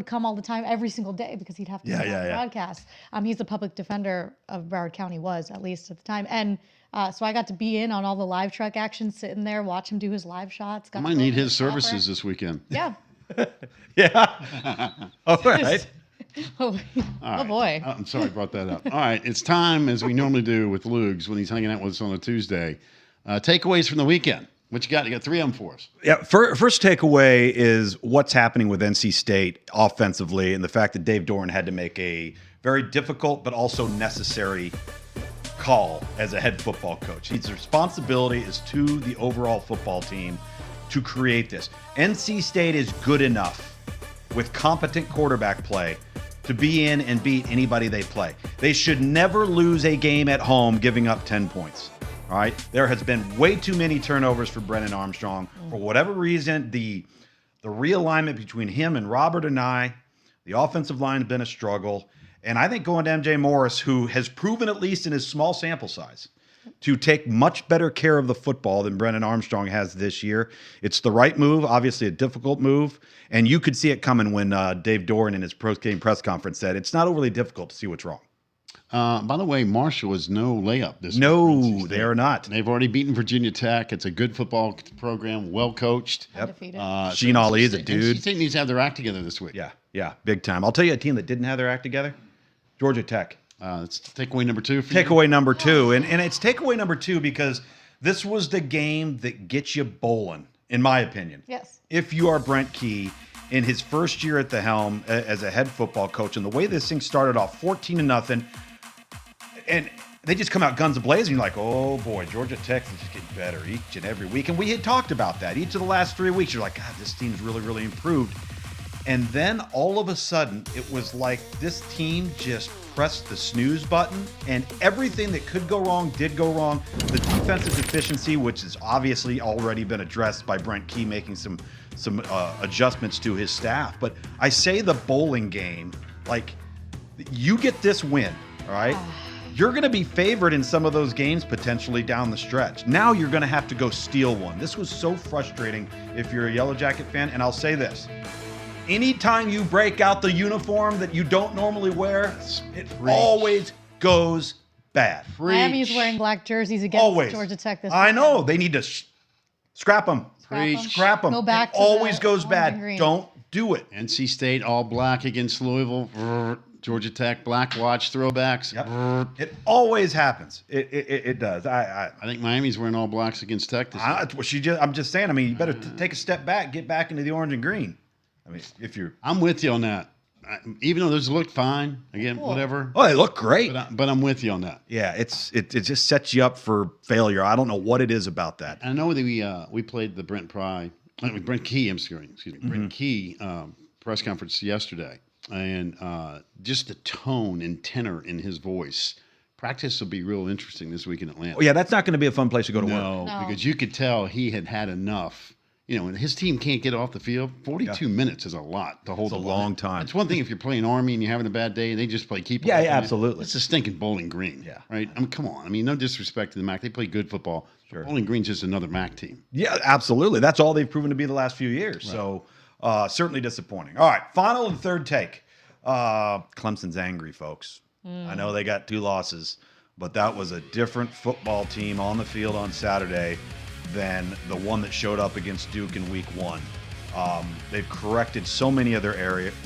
would come all the time, every single day, because he'd have to broadcast. He's the public defender of Broward County, was at least at the time, and so I got to be in on all the live truck action, sitting there, watch him do his live shots. I might need his services this weekend. Yeah. Yeah. All right. Oh boy. I'm sorry I brought that up. All right, it's time, as we normally do with Lugs when he's hanging out with us on a Tuesday. Takeaways from the weekend. What you got? You got 3 of them for us. Yeah, first takeaway is what's happening with NC State offensively and the fact that Dave Doran had to make a very difficult but also necessary call as a head football coach. His responsibility is to the overall football team to create this. NC State is good enough with competent quarterback play to be in and beat anybody they play. They should never lose a game at home giving up 10 points. All right. There has been way too many turnovers for Brennan Armstrong. For whatever reason, the realignment between him and Robert and the offensive line has been a struggle. And I think going to MJ Morris, who has proven, at least in his small sample size, to take much better care of the football than Brennan Armstrong has this year. It's the right move, obviously a difficult move. And you could see it coming when Dave Doran in his post-game press conference said it's not overly difficult to see what's wrong. By the way, Marshall is no layup this week. No, they are not. They've already beaten Virginia Tech. It's a good football program, well coached. Undefeated. Sheen Ali is a dude. NC State needs to have their act together this week. Yeah, big time. I'll tell you a team that didn't have their act together, Georgia Tech. It's takeaway number 2 for you. Takeaway number 2. And it's takeaway number 2 because this was the game that gets you bowling, in my opinion. Yes. If you are Brent Key in his first year at the helm as a head football coach, and the way this thing started off 14-0, and they just come out guns a-blazing, and you're like, oh boy, Georgia Tech is just getting better each and every week. And we had talked about that. Each of the last 3 weeks, you're like, God, this team's really, really improved. And then all of a sudden, it was like this team just pressed the snooze button, and everything that could go wrong did go wrong. The defensive deficiency, which has obviously already been addressed by Brent Key making some adjustments to his staff. But I say the bowling game, like, you get this win, all right? You're going to be favored in some of those games potentially down the stretch. Now you're going to have to go steal one. This was so frustrating if you're a Yellow Jacket fan, and I'll say this. Anytime you break out the uniform that you don't normally wear, it always goes bad. Miami's wearing black jerseys against Georgia Tech this weekend. I know. They need to scrap them. Scrap them. Go back it to always the goes orange bad. and green. Don't do it. NC State all black against Louisville. Georgia Tech black watch throwbacks. Yep. It always happens. It does. I think Miami's wearing all blacks against Tech this year. I'm just saying. I mean, you better take a step back, get back into the orange and green. I mean, I'm with you on that. Even though those looked fine, again, whatever. Oh, they look great. But I'm with you on that. Yeah, it just sets you up for failure. I don't know what it is about that. I know that we played the Brent Key, Brent Key press conference yesterday, and just the tone and tenor in his voice. Practice will be real interesting this week in Atlanta. Oh yeah, that's not going to be a fun place to go to work. No, because you could tell he had enough. You know, when his team can't get off the field, 42 minutes is a lot to hold. It's a long time. It's one thing if you're playing Army and you're having a bad day and they just play keep. Yeah, absolutely. It's a stinking Bowling Green. Yeah. Right? I mean, come on. I mean, no disrespect to the MAC. They play good football. Sure. Bowling Green's just another MAC team. Yeah, absolutely. That's all they've proven to be the last few years. Right. So certainly disappointing. All right, final and third take. Clemson's angry, folks. I know they got 2 losses, but that was a different football team on the field on Saturday than the one that showed up against Duke in week 1. They've corrected so many of their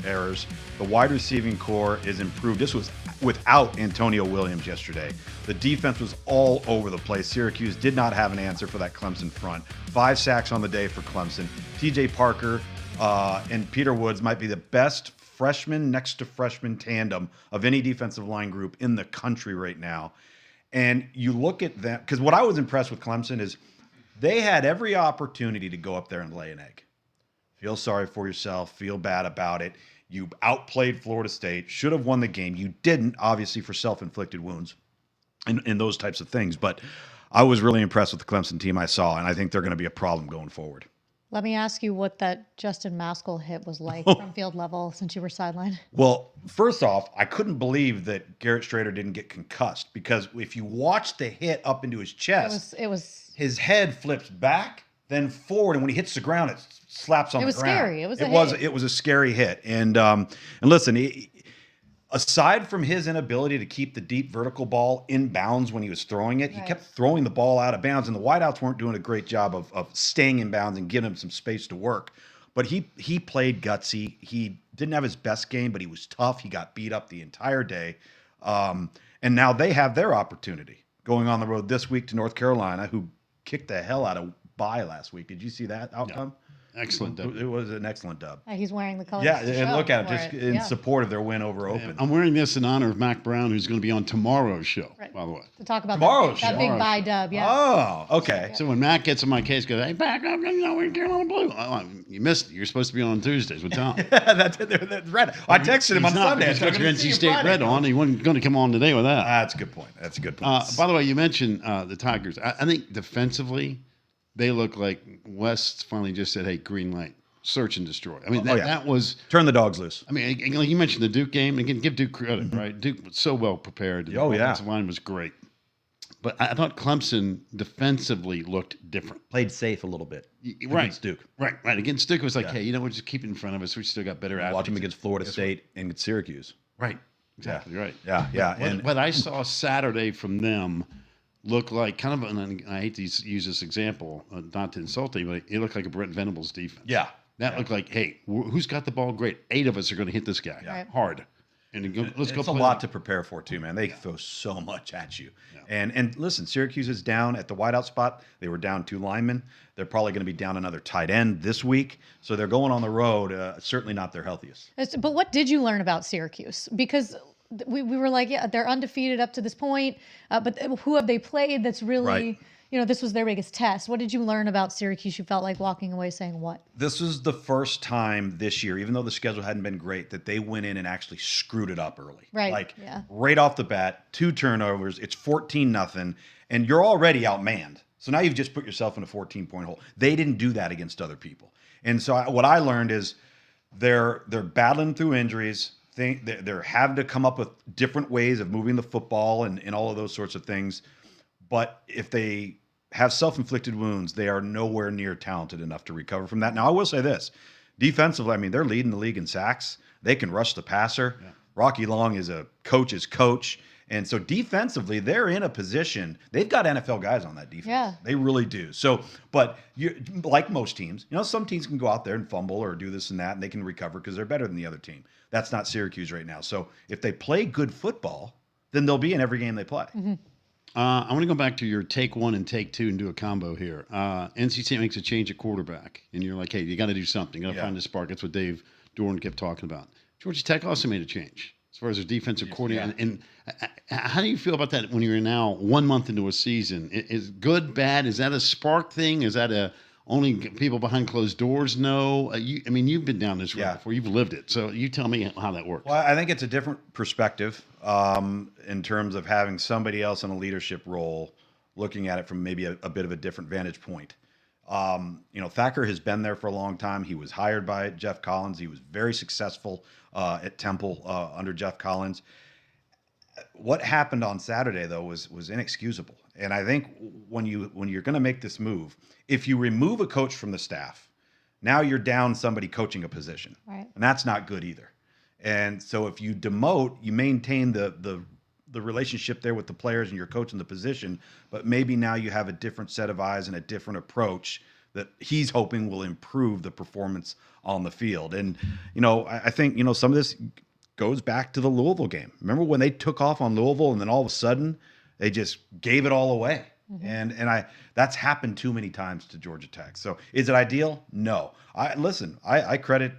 errors. The wide receiving core is improved. This was without Antonio Williams yesterday. The defense was all over the place. Syracuse did not have an answer for that Clemson front. 5 sacks on the day for Clemson. TJ Parker and Peter Woods might be the best freshman next to freshman tandem of any defensive line group in the country right now. And you look at them, because what I was impressed with Clemson is they had every opportunity to go up there and lay an egg. Feel sorry for yourself. Feel bad about it. You outplayed Florida State. Should have won the game. You didn't, obviously, for self-inflicted wounds and those types of things. But I was really impressed with the Clemson team I saw, and I think they're going to be a problem going forward. Let me ask you what that Justin Maskell hit was like from field level since you were sidelined. Well, first off, I couldn't believe that Garrett Strader didn't get concussed, because if you watch the hit up into his chest, it was his head flips back then forward, and when he hits the ground, it slaps on the ground. It was scary. It was a scary hit. And listen, aside from his inability to keep the deep vertical ball in bounds when he was throwing it, he kept throwing the ball out of bounds, and the wideouts weren't doing a great job of staying in bounds and giving him some space to work. But he played gutsy. He didn't have his best game, but he was tough. He got beat up the entire day. And now they have their opportunity going on the road this week to North Carolina, who kicked the hell out of Bye last week. Did you see that outcome? Yeah. Excellent dub. It was an excellent dub. He's wearing the colors. Yeah, and look at him, just in support of their win over Open. I'm wearing this in honor of Mac Brown, who's going to be on tomorrow's show, by the way. To talk about that big Bye dub, Oh, okay. So when Mac gets in my case, goes, hey, back up, we're Carolina Blue. You missed it. You're supposed to be on Tuesdays with Tom. that's red. I texted him on Sunday. He's got your NC State red on. He wasn't going to come on today with that. That's a good point. By the way, you mentioned the Tigers. I think defensively, they look like West finally just said, hey, green light. Search and destroy. I mean, that was... Turn the dogs loose. I mean, like you mentioned the Duke game. Again, give Duke credit, right? Duke was so well prepared. The offensive line was great. But I thought Clemson defensively looked different. Played safe a little bit. Against Duke. Right. Against Duke, it was like, hey, we'll just keep it in front of us. We still got better athletes. Watch them against Florida State and Syracuse. Right. Exactly right. Yeah. What I saw Saturday from them looked like kind of, and I hate to use this example, not to insult anybody, it looked like a Brent Venables defense. Yeah. That looked like, hey, who's got the ball great? 8 of us are going to hit this guy hard. And let's go. It's a lot to prepare for, too, man. They throw so much at you. Yeah. And listen, Syracuse is down at the wideout spot. They were down 2 linemen. They're probably going to be down another tight end this week. So they're going on the road. Certainly not their healthiest. But what did you learn about Syracuse? Because we were like, they're undefeated up to this point. But who have they played that's really... Right. This was their biggest test. What did you learn about Syracuse? You felt like walking away saying what? This was the first time this year, even though the schedule hadn't been great, that they went in and actually screwed it up early. Right. Right off the bat, 2 turnovers. It's 14-0, and you're already outmanned. So now you've just put yourself in a 14-point hole. They didn't do that against other people. And so what I learned is they're battling through injuries. They're having to come up with different ways of moving the football and all of those sorts of things. But if they have self-inflicted wounds, they are nowhere near talented enough to recover from that. Now, I will say this. Defensively, I mean, they're leading the league in sacks. They can rush the passer. Yeah. Rocky Long is a coach's coach. And so defensively, they're in a position. They've got NFL guys on that defense. Yeah. They really do. So, but like most teams, some teams can go out there and fumble or do this and that, and they can recover because they're better than the other team. That's not Syracuse right now. So if they play good football, then they'll be in every game they play. Mm-hmm. I want to go back to your take 1 and take 2 and do a combo here. NC State makes a change at quarterback, and you're like, hey, you got to do something. You got to find the spark. That's what Dave Doran kept talking about. Georgia Tech also made a change as far as their defensive coordinator. Yeah. And how do you feel about that when you're now 1 month into a season? Is good, bad? Is that a spark thing? Is that only people behind closed doors know? You've been down this road before. You've lived it. So you tell me how that works. Well, I think it's a different perspective in terms of having somebody else in a leadership role looking at it from maybe a bit of a different vantage point. Thacker has been there for a long time. He was hired by Jeff Collins. He was very successful at Temple under Jeff Collins. What happened on Saturday, though, was inexcusable. And I think when you're going to make this move, if you remove a coach from the staff, now you're down somebody coaching a position. Right. And that's not good either. And so if you demote, you maintain the relationship there with the players and your coach in the position, but maybe now you have a different set of eyes and a different approach that he's hoping will improve the performance on the field. And, I think, some of this goes back to the Louisville game. Remember when they took off on Louisville and then all of a sudden they just gave it all away? Mm-hmm. And that's happened too many times to Georgia Tech. So is it ideal? No. I credit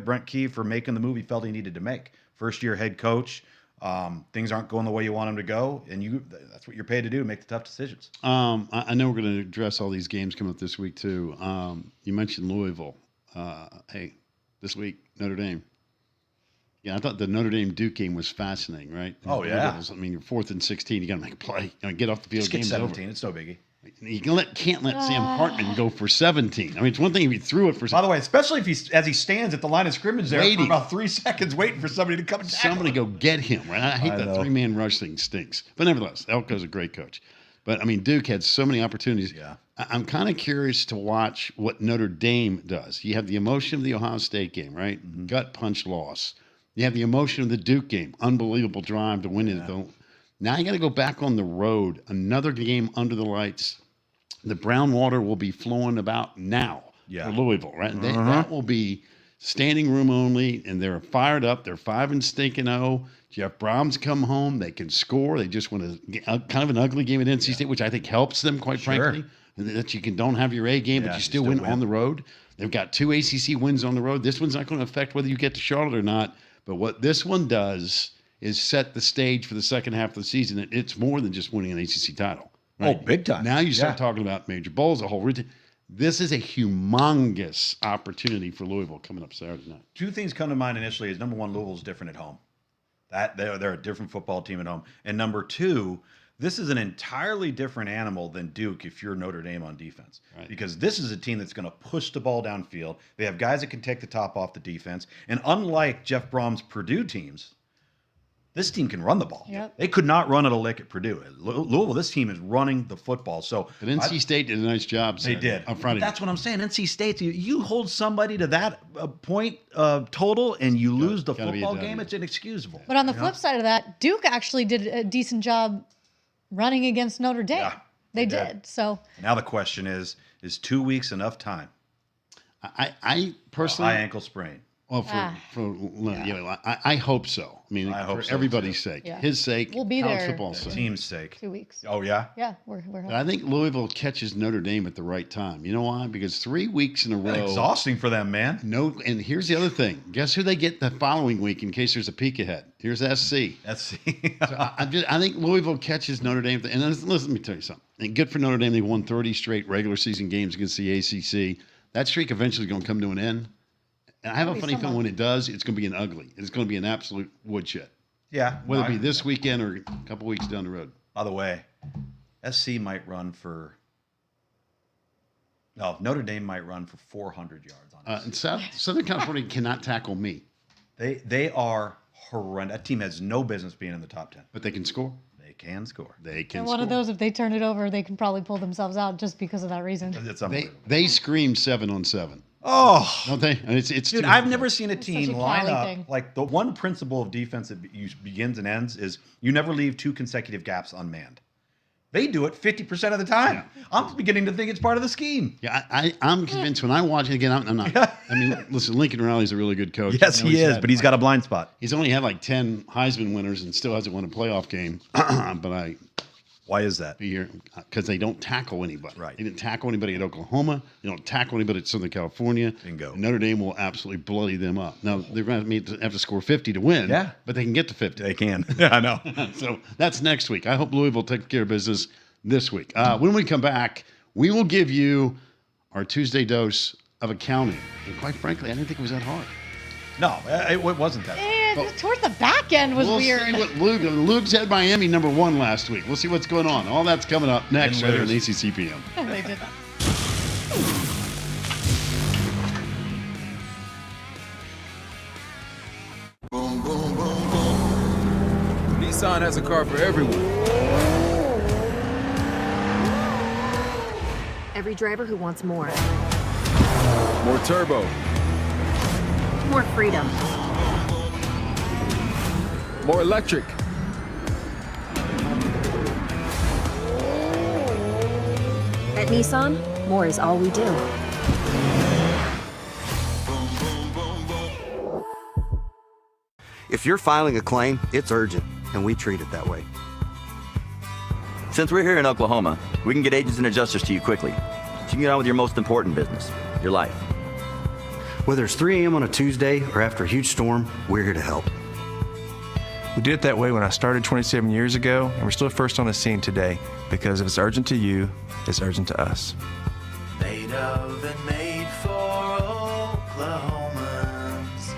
Brent Key for making the move he felt he needed to make. First year head coach. Things aren't going the way you want them to go, and that's what you're paid to do, make the tough decisions. I know we're going to address all these games coming up this week too. You mentioned Louisville. Hey, this week, Notre Dame. Yeah, I thought the Notre Dame Duke game was fascinating, right? Oh, yeah. You're 4th and 16. You got to make a play. Get off the field. Just get 17. Over. It's no biggie. You can't let Sam Hartman go for 17. It's one thing if he threw it for. By the way, especially if as he stands at the line of scrimmage there for about 3 seconds, waiting for somebody to come and tackle somebody go get him. Right? I hate that 3-man rush thing. Stinks. But nevertheless, Elko's a great coach. But Duke had so many opportunities. Yeah. I'm kind of curious to watch what Notre Dame does. You have the emotion of the Ohio State game, right? Mm-hmm. Gut punch loss. You have the emotion of the Duke game. Unbelievable drive to win it. Now you got to go back on the road. Another game under the lights. The brown water will be flowing about now for Louisville, right? That will be standing room only, and they're fired up. They're 5-0. Jeff Brom's come home. They can score. They just won a kind of an ugly game at NC State, which I think helps them, quite frankly. That you don't have your A game, but you still win on the road. They've got 2 ACC wins on the road. This one's not going to affect whether you get to Charlotte or not. But what this one does is set the stage for the second half of the season. It's more than just winning an ACC title. Right? Oh, big time. Now you start talking about major bowls, a whole routine. This is a humongous opportunity for Louisville coming up Saturday night. 2 things come to mind initially is, number one, Louisville's different at home. That they're a different football team at home. And number 2, this is an entirely different animal than Duke if you're Notre Dame on defense. Right. Because this is a team that's going to push the ball downfield. They have guys that can take the top off the defense. And unlike Jeff Brom's Purdue teams, this team can run the ball. Yep. They could not run at a lick at Purdue. Louisville, this team is running the football. So, but NC State did a nice job. They did. Up front. That's what I'm saying. NC State, you hold somebody to that point total and you lose the football game, it's inexcusable. But on the flip side of that, Duke actually did a decent job running against Notre Dame. Yeah, they did. So now the question is 2 weeks enough time? I personally, high ankle sprain. Well, I hope so. I mean, for everybody's sake, his sake, we'll be college there. football's sake. Team's sake. 2 weeks. Oh yeah. Yeah, we're I think Louisville catches Notre Dame at the right time. You know why? Because 3 weeks in a row. That's exhausting for them, man. No, and here's the other thing. Guess who they get the following week in case there's a peek ahead? Here's SC. SC. So I think Louisville catches Notre Dame. And listen, let me tell you something. And good for Notre Dame. They won 30 straight regular season games against the ACC. That streak eventually is going to come to an end. And I have a funny feeling when it does, it's going to be an ugly. It's going to be an absolute woodshed. Yeah. Whether it be this weekend or a couple weeks down the road. By the way, SC might run for. No, Notre Dame might run for 400 yards on and Southern California cannot tackle me. They are horrendous. That team has no business being in the top 10. But they can score. They can score. And one of those, if they turn it over, they can probably pull themselves out just because of that reason. It's unbelievable. They scream 7-on-7. Oh, don't they? It's dude, I've never seen a team line up thing. like the one principle of defense that begins and ends is you never leave 2 consecutive gaps unmanned. They do it 50% of the time. Yeah. I'm beginning to think it's part of the scheme. Yeah, I'm convinced when I watch it again. I'm not. Yeah. I mean, listen, Lincoln Riley's a really good coach. Yes, he is, but he's got a blind spot. He's only had like 10 Heisman winners and still hasn't won a playoff game. But why is that? Because they don't tackle anybody. Right. They didn't tackle anybody at Oklahoma. They don't tackle anybody at Southern California. Bingo. And Notre Dame will absolutely bloody them up. Now, they're going to have to score 50 to win. Yeah. But they can get to 50. They can. I know. So that's next week. I hope Louisville takes care of business this week. When we come back, we will give you our Tuesday dose of accounting. And quite frankly, I didn't think it was that hard. No, it wasn't that hard. Towards the back end was weird. We'll see what Luke's had Miami #1 last week. We'll see what's going on. All that's coming up next right here on ACC PM. They did that. Boom, boom, boom, boom. Nissan has a car for everyone. Every driver who wants more. More turbo. More freedom. More electric. At Nissan, more is all we do. If you're filing a claim, it's urgent, and we treat it that way. Since we're here in Oklahoma, we can get agents and adjusters to you quickly, so you can get on with your most important business, your life. Whether it's 3 a.m. on a Tuesday or after a huge storm, we're here to help. We did it that way when I started 27 years ago, and we're still first on the scene today, because if it's urgent to you, it's urgent to us. Made of and made for Oklahomans.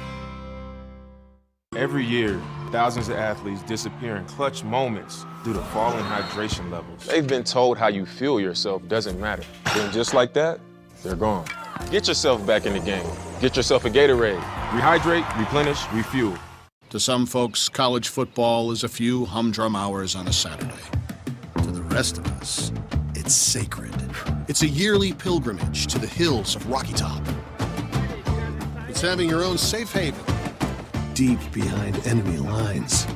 Every year, thousands of athletes disappear in clutch moments due to falling hydration levels. They've been told how you feel yourself doesn't matter. Then just like that, they're gone. Get yourself back in the game. Get yourself a Gatorade. Rehydrate, replenish, refuel. To some folks, college football is a few humdrum hours on a Saturday. To the rest of us, it's sacred. It's a yearly pilgrimage to the hills of Rocky Top. It's having your own safe haven, deep behind enemy lines.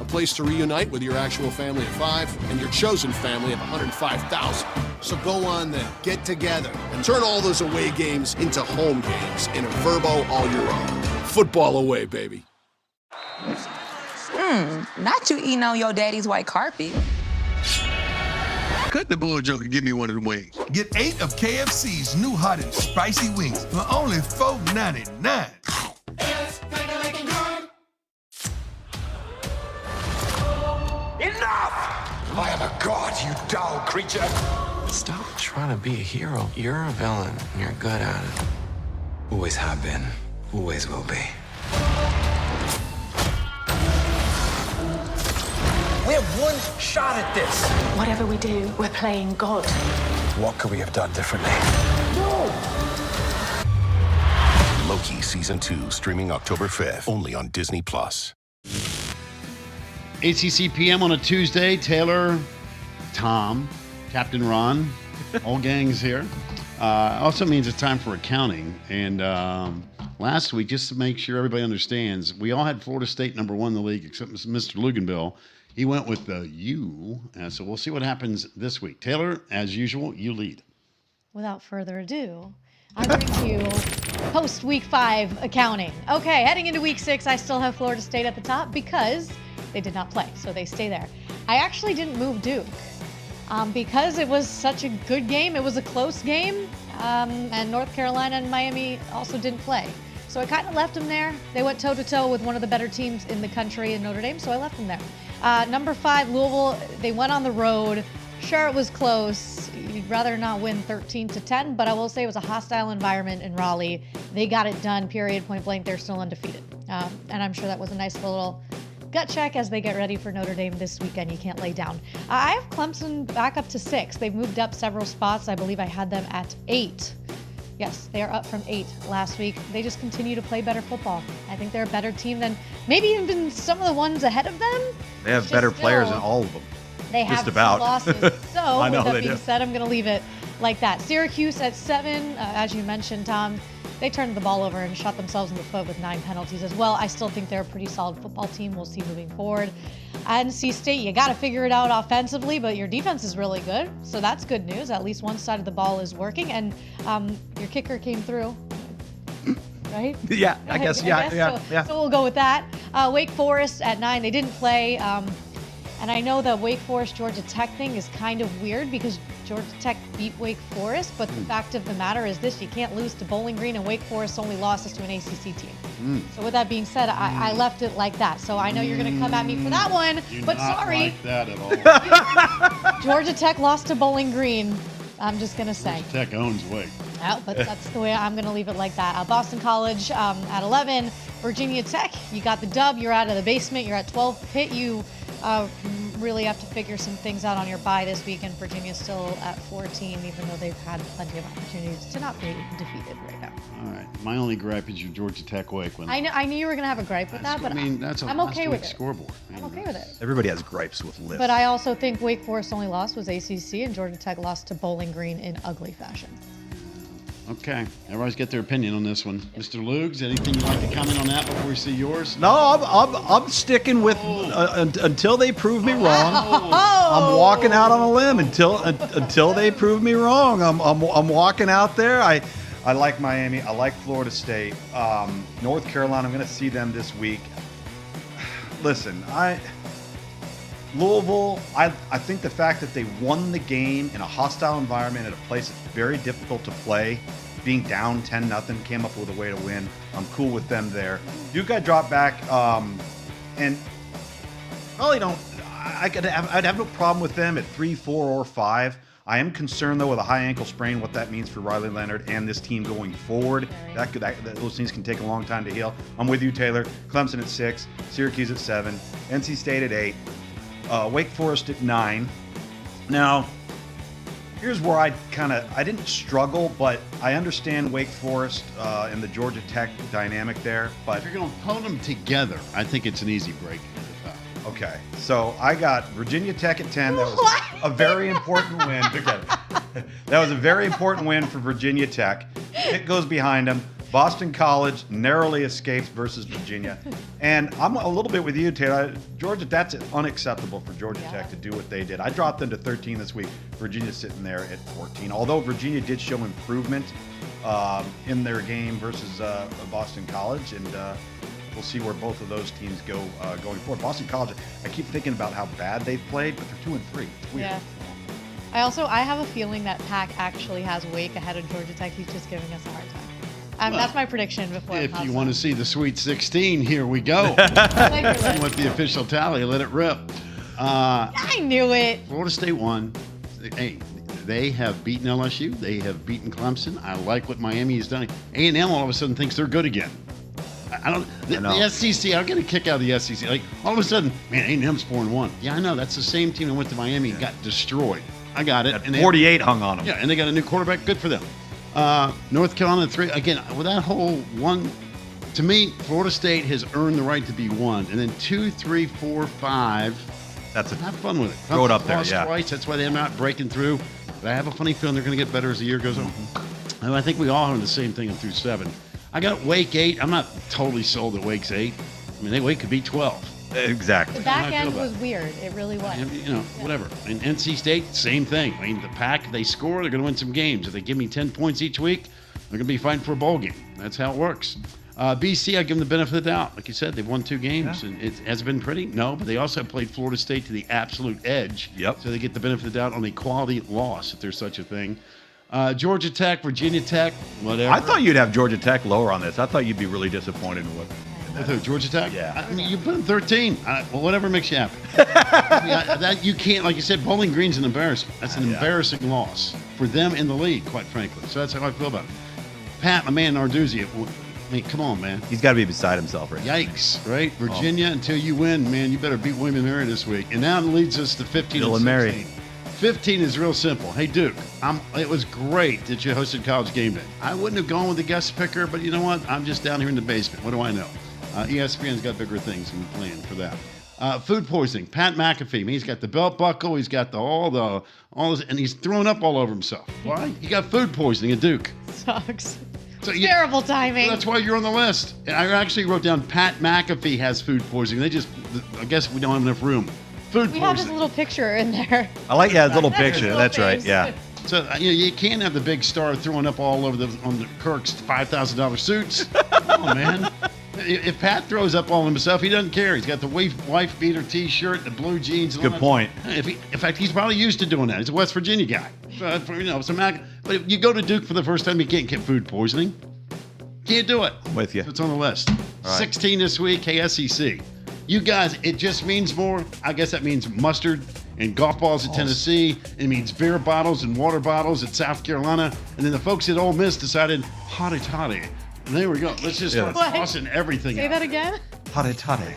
A place to reunite with your actual family of 5 and your chosen family of 105,000. So go on then, get together, and turn all those away games into home games in a Verbo all your own. Football away, baby. Not you eating on your daddy's white carpet. Cut the bulljoke and give me one of the wings. Get 8 of KFC's new hot and spicy wings for only $4.99. Enough! I am a god, you dull creature. Stop trying to be a hero. You're a villain, and you're good at it. Always have been. Always will be. We have one shot at this. Whatever we do, we're playing God. What could we have done differently? Loki Season 2, streaming October 5th, only on Disney+. ACC PM on a Tuesday. Taylor, Tom, Captain Ron, all gangs here. Also means it's time for accounting. And last week, just to make sure everybody understands, we all had Florida State #1 in the league, except Mr. Luganville. He went with the U. So we'll see what happens this week. Taylor, as usual, you lead. Without further ado, I bring you post week 5 accounting. Okay, heading into week 6, I still have Florida State at the top because they did not play, so they stay there. I actually didn't move Duke because it was such a good game. It was a close game, and North Carolina and Miami also didn't play. So I kind of left them there. They went toe-to-toe with one of the better teams in the country in Notre Dame, so I left them there. Number 5, Louisville, they went on the road. Sure, it was close. You'd rather not win 13-10, but I will say it was a hostile environment in Raleigh. They got it done, period, point blank. They're still undefeated. And I'm sure that was a nice little gut check as they get ready for Notre Dame this weekend. You can't lay down. I have Clemson back up to 6. They've moved up several spots. I believe I had them at 8. Yes, they are up from 8 last week. They just continue to play better football. I think they're a better team than maybe even some of the ones ahead of them. They have better players than all of them. They have just about. Some losses. So, I know with that they being do. said, I'm going to leave it like that. Syracuse at 7, as you mentioned, Tom. They turned the ball over and shot themselves in the foot with 9 penalties as well. I still think they're a pretty solid football team. We'll see moving forward. NC State, you got to figure it out offensively, but your defense is really good. So that's good news. At least one side of the ball is working, and your kicker came through. Right? Yeah, I guess. Yeah. So we'll go with that. Wake Forest at 9. They didn't play. And I know the Wake Forest Georgia Tech thing is kind of weird because Georgia Tech beat Wake Forest, but the fact of the matter is this: you can't lose to Bowling Green, and Wake Forest only losses to an ACC team. So with that being said, I left it like that. So I know you're going to come at me for that one, but sorry. Like that at all. Georgia Tech lost to Bowling Green. I'm just going to say. Georgia Tech owns Wake. Yeah, but that's the way I'm going to leave it like that. Boston College at 11. Virginia Tech, you got the dub. You're out of the basement. You're at 12. Pitt, you really have to figure some things out on your bye this week, and Virginia's still at 14, even though they've had plenty of opportunities to not be defeated right now. All right. My only gripe is your Georgia Tech Wake. I knew you were going to have a gripe with that, but I'm okay with it. Scoreboard. I'm okay with it. Everybody has gripes with lists. But I also think Wake Forest only loss was ACC, and Georgia Tech lost to Bowling Green in ugly fashion. Okay. Everybody's got their opinion on this one. Mr. Lugs, anything you'd like to comment on that before we see yours? No, I'm sticking with until they prove me wrong. I'm walking out on a limb until they prove me wrong. I'm walking out there. I like Miami. I like Florida State. North Carolina, I'm going to see them this week. Listen, Louisville, I think the fact that they won the game in a hostile environment at a place that's very difficult to play, being down 10-0, came up with a way to win. I'm cool with them there. Duke, I dropped back, and probably don't. I'd have no problem with them at 3, 4, or 5. I am concerned, though, with a high ankle sprain, what that means for Riley Leonard and this team going forward. Those things can take a long time to heal. I'm with you, Taylor. Clemson at 6, Syracuse at 7, NC State at 8. Wake Forest at 9. Now, here's where I didn't struggle, but I understand Wake Forest and the Georgia Tech dynamic there. But if you're going to put them together, I think it's an easy break. Okay, so I got Virginia Tech at 10. a very important win. That was a very important win for Virginia Tech. Pitt goes behind them. Boston College narrowly escapes versus Virginia. And I'm a little bit with you, Taylor. Georgia, that's unacceptable for Georgia Tech to do what they did. I dropped them to 13 this week. Virginia's sitting there at 14. Although Virginia did show improvement in their game versus Boston College. And we'll see where both of those teams go going forward. Boston College, I keep thinking about how bad they've played, but they're 2-3. It's weird. Yeah. I have a feeling that Pack actually has Wake ahead of Georgia Tech. He's just giving us a hard time. That's my prediction before. If you want to see the Sweet 16, here we go. With the official tally, let it rip. I knew it. Florida State won. Hey, they have beaten LSU. They have beaten Clemson. I like what Miami has done. A&M all of a sudden thinks they're good again. I don't. The SEC. I'll get a kick out of the SEC. Like all of a sudden, man, A&M's 4-1. Yeah, I know. That's the same team that went to Miami and got destroyed. I got it. And 48 hung on them. Yeah, and they got a new quarterback. Good for them. North Carolina 3 again with that whole one. To me, Florida State has earned the right to be 1, and then 2, 3, 4, 5. Have fun with it. Throw it up there. Yeah. Twice. That's why they're not breaking through. But I have a funny feeling they're going to get better as the year goes on. And I think we all have the same thing through 7. I got Wake 8. I'm not totally sold that Wake's 8. I mean, Wake could be 12. Exactly. The back end was weird. It really was. And, whatever. And NC State, same thing. I mean, the Pack, if they score, they're going to win some games. If they give me 10 points each week, they're going to be fighting for a bowl game. That's how it works. BC, I give them the benefit of the doubt. Like you said, they've won 2 games. And it has been pretty. No, but they also played Florida State to the absolute edge. Yep. So they get the benefit of the doubt on a quality loss, if there's such a thing. Georgia Tech, Virginia Tech, whatever. I thought you'd have Georgia Tech lower on this. I thought you'd be really disappointed in what. With who, Georgia Tech? Yeah. I mean, you put them 13. Well, whatever makes you happy. That you can't, like you said, Bowling Green's an embarrassment. That's an embarrassing loss for them in the league, quite frankly. So that's how I feel about it. Pat, my man Narduzzi, I mean, come on, man. He's got to be beside himself right now. Yikes, right? Virginia, until you win, man, you better beat William & Mary this week. And now it leads us to 15 and 16. Mary. 15 is real simple. Hey, Duke, it was great that you hosted College Game Day. I wouldn't have gone with the guest picker, but you know what? I'm just down here in the basement. What do I know? ESPN's got bigger things than planned for that. Food poisoning. Pat McAfee. He's got the belt buckle. He's got all this, and he's throwing up all over himself. Why? He got food poisoning at Duke. Sucks. So terrible timing. So that's why you're on the list. And I actually wrote down Pat McAfee has food poisoning. I guess we don't have enough room. Food we poisoning. have his little picture in there. I like his little picture. That's right. Yeah. So you can't have the big star throwing up all over on the Kirk's $5,000 suits. Come on, man. If Pat throws up all himself, he doesn't care. He's got the wife beater T-shirt, the blue jeans. Good point. In fact, he's probably used to doing that. He's a West Virginia guy. But if you go to Duke for the first time, you can't get food poisoning. Can't do it. I'm with you. So it's on the list. Right. 16 this week, KSEC. You guys, it just means more. I guess that means mustard and golf balls at Tennessee. It means beer bottles and water bottles at South Carolina. And then the folks at Ole Miss decided hotty toddy. And there we go. Let's just start tossing everything Say out. that again? Hotty toddy.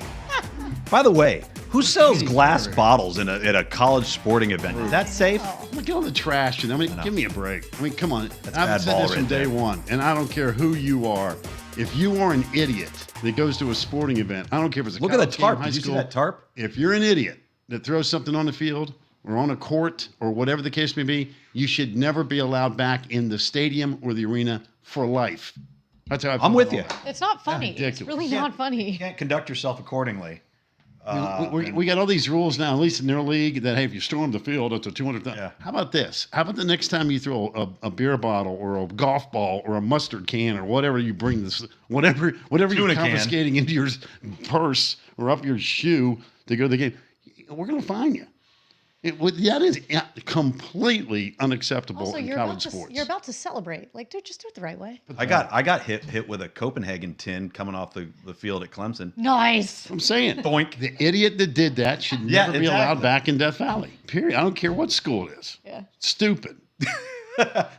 By the way, who sells glass bottles at a college sporting event? Is that safe? Look at all the trash. Give me a break. I mean, come on. I've said ball this from right day there. one, and I don't care who you are. If you are an idiot that goes to a sporting event, I don't care if it's a Look at the college game, tarp. high Did you school. see that tarp? If you're an idiot that throws something on the field or on a court or whatever the case may be, you should never be allowed back in the stadium or the arena for life. That's how I feel. I'm with you. It's not funny. Ridiculous. It's really not funny. You can't conduct yourself accordingly. We got all these rules now, at least in their league, that hey, if you storm the field, it's a $200,000. Yeah. How about this? How about the next time you throw a beer bottle or a golf ball or a mustard can or whatever you bring this, whatever you're confiscating into your purse or up your shoe to go to the game, we're going to fine you. That is completely unacceptable Also, in you're college sports. You're about to celebrate. Like, dude, just do it the right way. I got hit with a Copenhagen tin coming off the field at Clemson. Nice. I'm saying, Boink. The idiot that did that should never be allowed back in Death Valley. Period. I don't care what school it is. Yeah. Stupid.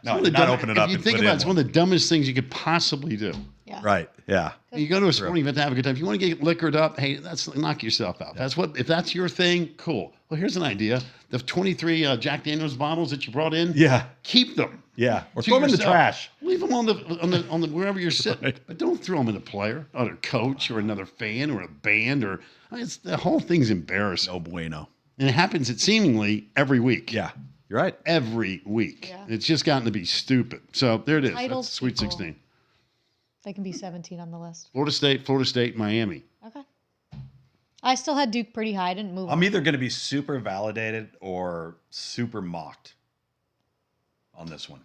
No, not open it up. If you and think put about it, in it's one of the dumbest things you could possibly do. Yeah. Right. Yeah. You go to a sporting event to have a good time. If you want to get liquored up, hey, knock yourself out. If that's your thing, cool. Well, here's an idea: the 23 Jack Daniel's bottles that you brought in, keep them. Yeah, or to throw them in the yourself. trash. Leave them on the wherever you're sitting, Right. but don't throw them in a player, or a coach, or another fan, or a band, or the whole thing's embarrassing. No bueno. And it happens seemingly every week. Yeah, you're right. Every week. Yeah. It's just gotten to be stupid. So there it is. Titled That's Sweet people. 16. They can be 17 on the list. Florida State, Miami. Okay. I still had Duke pretty high. I didn't move. I'm either going to be super validated or super mocked on this one.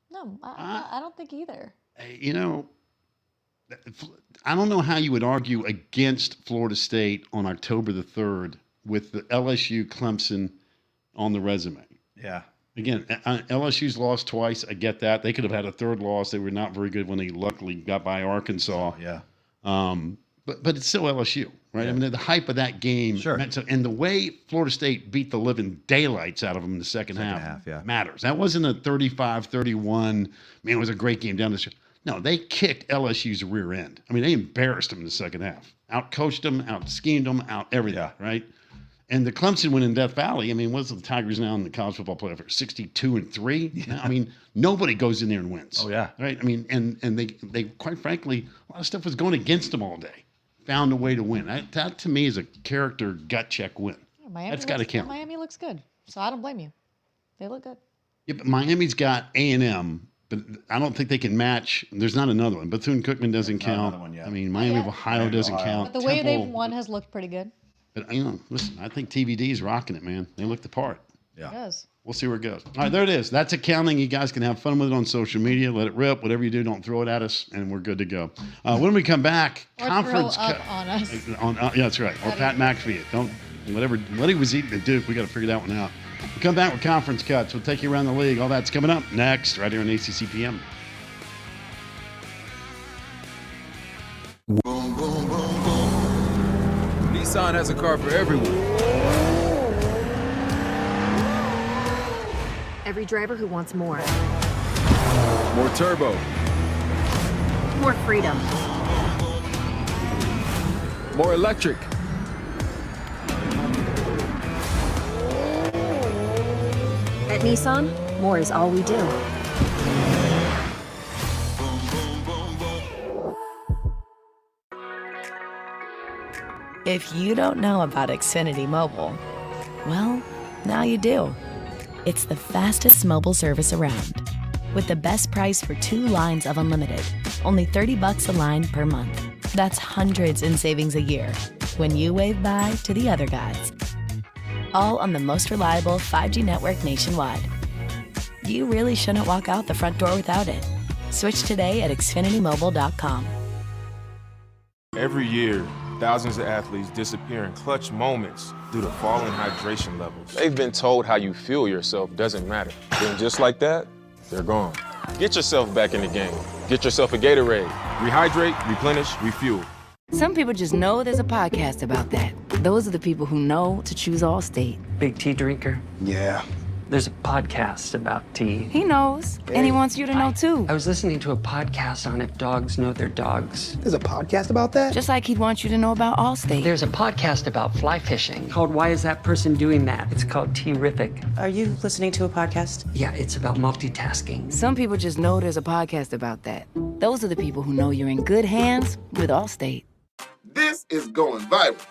No, I don't think either. You know, I don't know how you would argue against Florida State on October the 3rd with the LSU Clemson on the resume. Yeah. Again, LSU's lost twice. I get that. They could have had a third loss. They were not very good when they luckily got by Arkansas. Yeah. But it's still LSU, right? Yeah. I mean, the hype of that game. Sure. And the way Florida State beat the living daylights out of them in the second half yeah. matters. That wasn't a 35-31. Man, it was a great game down the stretch. No, they kicked LSU's rear end. I mean, they embarrassed them in the second half. Out-coached them, out-schemed them, out everything, right? And the Clemson win in Death Valley. I mean, what's the Tigers now in the college football playoff? 62-3. Yeah. I mean, nobody goes in there and wins. Oh yeah, right. I mean, and they quite frankly, a lot of stuff was going against them all day. Found a way to win. That to me is a character gut check win. Miami That's got to count. Miami looks good, so I don't blame you. They look good. Yeah, but Miami's got A&M, but I don't think they can match. There's not another one. Bethune-Cookman doesn't count. I mean, Miami of Ohio doesn't count. But the way Temple, they've won has looked pretty good. But listen, I think TVD is rocking it, man. They look the part. Yeah. It does. We'll see where it goes. All right, there it is. That's accounting. You guys can have fun with it on social media. Let it rip. Whatever you do, don't throw it at us, and we're good to go. When we come back, Or conference throw up on us. yeah, that's right. Or Pat McAfee. Don't what he was eating at Duke. We got to figure that one out. We'll come back with conference cuts. We'll take you around the league. All that's coming up next, right here on ACC PM. Boom, boom, boom, boom. Nissan has a car for everyone. Every driver who wants more. More turbo. More freedom. More electric. At Nissan, more is all we do. If you don't know about Xfinity Mobile, well, now you do. It's the fastest mobile service around. With the best price for 2 lines of unlimited, only $30 a line per month. That's hundreds in savings a year when you wave bye to the other guys. All on the most reliable 5G network nationwide. You really shouldn't walk out the front door without it. Switch today at xfinitymobile.com. Every year, thousands of athletes disappear in clutch moments due to falling hydration levels. They've been told how you feel yourself doesn't matter. Then just like that, they're gone. Get yourself back in the game. Get yourself a Gatorade. Rehydrate, replenish, refuel. Some people just know there's a podcast about that. Those are the people who know to choose Allstate. Big tea drinker? Yeah. There's a podcast about tea. He knows, and he wants you to know too. I was listening to a podcast on if dogs know their dogs. There's a podcast about that? Just like he'd want you to know about Allstate. There's a podcast about fly fishing called Why Is That Person Doing That? It's called Tea-rific. Are you listening to a podcast? Yeah, it's about multitasking. Some people just know there's a podcast about that. Those are the people who know you're in good hands with Allstate. This is going viral.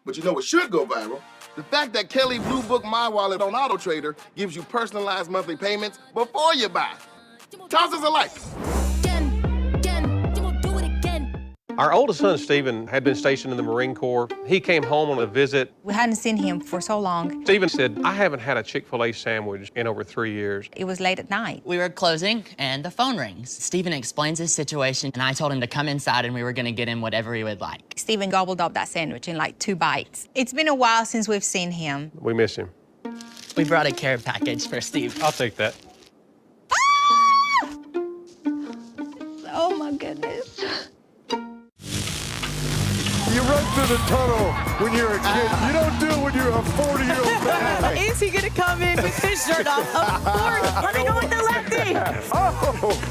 But you know what should go viral? The fact that Kelly Blue Book My Wallet on AutoTrader gives you personalized monthly payments before you buy. Toss us a like. Our oldest son, Stephen, had been stationed in the Marine Corps. He came home on a visit. We hadn't seen him for so long. Stephen said, I haven't had a Chick-fil-A sandwich in over 3 years. It was late at night. We were closing, and the phone rings. Stephen explains his situation, and I told him to come inside, and we were going to get him whatever he would like. Stephen gobbled up that sandwich in like 2 bites. It's been a while since we've seen him. We miss him. We brought a care package for Steve. I'll take that. Oh, my goodness. You run through the tunnel when you're a kid. You don't do it when you're a 40-year-old man. Is he gonna come in with his shirt off? Of course. Let me go with the lefty. Oh,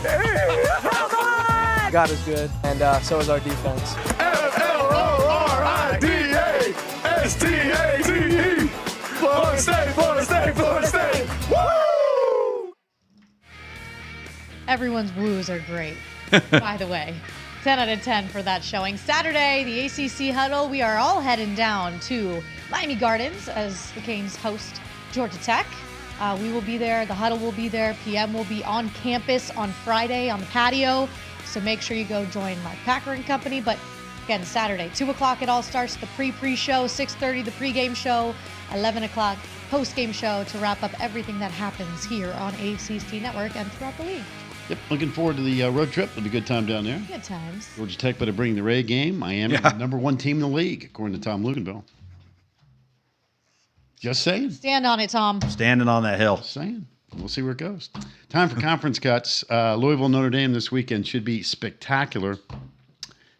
hey. Come on. God is good, and so is our defense. FloridaState, Florida State, Florida State, Florida State. Woo! Everyone's woos are great, by the way. 10 out of 10 for that showing. Saturday, the ACC Huddle. We are all heading down to Miami Gardens as the Canes host Georgia Tech. We will be there. The Huddle will be there. PM will be on campus on Friday on the patio. So make sure you go join Mark Packer and company. But again, Saturday, 2 o'clock it all starts. The pre-show, 6:30 the pregame show, 11 o'clock post-game show to wrap up everything that happens here on ACC Network and throughout the league. Yep, looking forward to the road trip. It'll be a good time down there. Good times. Georgia Tech better bring the Ray game. Miami, the number 1 team in the league, according to Tom Luganville. Just saying. Stand on it, Tom. Standing on that hill. Just saying. We'll see where it goes. Time for conference cuts. Louisville, Notre Dame this weekend should be spectacular.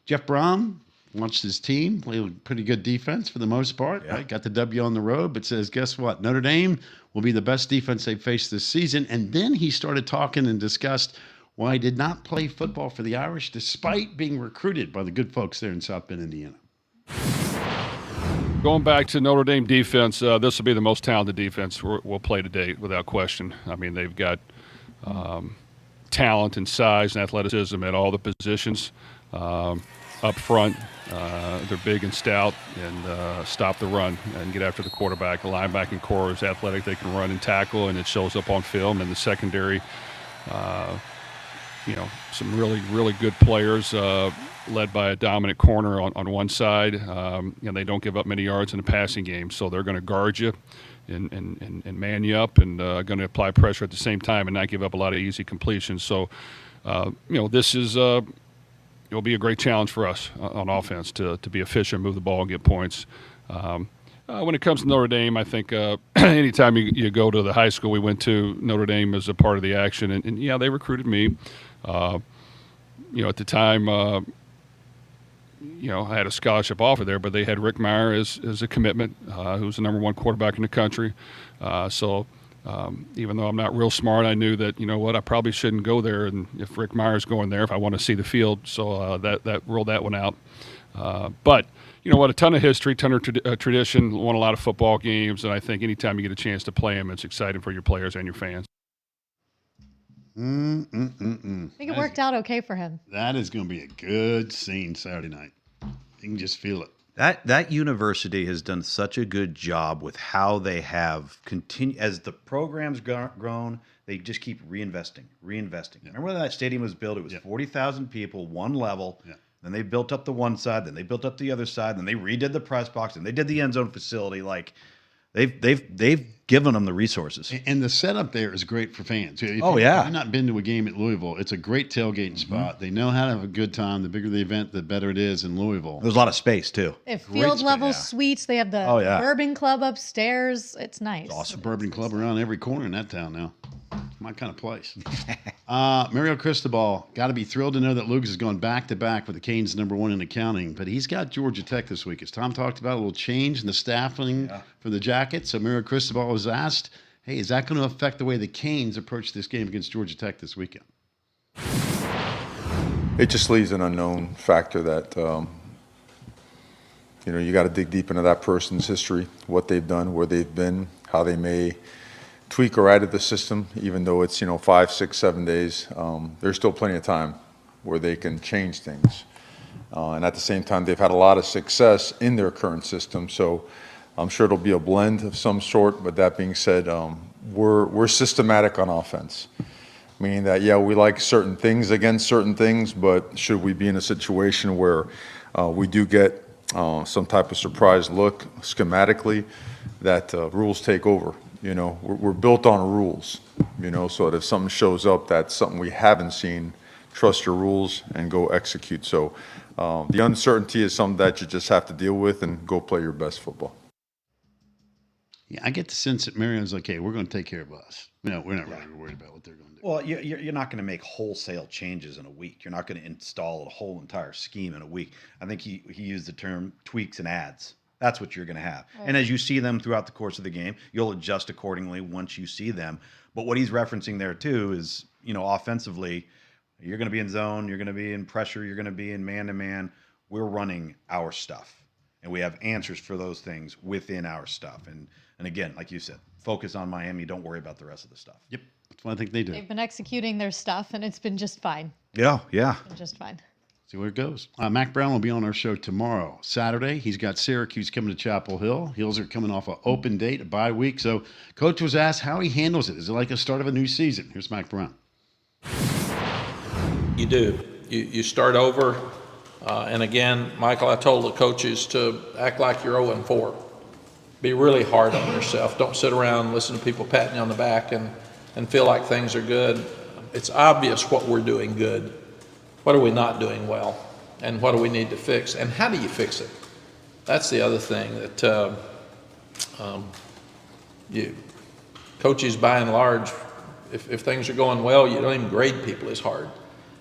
Jeff Brom launched his team, played a pretty good defense for the most part. Yeah. Right? Got the W on the road, but says, guess what? Notre Dame will be the best defense they've faced this season. And then he started talking and discussed why he did not play football for the Irish despite being recruited by the good folks there in South Bend, Indiana. Going back to Notre Dame defense, this will be the most talented defense we'll play to date, without question. I mean, they've got talent and size and athleticism at all the positions. Up front, they're big and stout and stop the run and get after the quarterback. The linebacking core is athletic. They can run and tackle, and it shows up on film. And the secondary, some really, really good players led by a dominant corner on one side. And they don't give up many yards in the passing game, so they're going to guard you and man you up and going to apply pressure at the same time and not give up a lot of easy completions. So, this is it'll be a great challenge for us on offense to be efficient, move the ball, and get points. When it comes to Notre Dame, I think anytime you go to the high school we went to, Notre Dame is a part of the action. And they recruited me. At the time, I had a scholarship offer there, but they had Rick Meyer as a commitment, who's the number 1 quarterback in the country. Even though I'm not real smart, I knew that, I probably shouldn't go there. And if Rick Meyer's going there, if I want to see the field, so that ruled that one out. But you know what? A ton of history, ton of tradition, won a lot of football games, and I think anytime you get a chance to play them, it's exciting for your players and your fans. I think it worked out okay for him. That is going to be a good scene Saturday night. You can just feel it. That university has done such a good job with how they have continued. As the program's grown, they just keep reinvesting. Yeah. Remember when that stadium was built? It was 40,000 people, one level. Yeah. Then they built up the one side, then they built up the other side, then they redid the press box, and they did the end zone facility. Like they've given them the resources. And the setup there is great for fans. If you've not been to a game at Louisville, it's a great tailgating spot. They know how to have a good time. The bigger the event, the better it is in Louisville. There's a lot of space too. They have field level suites. They have the Bourbon Club upstairs. It's nice. Awesome. Bourbon Club around every corner in that town now. My kind of place. Mario Cristobal, got to be thrilled to know that Lucas has gone back-to-back with the Canes #1 in accounting, but he's got Georgia Tech this week. As Tom talked about, a little change in the staffing for the Jackets. So Mario Cristobal was asked, hey, is that going to affect the way the Canes approach this game against Georgia Tech this weekend? It just leaves an unknown factor that, you got to dig deep into that person's history, what they've done, where they've been, how they may tweak or add to the system, even though it's 5, 6, 7 days. There's still plenty of time where they can change things, and at the same time, they've had a lot of success in their current system. So I'm sure it'll be a blend of some sort. But that being said, we're systematic on offense, meaning that we like certain things against certain things, but should we be in a situation where we do get some type of surprise look schematically, that rules take over. We're built on rules, so that if something shows up that's something we haven't seen, trust your rules and go execute. So the uncertainty is something that you just have to deal with and go play your best football. Yeah, I get the sense that Marion's like, hey, we're going to take care of us. We're not really worried about what they're going to do. Well, you're not going to make wholesale changes in a week. You're not going to install a whole entire scheme in a week. I think he used the term tweaks and adds. That's what you're going to have. Right. And as you see them throughout the course of the game, you'll adjust accordingly once you see them. But what he's referencing there too is, offensively, you're going to be in zone, you're going to be in pressure, you're going to be in man-to-man. We're running our stuff. And we have answers for those things within our stuff. And again, like you said, focus on Miami. Don't worry about the rest of the stuff. Yep. That's what I think they do. They've been executing their stuff, and it's been just fine. Yeah. Just fine. See where it goes. Mac Brown will be on our show tomorrow. Saturday, he's got Syracuse coming to Chapel Hill. Heels are coming off an open date, a bye week. So Coach was asked how he handles it. Is it like a start of a new season? Here's Mac Brown. You do. You start over. And again, Michael, I told the coaches to act like you're 0-4. Be really hard on yourself. Don't sit around and listen to people patting you on the back and feel like things are good. It's obvious what we're doing good. What are we not doing well? And what do we need to fix? And how do you fix it? That's the other thing that coaches, by and large, if things are going well, you don't even grade people as hard.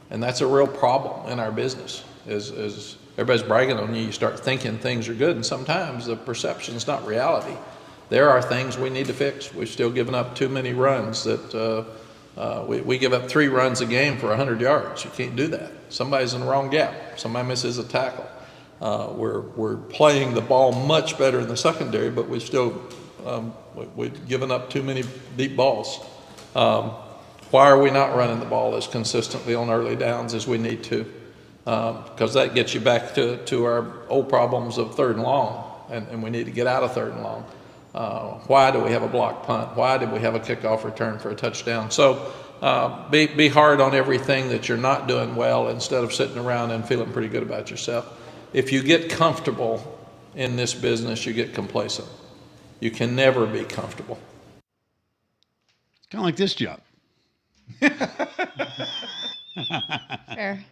And that's a real problem in our business. As everybody's bragging on you, you start thinking things are good, and sometimes the perception's not reality. There are things we need to fix. We've still given up too many runs that we give up 3 runs a game for 100 yards. You can't do that. Somebody's in the wrong gap. Somebody misses a tackle. We're playing the ball much better in the secondary, but we've given up too many deep balls. Why are we not running the ball as consistently on early downs as we need to? Because that gets you back to our old problems of 3rd and long, and we need to get out of 3rd and long. Why do we have a block punt? Why did we have a kickoff return for a touchdown? So be hard on everything that you're not doing well instead of sitting around and feeling pretty good about yourself. If you get comfortable in this business, you get complacent. You can never be comfortable. It's kind of like this job. Fair.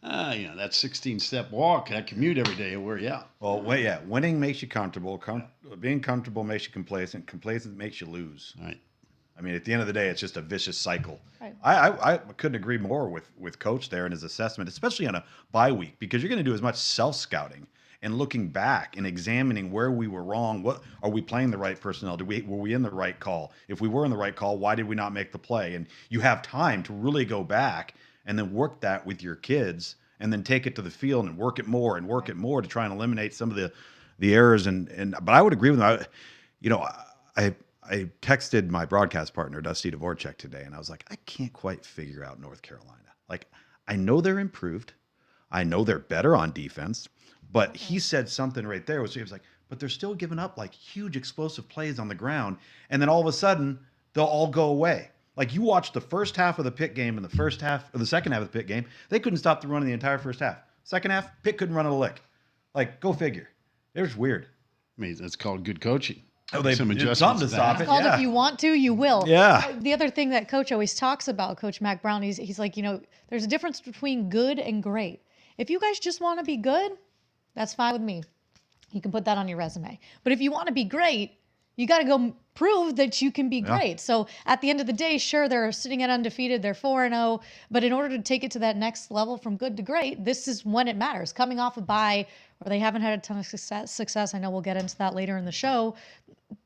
That 16-step walk, that commute every day will wear you out. Well, winning makes you comfortable. Being comfortable makes you complacent. Complacent makes you lose. Right. I mean, at the end of the day, it's just a vicious cycle. Right. I couldn't agree more with Coach there and his assessment, especially on a bye week, because you're going to do as much self-scouting and looking back and examining where we were wrong. What are we playing the right personnel? Were we in the right call? If we were in the right call, why did we not make the play? And you have time to really go back and then work that with your kids, and then take it to the field and work it more to try and eliminate some of the errors. But I would agree with them. I texted my broadcast partner, Dusty Dvorak, today, and I was like, I can't quite figure out North Carolina. Like, I know they're improved. I know they're better on defense, but he said something right there. He was like, but they're still giving up like huge explosive plays on the ground. And then all of a sudden they'll all go away. Like, you watch the first half of the Pitt game and the second half of the Pitt game, they couldn't stop the run in the entire first half. Second half, Pitt couldn't run a lick. Like, go figure. It was weird. I mean, that's called good coaching. Oh, they did something to stop it. It's called if you want to, you will. Yeah. The other thing that Coach always talks about, Coach Mac Brown, he's like, there's a difference between good and great. If you guys just want to be good, that's fine with me. You can put that on your resume. But if you want to be great, you got to go prove that you can be great. So at the end of the day, sure, they're sitting at undefeated, they're 4-0, but in order to take it to that next level from good to great, this is when it matters. Coming off a bye where they haven't had a ton of success, I know we'll get into that later in the show,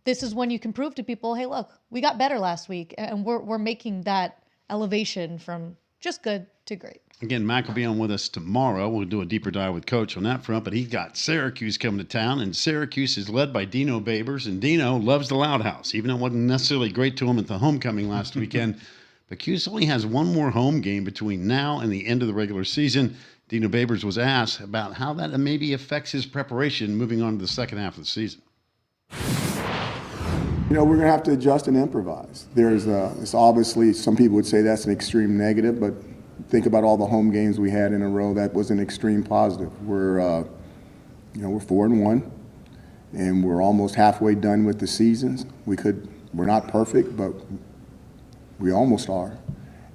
this is when you can prove to people, hey, look, we got better last week, and we're making that elevation from just good to great. Again, Mac will be on with us tomorrow. We'll do a deeper dive with Coach on that front, but he's got Syracuse coming to town, and Syracuse is led by Dino Babers, and Dino loves the Loud House, even though it wasn't necessarily great to him at the homecoming last weekend. But Cuse only has one more home game between now and the end of the regular season. Dino Babers was asked about how that maybe affects his preparation moving on to the second half of the season. We're going to have to adjust and improvise. It's obviously, some people would say that's an extreme negative, but think about all the home games we had in a row. That was an extreme positive. We're 4-1, and we're almost halfway done with the seasons. We're not perfect, but we almost are.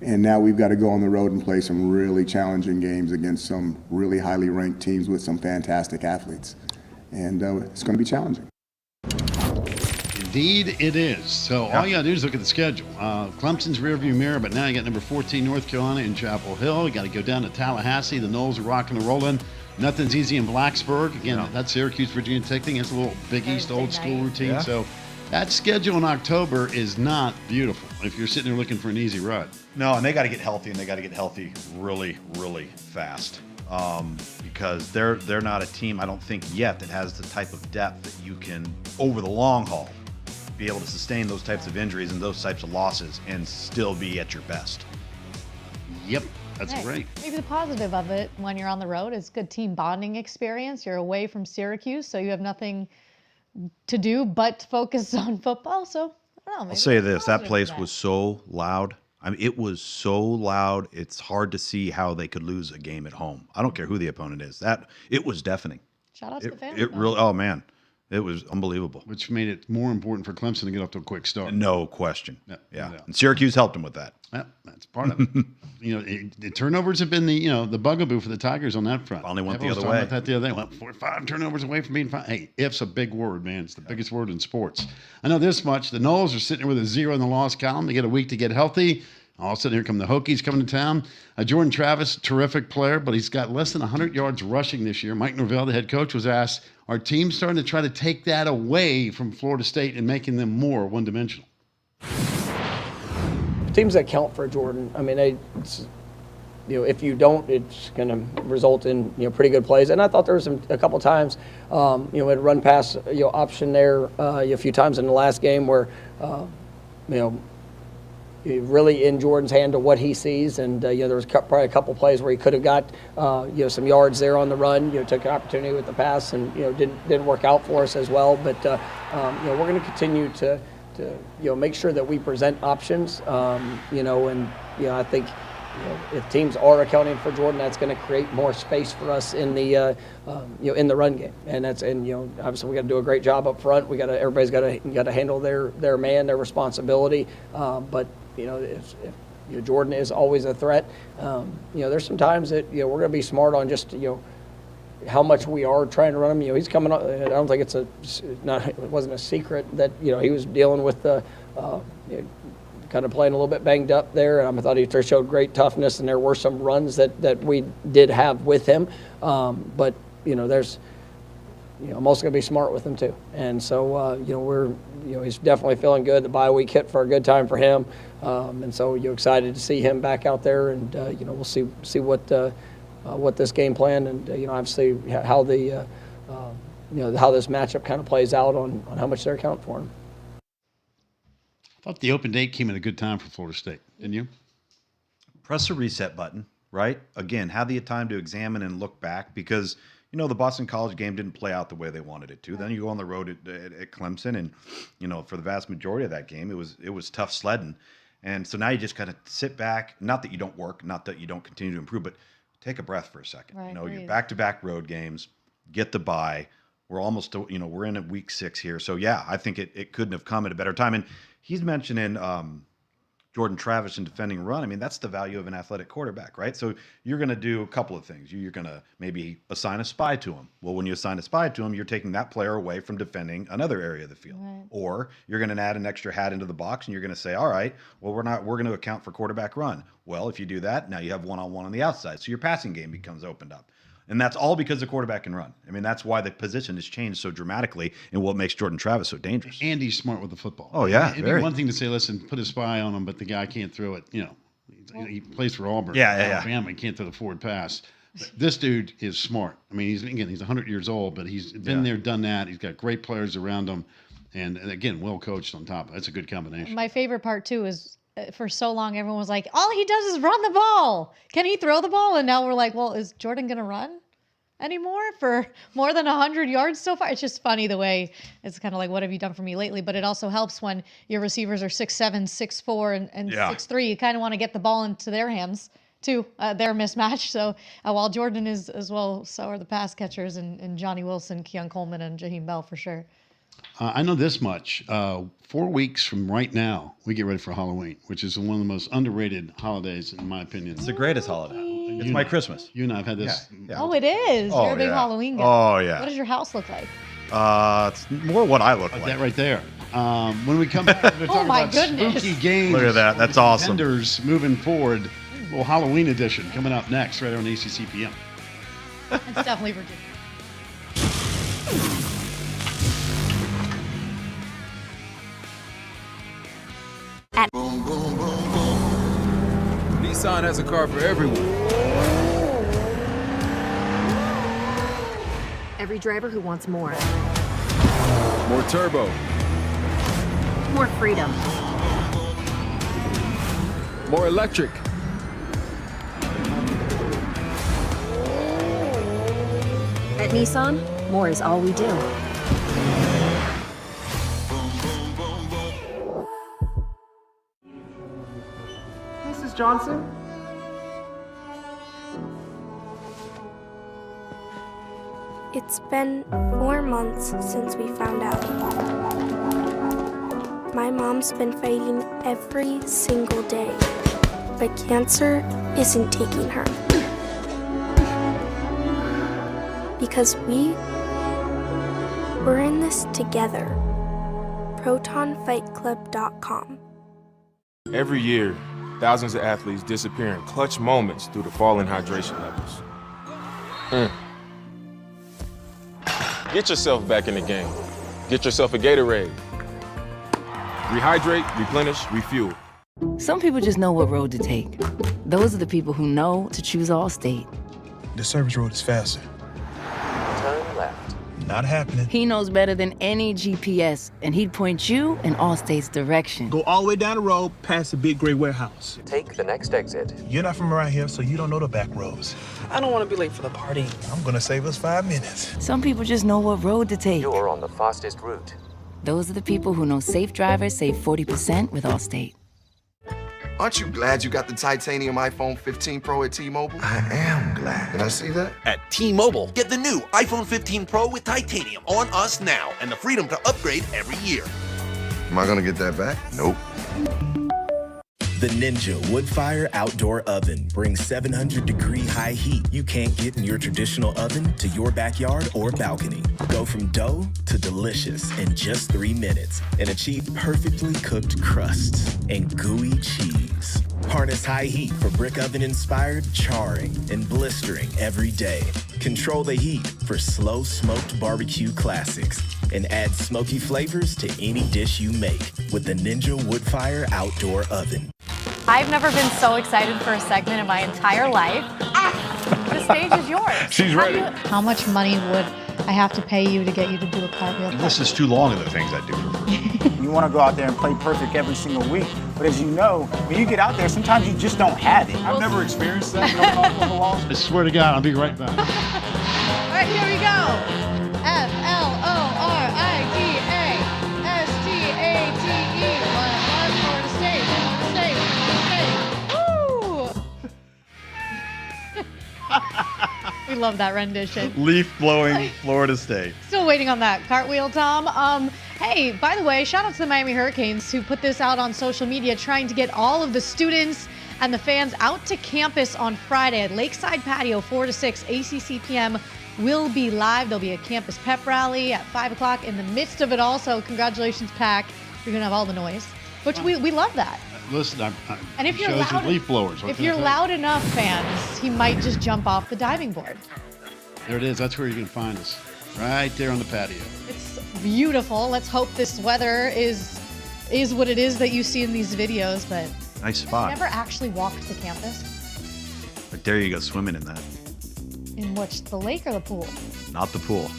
And now we've got to go on the road and play some really challenging games against some really highly ranked teams with some fantastic athletes. And it's going to be challenging. Indeed, it is. So all you got to do is look at the schedule. Clemson's rearview mirror, but now you got number 14 North Carolina in Chapel Hill. You got to go down to Tallahassee. The Noles are rocking and rolling. Nothing's easy in Blacksburg. Again, that Syracuse Virginia Tech thing. It's a little Big East old school routine. Yeah. So that schedule in October is not beautiful if you're sitting there looking for an easy ride. No, and they got to get healthy, and they got to get healthy really, really fast. Because they're not a team, I don't think yet, that has the type of depth that you can, over the long haul, be able to sustain those types of injuries and those types of losses and still be at your best. Yep. That's great. Maybe the positive of it when you're on the road is good team bonding experience. You're away from Syracuse, so you have nothing to do but focus on football. So I don't know. I'll say this: that place was so loud. I mean, it was so loud. It's hard to see how they could lose a game at home. I don't care who the opponent is. It was deafening. Shout out to the fans. It really. Oh man, it was unbelievable. Which made it more important for Clemson to get off to a quick start. No question. Yeah. And Syracuse helped them with that. Yeah, that's part of it. The turnovers have been the bugaboo for the Tigers on that front. Finally went Everyone the was other talking way. about that the other day. Went 4 or 5 turnovers away from being fine. Hey, if's a big word, man. It's the biggest word in sports. I know this much. The Noles are sitting there with a 0 in the loss column. They get a week to get healthy. All of a sudden, here come the Hokies coming to town. Jordan Travis, terrific player, but he's got less than 100 yards rushing this year. Mike Norvell, the head coach, was asked, are teams starting to try to take that away from Florida State and making them more one-dimensional? Teams that count for Jordan, I mean, if you don't, it's going to result in pretty good plays. And I thought there was a couple times, we had a run pass option there a few times in the last game where really in Jordan's hand to what he sees, and there was probably a couple plays where he could have got some yards there on the run. Took an opportunity with the pass, and didn't work out for us as well. But we're going to continue to make sure that we present options. I think if teams are accounting for Jordan, that's going to create more space for us in the in the run game. And obviously we got to do a great job up front. Everybody's got to handle their man, their responsibility. But if Jordan is always a threat. There's some times that we're going to be smart on just how much we are trying to run him. He's coming up. I don't think it wasn't a secret that he was dealing with kind of playing a little bit banged up there. I thought he showed great toughness, and there were some runs that we did have with him. But there's I'm also going to be smart with him too. And so he's definitely feeling good. The bye week hit for a good time for him, and so excited to see him back out there. And we'll see what this game plan and obviously how the how this matchup kind of plays out on how much they're accounting for him. I thought the open date came at a good time for Florida State, didn't you? Press the reset button, right? Again, have the time to examine and look back, because the Boston College game didn't play out the way they wanted it to. Then you go on the road at Clemson, and for the vast majority of that game, it was tough sledding. And so now you just kind of sit back. Not that you don't work, not that you don't continue to improve, but take a breath for a second. Right, You're back-to-back road games. Get the bye. We're almost, we're in a week 6 here. So yeah, I think it couldn't have come at a better time. And he's mentioning Jordan Travis and defending run. I mean, that's the value of an athletic quarterback, right? So you're going to do a couple of things. You're going to maybe assign a spy to him. Well, when you assign a spy to him, you're taking that player away from defending another area of the field. Right. Or you're going to add an extra hat into the box, and you're going to say, all right, well, we're going to account for quarterback run. Well, if you do that, now you have one-on-one on the outside. So your passing game becomes opened up. And that's all because the quarterback can run. I mean, that's why the position has changed so dramatically and what makes Jordan Travis so dangerous. And he's smart with the football. Oh, yeah. It'd be one thing to say, listen, put a spy on him, but the guy can't throw it. He plays for Auburn. Alabama. He can't throw the forward pass. But this dude is smart. I mean, he's 100 years old, but he's been there, done that. He's got great players around him. And again, well coached on top. That's a good combination. My favorite part, too, is for so long, everyone was like, all he does is run the ball. Can he throw the ball? And now we're like, well, is Jordan going to run anymore for more than 100 yards so far? It's just funny the way it's kind of like, what have you done for me lately? But it also helps when your receivers are 6'7", 6'4", and 6'3". You kind of want to get the ball into their hands too. They're mismatched. So while Jordan is as well, so are the pass catchers and Johnny Wilson, Keon Coleman, and Jaheim Bell for sure. I know this much. 4 weeks from right now, we get ready for Halloween, which is one of the most underrated holidays, in my opinion. It's the greatest holiday. It's my Christmas. You and I have had this. Yeah. Oh, it is. You're a big Halloween guy. Oh, yeah. What does your house look like? It's more what I look like. That right there. When we come back, we're Oh, talking my about goodness. spooky games. Look at that. That's awesome. Contenders moving forward. Well, Halloween edition coming up next, right on ACC PM. It's definitely Virginia. Nissan has a car for everyone. Every driver who wants more. More turbo. More freedom. More electric. At Nissan, more is all we do. Mrs. Johnson? It's been 4 months since we found out. My mom's been fighting every single day, but cancer isn't taking her. Because we're in this together. ProtonFightClub.com. Every year, thousands of athletes disappear in clutch moments due to falling hydration levels. Get yourself back in the game. Get yourself a Gatorade. Rehydrate, replenish, refuel. Some people just know what road to take. Those are the people who know to choose Allstate. The service road is faster. Turn left. Not happening. He knows better than any GPS, and he'd point you in Allstate's direction. Go all the way down the road past the big gray warehouse. Take the next exit. You're not from around here, so you don't know the back roads. I don't want to be late for the party. I'm gonna save us 5 minutes. Some people just know what road to take. You're on the fastest route. Those are the people who know safe drivers save 40% with Allstate. Aren't you glad you got the titanium iPhone 15 Pro at T-Mobile? I am glad. Can I see that? At T-Mobile, get the new iPhone 15 Pro with titanium on us now and the freedom to upgrade every year. Am I gonna get that back? Nope. The Ninja Woodfire Outdoor Oven brings 700-degree high heat you can't get in your traditional oven to your backyard or balcony. Go from dough to delicious in just 3 minutes and achieve perfectly cooked crusts and gooey cheese. Harness high heat for brick oven-inspired charring and blistering every day. Control the heat for slow smoked barbecue classics and add smoky flavors to any dish you make with the Ninja Woodfire Outdoor Oven. I've never been so excited for a segment in my entire life. The stage is yours. She's ready. How much money would I have to pay you to get you to do a cartwheel? This is too long of the things I do for free. You want to go out there and play perfect every single week. But as you know, when you get out there, sometimes you just don't have it. I've never experienced that. I swear to God, I'll be right back. All right, here we go. FLORIDASTATE. Florida State. We love that rendition. Leaf blowing Florida State. Still waiting on that cartwheel, Tom. Hey, by the way, shout out to the Miami Hurricanes who put this out on social media, trying to get all of the students and the fans out to campus on Friday at Lakeside Patio, 4 to 6. ACC PM will be live. There'll be a campus pep rally at 5 o'clock in the midst of it all. So congratulations, Pack. You're going to have all the noise, which we love that. Listen, And if you're loud, leaf blowers. if you're loud enough, fans, he might just jump off the diving board. There it is. That's where you can find us. Right there on the patio. It's beautiful. Let's hope this weather is what it is that you see in these videos. But Nice spot. never actually walked the campus. But there you go, swimming in that. In which, the lake or the pool? Not the pool.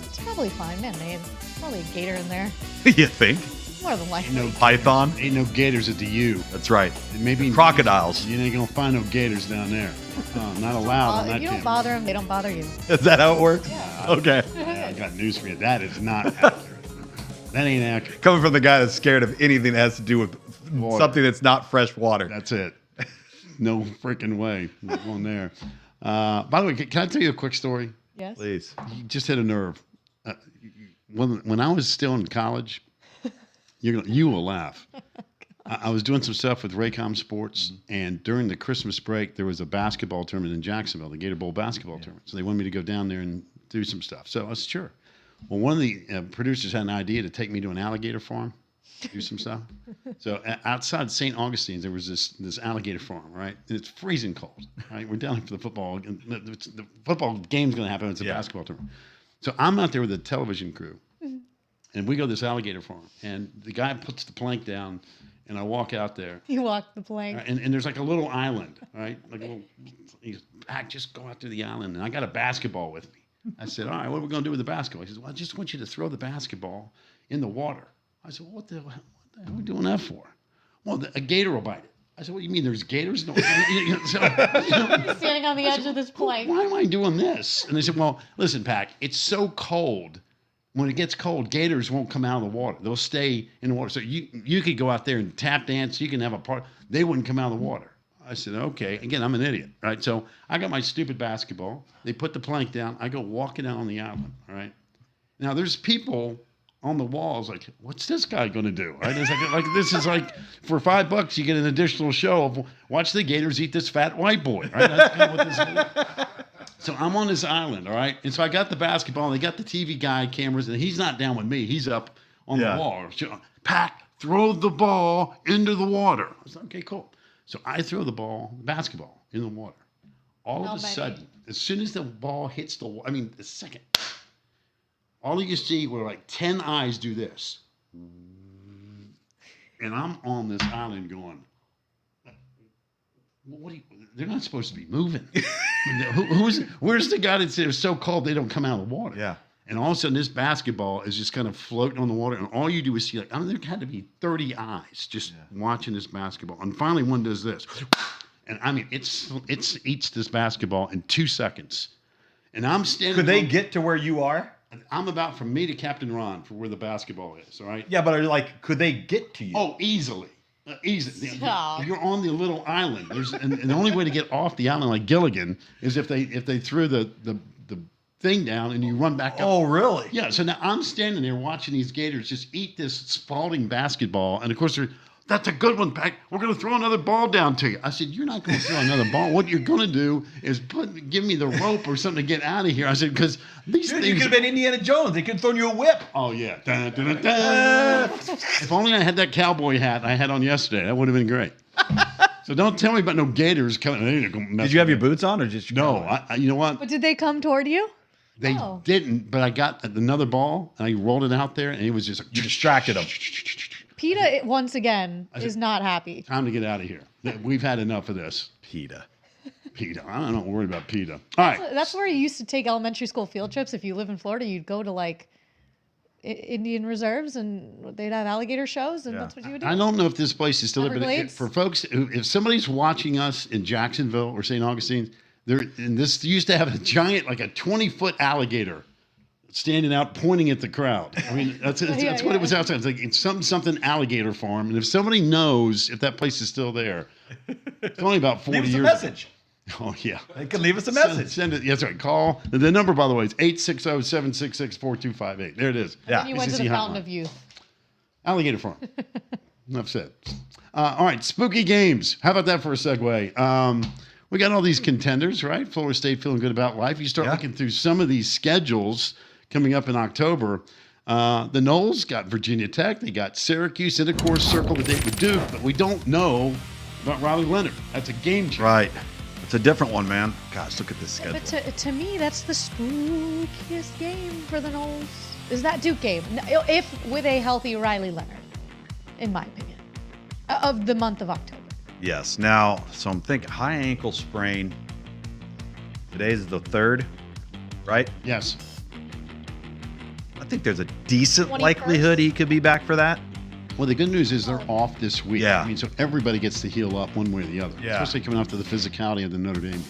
It's probably fine, man-made. Probably a gator in there. You think? More than likely. Python? Ain't no gators at the U. That's right. Maybe crocodiles. You ain't gonna find no gators down there. Not allowed on that You don't campus. bother them, they don't bother you. Is that how it works? Yeah. Okay. I got news for you. That is not accurate. That ain't accurate. Coming from the guy that's scared of anything that has to do with Water. something that's not fresh water. That's it. No freaking way. Not going there. By the way, can I tell you a quick story? Yes. Please. You just hit a nerve. When I was still in college, you will laugh. I was doing some stuff with Raycom Sports, and during the Christmas break, there was a basketball tournament in Jacksonville, the Gator Bowl basketball tournament. So they wanted me to go down there and do some stuff. So I was sure. Well, one of the producers had an idea to take me to an alligator farm, do some stuff. So outside St. Augustine's, there was this alligator farm, right? And it's freezing cold, right? We're down here for the football. The football game's going to happen. It's a basketball tournament. So I'm out there with the television crew, and we go to this alligator farm, and the guy puts the plank down, and I walk out there. You walk the plank. And there's like a little island, right? Like a little, he goes, Pack, just go out to the island. And I got a basketball with me. I said, all right, what are we going to do with the basketball? He says, well, I just want you to throw the basketball in the water. I said, what the hell are we doing that for? Well, a gator will bite it. I said, what do you mean there's gators? No. Standing on the edge of this plank. Why am I doing this? And they said, well, listen, Pac, it's so cold. When it gets cold, gators won't come out of the water. They'll stay in the water. So you could go out there and tap dance. You can have a party. They wouldn't come out of the water. I said, okay. Again, I'm an idiot, right? So I got my stupid basketball. They put the plank down. I go walking out on the island, all right? Now, there's people on the walls like, what's this guy going to do? Right? It's like this is like, for $5, you get an additional show of watch the gators eat this fat white boy, right? That's kind of what this is. So I'm on this island, all right? And so I got the basketball, and they got the TV guy cameras, and he's not down with me. He's up on the wall. So, Pac, throw the ball into the water. I was like, okay, cool. So I throw the basketball in the water. All of a sudden, as soon as the ball hits the water, the second, all you see were like 10 eyes do this. And I'm on this island going, they're not supposed to be moving. Where's the guy that said it's so cold they don't come out of the water? Yeah. And all of a sudden, this basketball is just kind of floating on the water, and all you do is see, there had to be 30 eyes just watching this basketball. And finally, one does this, and it eats this basketball in 2 seconds. And I'm standing. Could they get to where you are? I'm about from me to Captain Ron for where the basketball is. All right. Yeah, but could they get to you? Oh, easily. Easy. You're on the little island. And the only way to get off the island like Gilligan is if they threw the thing down and you run back up. Oh, really? Yeah. So now I'm standing there watching these gators just eat this spalding basketball, and of course that's a good one, Pac. We're going to throw another ball down to you. I said, you're not going to throw another ball. What you're going to do is give me the rope or something to get out of here. I said, because these things. You could have been Indiana Jones. They could have thrown you a whip. Oh, yeah. Dun, dun, dun, dun. If only I had that cowboy hat I had on yesterday. That would have been great. So don't tell me about no gators coming. Did you have your boots on or just No. You know what? But did they come toward you? They didn't, but I got another ball and I rolled it out there and it was just like, you distracted them. PETA, once again, is not happy. Time to get out of here. We've had enough of this. PETA. I'm not worried about PETA. All right. That's where you used to take elementary school field trips. If you live in Florida, you'd go to Indian reserves and they'd have alligator shows, and that's what you would do. I don't know if this place is still there, but Everglades? for folks, if somebody's watching us in Jacksonville or St. Augustine, and this used to have a giant, like a 20-foot alligator standing out pointing at the crowd. That's what it was outside. It's like it's something alligator farm. And if somebody knows if that place is still there, it's only about 40 years. Leave us a message. Oh, yeah. They can leave us a message. Send it. That's right. Call. The number, by the way, is 860-766-4258. There it is. And then you went to the Fountain of Youth. Alligator farm. Enough said. All right. Spooky games. How about that for a segue? We got all these contenders, right? Florida State feeling good about life. You start looking through some of these schedules coming up in October. The Noles got Virginia Tech. They got Syracuse, and of course, circle the date with Duke. But we don't know about Riley Leonard. That's a game changer. Right. It's a different one, man. Gosh, look at this schedule. But to me, that's the spookiest game for the Noles. Is that Duke game? If with a healthy Riley Leonard, in my opinion, of the month of October. Yes. Now, so I'm thinking high ankle sprain. Today's the 3rd, right? Yes. I think there's a decent 21st? likelihood he could be back for that. Well, the good news is they're off this week. Yeah. So everybody gets to heal up one way or the other. Yeah. Especially coming after the physicality of the Notre Dame game.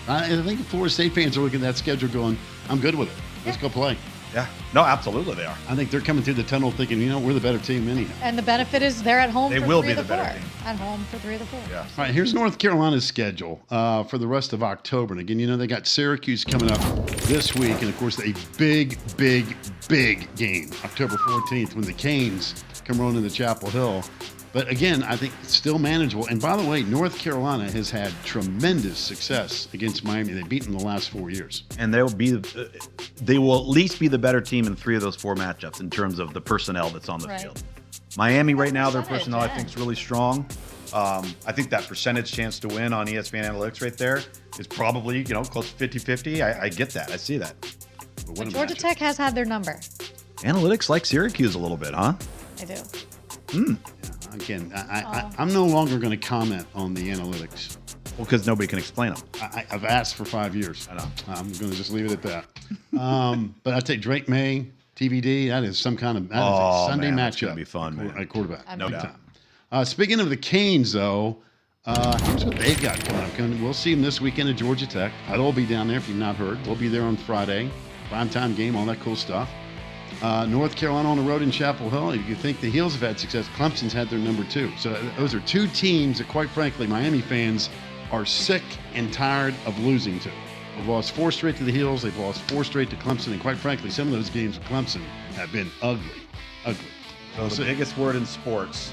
I think Florida State fans are looking at that schedule going, I'm good with it. Let's go play. Yeah. No, absolutely they are. I think they're coming through the tunnel thinking, we're the better team anyhow. And the benefit is they're at home They for will 3 be of the the better 4. team. At home for 3 of the 4. Yeah. All right, here's North Carolina's schedule for the rest of October. And again, they got Syracuse coming up this week. And, of course, a big, big, big game, October 14th, when the Canes come rolling into Chapel Hill. But, again, I think it's still manageable. And, by the way, North Carolina has had tremendous success against Miami. They've beaten the last 4 years. And they will at least be the better team in 3 of those 4 matchups in terms of the personnel that's on the field. Miami right now, their personnel I think is really strong. I think that percentage chance to win on ESPN Analytics right there is probably, close to 50-50. I get that. I see that. But Georgia Tech has had their number. Analytics like Syracuse a little bit, huh? I do. Again, I'm no longer going to comment on the analytics. Well, because nobody can explain them. I've asked for 5 years. I know. I'm going to just leave it at that. But I'd take Drake May, TBD. That is some kind of Sunday matchup. That's going to be fun, man. At quarterback. No doubt. Speaking of the Canes, though, Here's what they've got coming up. We'll see them this weekend at Georgia Tech. I'll be down there if you've not heard. We'll be there on Friday. Primetime game, all that cool stuff. North Carolina on the road in Chapel Hill. If you think the Heels have had success, Clemson's had their number 2. So those are 2 teams that, quite frankly, Miami fans are sick and tired of losing to. They've lost 4 straight to the Heels. They've lost 4 straight to Clemson. And quite frankly, some of those games with Clemson have been ugly. So the biggest word in sports,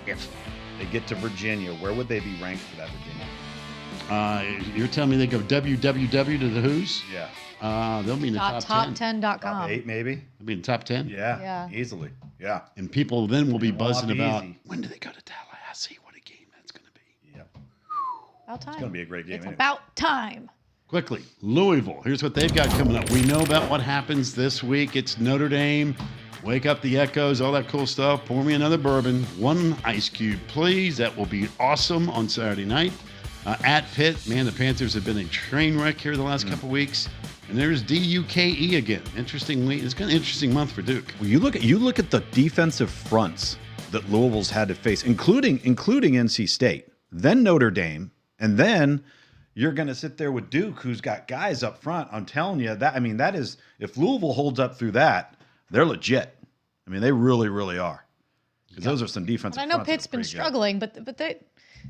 if they get to Virginia, where would they be ranked for that Virginia? You're telling me they go www to the Who's? Yeah. They'll be in the top 10. Top10.com. Top 8 maybe? They'll be in the top 10? Yeah. Easily. Yeah. And people then will be It won't buzzing be about, easy. when do they go to Tallahassee? What a game that's going to be. Yeah. About time. It's going to be a great game. It's anyway. about time. Quickly, Louisville. Here's what they've got coming up. We know about what happens this week. It's Notre Dame. Wake up the Echoes, all that cool stuff. Pour me another bourbon. 1 ice cube, please. That will be awesome on Saturday night. At Pitt, man, the Panthers have been a train wreck here the last couple weeks. And there's DUKE again. Interestingly, it's been an interesting month for Duke. Well, you look at the defensive fronts that Louisville's had to face, including NC State, then Notre Dame, and then you're going to sit there with Duke, who's got guys up front. I'm telling you that is, if Louisville holds up through that, they're legit. I mean, they really, really are. Because those are some defensive. And I know fronts that Pitt's are been pretty good. struggling, but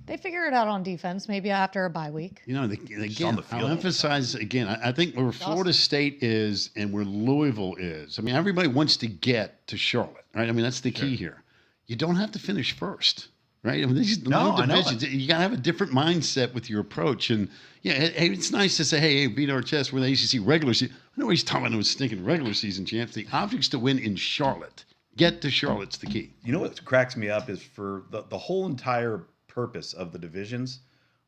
they figure it out on defense. Maybe after a bye week. You know, on again, the field. I'll emphasize again, I think where Florida State is and where Louisville is, I mean, everybody wants to get to Charlotte, right? I mean, that's the key here. You don't have to finish first, right? I mean, these No, I know divisions. You got to have a different mindset with your approach. And yeah, it's nice to say, hey, beat our chest. We're the ACC regular season. I know he's talking about stinking regular season champs. The object's to win in Charlotte. Get to Charlotte's the key. You know what cracks me up is for the whole entire purpose of the divisions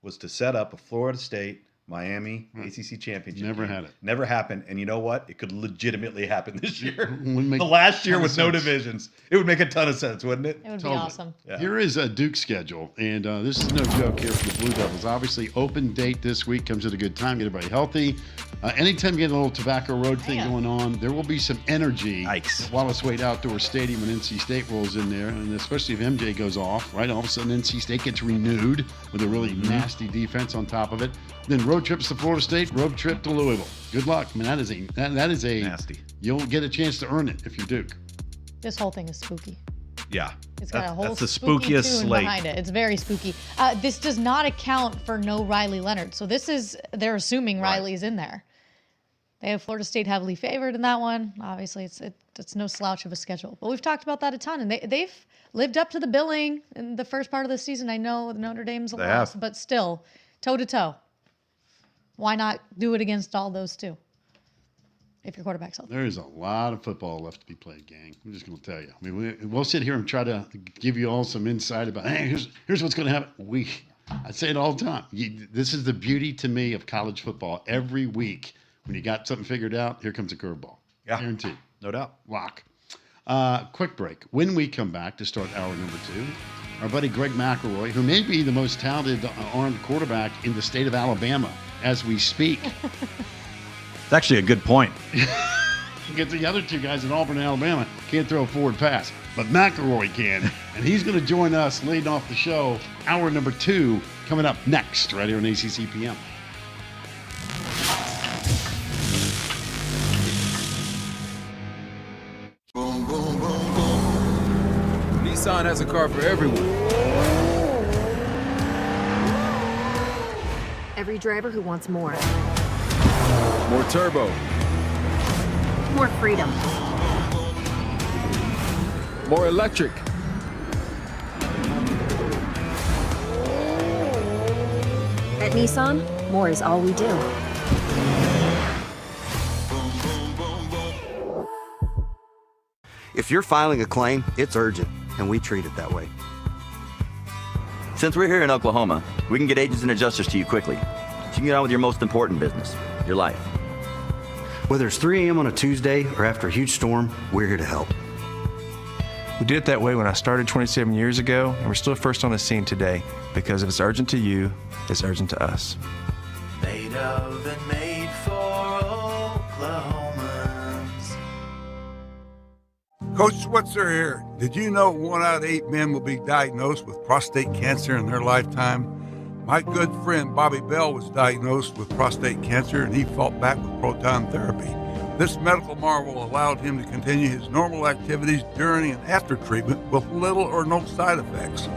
was to set up a Florida State, Miami, ACC championship. Never game. had it. Never happened. And you know what? It could legitimately happen this year. Would make The last year ton of with no sense. divisions. It would make a ton of sense, wouldn't it? It would be awesome. Yeah. Here is a Duke schedule, and this is no joke here for the Blue Devils. Obviously, open date this week comes at a good time, get everybody healthy. Anytime you get a little Tobacco Road thing going on, there will be some energy at Wallace Wade Outdoor Stadium when NC State rolls in there, and especially if MJ goes off, right? All of a sudden, NC State gets renewed with a really nasty defense on top of it. Then road trips to Florida State, road trip to Louisville. Good luck. I mean, that is a nasty. You'll get a chance to earn it if you're Duke. This whole thing is spooky. Yeah. It's got a whole that's the spooky spookiest tune slate. behind it. It's very spooky. This does not account for no Riley Leonard. So they're assuming Riley's in there. They have Florida State heavily favored in that one. Obviously, it's no slouch of a schedule. But we've talked about that a ton, and they've lived up to the billing in the first part of the season. I know Notre Dame's a loss, but still, toe-to-toe. Why not do it against all those two? If your quarterback's healthy. There is a lot of football left to be played, gang. I'm just going to tell you. I mean, we'll sit here and try to give you all some insight about, hey, here's what's going to happen. I say it all the time. This is the beauty to me of college football. Every week, when you got something figured out, here comes a curveball. Yeah. Guaranteed. No doubt. Lock. Quick break. When we come back to start hour number 2, our buddy Greg McElroy, who may be the most talented armed quarterback in the state of Alabama as we speak. It's actually a good point. Get the other two guys in Auburn and Alabama can't throw a forward pass, but McElroy can, and he's going to join us leading off the show. Hour number 2 coming up next, right here on ACC PM. Nissan has a car for everyone. Every driver who wants more. More turbo, More freedom. more electric. At Nissan, more is all we do. If you're filing a claim, it's urgent, and we treat it that way. Since we're here in Oklahoma, we can get agents and adjusters to you quickly, so you can get on with your most important business, your life. Whether it's 3 a.m. on a Tuesday or after a huge storm, we're here to help. We did it that way when I started 27 years ago, and we're still first on the scene today, because if it's urgent to you, it's urgent to us. Made of and made for Oklahomans. Coach Switzer here. Did you know 1 out of 8 men will be diagnosed with prostate cancer in their lifetime? My good friend Bobby Bell was diagnosed with prostate cancer, and he fought back with proton therapy. This medical marvel allowed him to continue his normal activities during and after treatment with little or no side effects.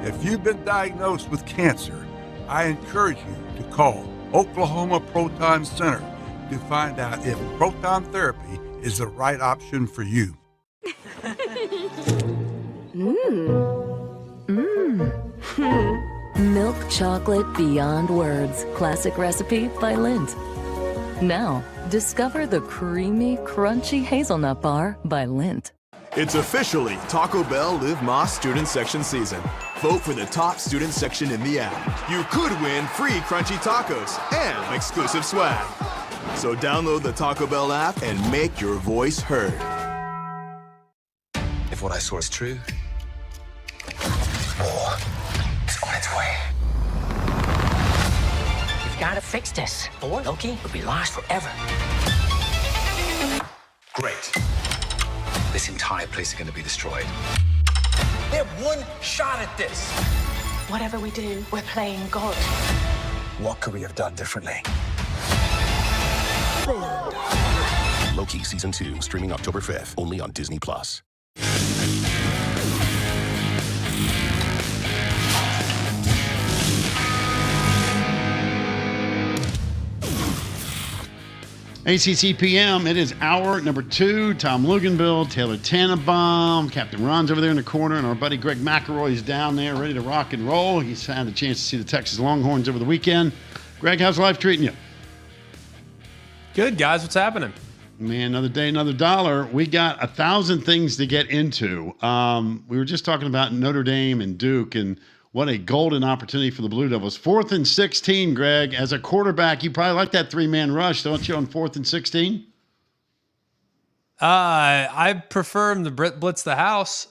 If you've been diagnosed with cancer, I encourage you to call Oklahoma Proton Center to find out if proton therapy is the right option for you. Milk chocolate beyond words. Classic recipe by Lindt. Now, discover the creamy, crunchy hazelnut bar by Lindt. It's officially Taco Bell Live Más Student Section season. Vote for the top student section in the app. You could win free crunchy tacos and exclusive swag. So download the Taco Bell app and make your voice heard. If what I saw is true, war is on its way. We've got to fix this, or Loki will be lost forever. Great. This entire place is going to be destroyed. They have one shot at this. Whatever we do, we're playing God. What could we have done differently? Loki Season 2, streaming October 5th, only on Disney+. ACC PM, it is hour number 2. Tom Luganville, Taylor Tannenbaum, Captain Ron's over there in the corner, and our buddy Greg McElroy is down there ready to rock and roll. He's had a chance to see the Texas Longhorns over the weekend. Greg, how's life treating you? Good, guys. What's happening? Man, another day, another dollar. We got 1,000 things to get into. We were just talking about Notre Dame and Duke, and what a golden opportunity for the Blue Devils. 4th and 16, Greg. As a quarterback, you probably like that 3-man rush, don't you, on 4th and 16? I prefer him to blitz the house.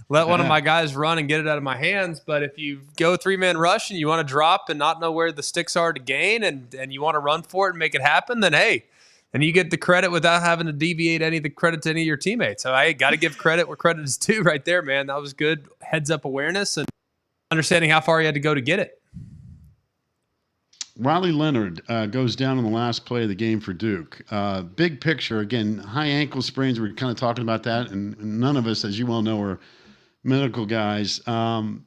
Let one of my guys run and get it out of my hands. But if you go 3-man rush and you want to drop and not know where the sticks are to gain and you want to run for it and make it happen, then hey, and you get the credit without having to deviate any of the credit to any of your teammates. So I got to give credit where credit is due right there, man. That was good heads-up awareness and understanding how far you had to go to get it. Riley Leonard goes down in the last play of the game for Duke. Big picture, again, high ankle sprains. We're kind of talking about that, and none of us, as you well know, are medical guys. Can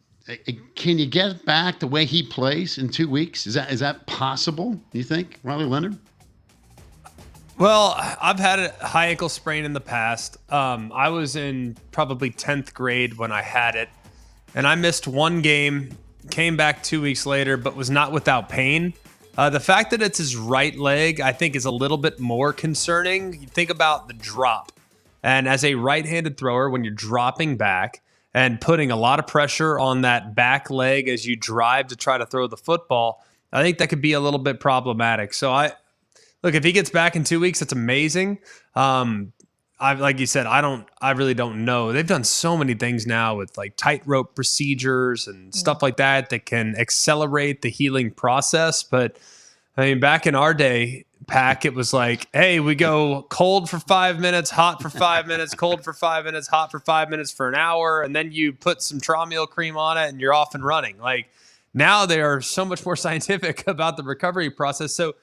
you get back the way he plays in 2 weeks? Is that possible, you think, Riley Leonard? Well, I've had a high ankle sprain in the past. I was in probably 10th grade when I had it, and I missed one game, came back 2 weeks later, but was not without pain. The fact that it's his right leg, I think, is a little bit more concerning. You think about the drop. And as a right-handed thrower, when you're dropping back and putting a lot of pressure on that back leg as you drive to try to throw the football, I think that could be a little bit problematic. So look, if he gets back in 2 weeks, that's amazing. Like you said, I really don't know. They've done so many things now with like tightrope procedures and stuff like that can accelerate the healing process. But I mean, back in our day, Pack, it was like, hey, we go cold for 5 minutes, hot for 5 minutes, cold for 5 minutes, hot for 5 minutes for an hour. And then you put some Traumeal cream on it and you're off and running. Like now they are so much more scientific about the recovery process. So,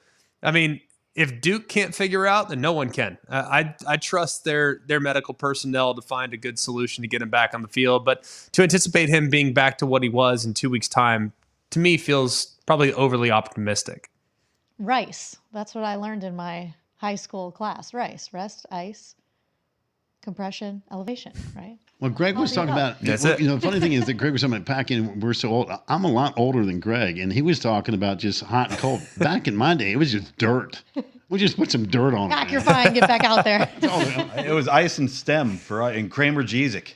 I mean, if Duke can't figure out, then no one can. I trust their medical personnel to find a good solution to get him back on the field. But to anticipate him being back to what he was in 2 weeks' time, to me, feels probably overly optimistic. Rice. That's what I learned in my high school class. Rice. Rest, ice, compression, elevation, right? Well, Greg was talking about, the funny thing is that Greg was talking about packing. We're so old. I'm a lot older than Greg, and he was talking about just hot and cold. Back in my day, it was just dirt. We just put some dirt on Pack, it. you're fine. Get back out there. It was ice and stem and Kramer Jezik.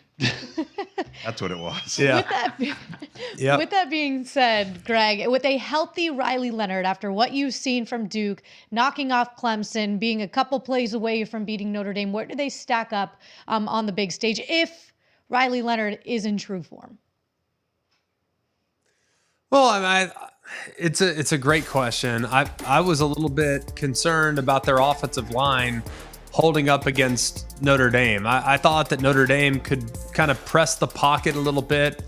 That's what it was. Yeah. With that being said, Greg, with a healthy Riley Leonard, after what you've seen from Duke, knocking off Clemson, being a couple plays away from beating Notre Dame, where do they stack up on the big stage if Riley Leonard is in true form? Well, I mean, it's a great question. I was a little bit concerned about their offensive line holding up against Notre Dame. I thought that Notre Dame could kind of press the pocket a little bit.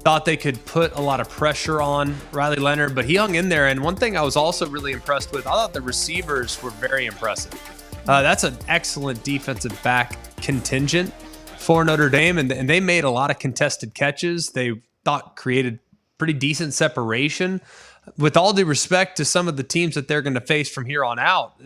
Thought they could put a lot of pressure on Riley Leonard, but he hung in there. And one thing I was also really impressed with, I thought the receivers were very impressive. That's an excellent defensive back contingent for Notre Dame, and they made a lot of contested catches. They thought created pretty decent separation. With all due respect to some of the teams that they're going to face from here on out,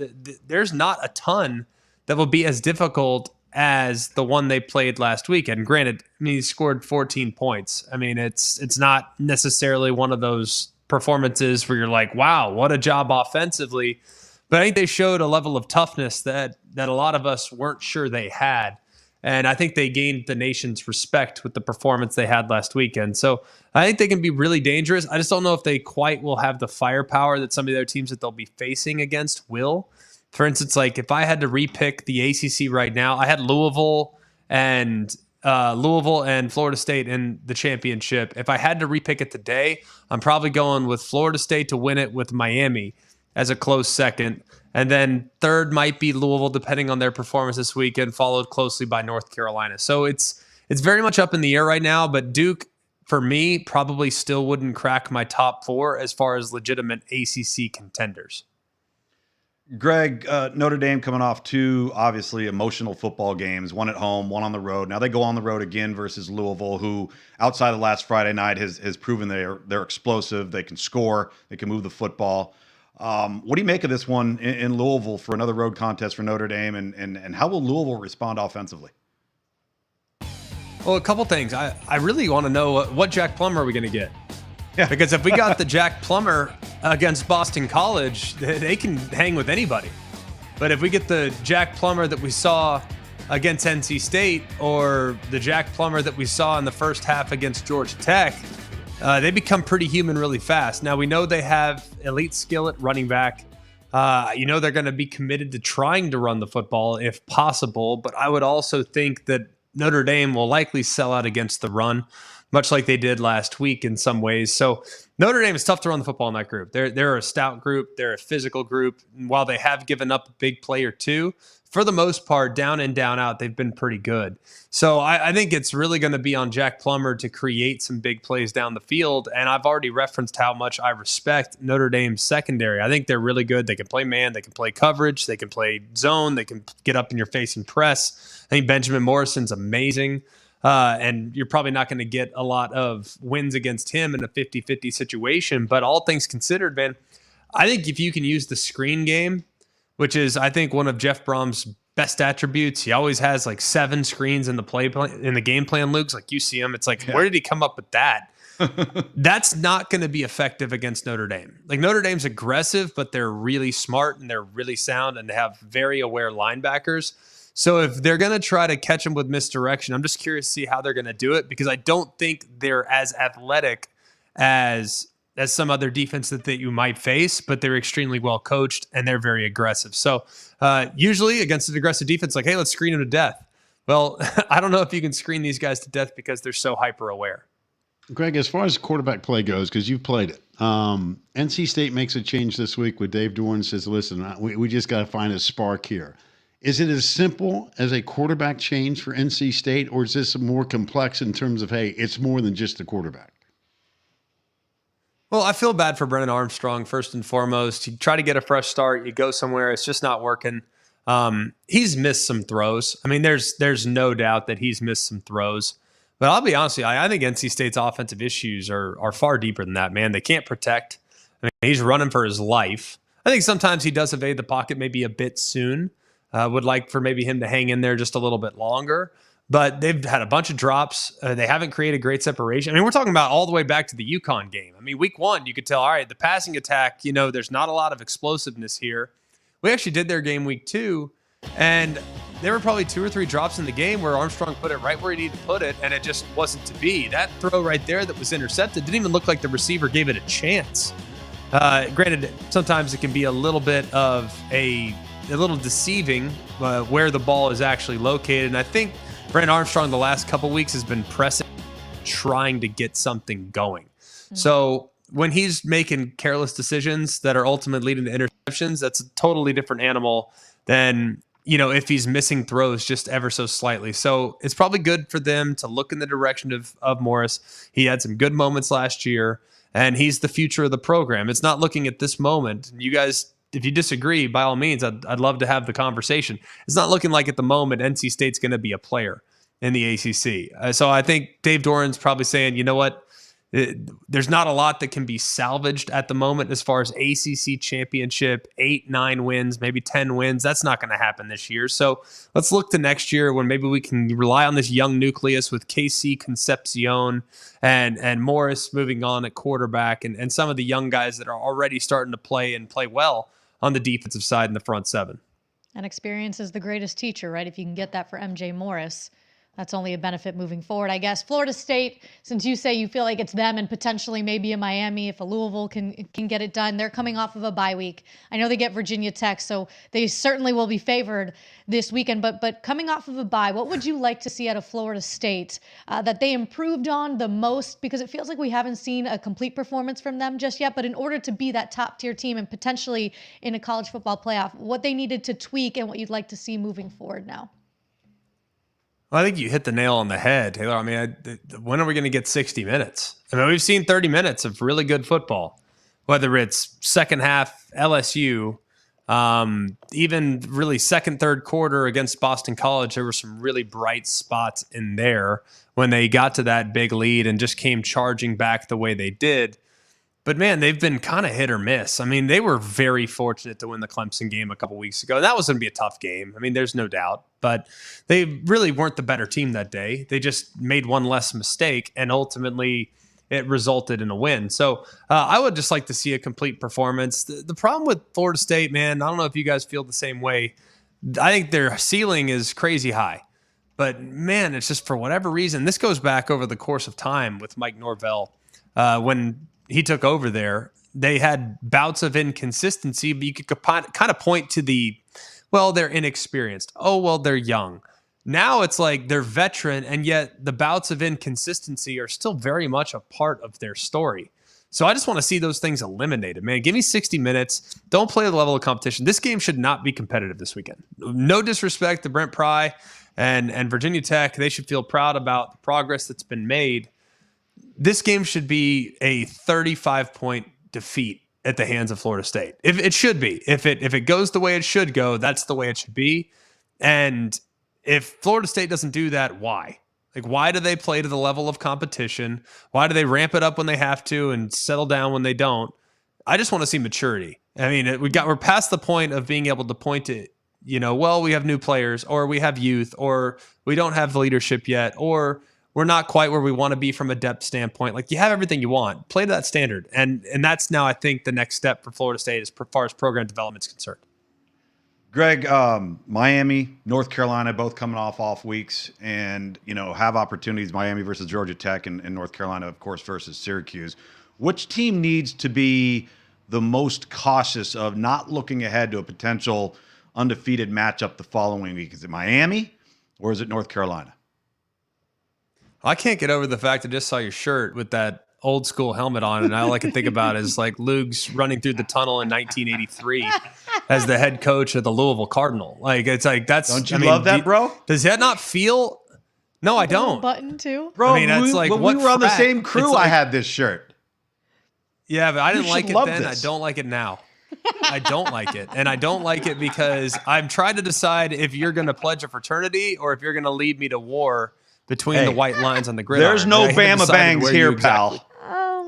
there's not a ton that will be as difficult as the one they played last week. And granted, I mean, he scored 14 points. I mean, it's not necessarily one of those performances where you're like, wow, what a job offensively. But I think they showed a level of toughness that a lot of us weren't sure they had. And I think they gained the nation's respect with the performance they had last weekend. So I think they can be really dangerous. I just don't know if they quite will have the firepower that some of the other teams that they'll be facing against will. For instance, like if I had to repick the ACC right now, I had Louisville and Florida State in the championship. If I had to repick it today, I'm probably going with Florida State to win it with Miami as a close second. And then third might be Louisville, depending on their performance this weekend, followed closely by North Carolina. So it's very much up in the air right now, but Duke, for me, probably still wouldn't crack my top 4 as far as legitimate ACC contenders. Greg, Notre Dame coming off 2 obviously emotional football games, one at home, one on the road. Now they go on the road again versus Louisville, who outside of last Friday night has proven they're explosive. They can score. They can move the football. What do you make of this one in Louisville for another road contest for Notre Dame, and how will Louisville respond offensively? Well, a couple things. I really want to know what Jack Plummer are we going to get? Yeah. Because if we got the Jack Plummer against Boston College, they can hang with anybody. But if we get the Jack Plummer that we saw against NC State or the Jack Plummer that we saw in the first half against Georgia Tech, they become pretty human really fast. Now, we know they have elite skill at running back. They're going to be committed to trying to run the football if possible. But I would also think that Notre Dame will likely sell out against the run, much like they did last week in some ways. So Notre Dame is tough to run the football in that group. They're a stout group. They're a physical group. And while they have given up a big play or two, for the most part, down in, down out, they've been pretty good. So I think it's really going to be on Jack Plummer to create some big plays down the field. And I've already referenced how much I respect Notre Dame's secondary. I think they're really good. They can play man. They can play coverage. They can play zone. They can get up in your face and press. I think Benjamin Morrison's amazing. And you're probably not going to get a lot of wins against him in a 50-50 situation. But all things considered, man, I think if you can use the screen game, which is, I think, one of Jeff Brom's best attributes. He always has like 7 screens in the game plan, Luke's. Like you see him, it's like, where did he come up with that? That's not going to be effective against Notre Dame. Like Notre Dame's aggressive, but they're really smart and they're really sound and they have very aware linebackers. So if they're going to try to catch them with misdirection, I'm just curious to see how they're going to do it because I don't think they're as athletic as some other defense that you might face, but they're extremely well coached and they're very aggressive. So usually against an aggressive defense, like, hey, let's screen them to death. Well, I don't know if you can screen these guys to death because they're so hyper aware. Greg, as far as quarterback play goes, because you've played it, NC State makes a change this week with Dave Doran says, listen, we just got to find a spark here. Is it as simple as a quarterback change for NC State, or is this more complex in terms of, hey, it's more than just the quarterback? Well, I feel bad for Brennan Armstrong, first and foremost. You try to get a fresh start, you go somewhere, it's just not working. He's missed some throws. I mean, there's no doubt that he's missed some throws. But I'll be honest with you, I think NC State's offensive issues are far deeper than that, man. They can't protect. I mean, he's running for his life. I think sometimes he does evade the pocket maybe a bit soon. Would like for maybe him to hang in there just a little bit longer. But they've had a bunch of drops. They haven't created great separation. I mean, we're talking about all the way back to the UConn game. I mean, week 1, you could tell, all right, the passing attack, there's not a lot of explosiveness here. We actually did their game week 2, and there were probably 2 or 3 drops in the game where Armstrong put it right where he needed to put it, and it just wasn't to be. That throw right there that was intercepted didn't even look like the receiver gave it a chance. Granted, sometimes it can be a little bit of a little deceiving where the ball is actually located, and I think Brent Armstrong the last couple weeks has been pressing, trying to get something going. Mm-hmm. So when he's making careless decisions that are ultimately leading to interceptions, that's a totally different animal than if he's missing throws just ever so slightly. So it's probably good for them to look in the direction of Morris. He had some good moments last year, and he's the future of the program. It's not looking at this moment. You guys, if you disagree, by all means, I'd love to have the conversation. It's not looking like at the moment NC State's going to be a player in the ACC. So I think Dave Doran's probably saying, you know what? There's not a lot that can be salvaged at the moment as far as ACC championship, 8-9 wins, maybe 10 wins. That's not going to happen this year. So let's look to next year when maybe we can rely on this young nucleus with KC Concepcion and Morris moving on at quarterback and some of the young guys that are already starting to play well on the defensive side in the front seven. And experience is the greatest teacher, right? If you can get that for MJ Morris, that's only a benefit moving forward, I guess. Florida State, since you say you feel like it's them and potentially maybe a Miami if a Louisville can get it done, they're coming off of a bye week. I know they get Virginia Tech, so they certainly will be favored this weekend. But coming off of a bye, what would you like to see out of Florida State that they improved on the most? Because it feels like we haven't seen a complete performance from them just yet. But in order to be that top-tier team and potentially in a college football playoff, what they needed to tweak and what you'd like to see moving forward now? Well, I think you hit the nail on the head, Taylor. I mean, when are we going to get 60 minutes? I mean, we've seen 30 minutes of really good football, whether it's second half LSU, even really second, third quarter against Boston College. There were some really bright spots in there when they got to that big lead and just came charging back the way they did. But, man, they've been kind of hit or miss. I mean, they were very fortunate to win the Clemson game a couple weeks ago. That was going to be a tough game. I mean, there's no doubt. But they really weren't the better team that day. They just made one less mistake, and ultimately it resulted in a win. So I would just like to see a complete performance. The problem with Florida State, man, I don't know if you guys feel the same way. I think their ceiling is crazy high. But, man, it's just for whatever reason. This goes back over the course of time with Mike Norvell when he took over there. They had bouts of inconsistency, but you could kind of point to they're inexperienced. Oh, well, they're young. Now it's like they're veteran, and yet the bouts of inconsistency are still very much a part of their story. So I just want to see those things eliminated, man. Give me 60 minutes. Don't play the level of competition. This game should not be competitive this weekend. No disrespect to Brent Pry and Virginia Tech. They should feel proud about the progress that's been made. This game should be a 35-point defeat at the hands of Florida State. If it should be. If it goes the way it should go, that's the way it should be. And if Florida State doesn't do that, why? Like, why do they play to the level of competition? Why do they ramp it up when they have to and settle down when they don't? I just want to see maturity. I mean, we're past the point of being able to point to, we have new players, or we have youth, or we don't have the leadership yet, or we're not quite where we want to be from a depth standpoint. Like, you have everything you want. Play to that standard. And that's now, I think, the next step for Florida State as far as program development is concerned. Greg, Miami, North Carolina, both coming off weeks and, have opportunities. Miami versus Georgia Tech and North Carolina, of course, versus Syracuse. Which team needs to be the most cautious of not looking ahead to a potential undefeated matchup the following week? Is it Miami or is it North Carolina? I can't get over the fact I just saw your shirt with that old school helmet on, and all I can think about is like Luke's running through the tunnel in 1983 as the head coach of the Louisville Cardinal. Like, it's like, that's... Don't you love that, bro? Does that not feel... No, I don't. Button too? Bro, I mean, that's when we were on the same crew, I had this shirt. Yeah, but I didn't like it then. This. I don't like it now. I don't like it. And I don't like it because I'm trying to decide if you're going to pledge a fraternity or if you're going to lead me to war between the white lines on the gridiron. There's no Bama Bangs here, pal.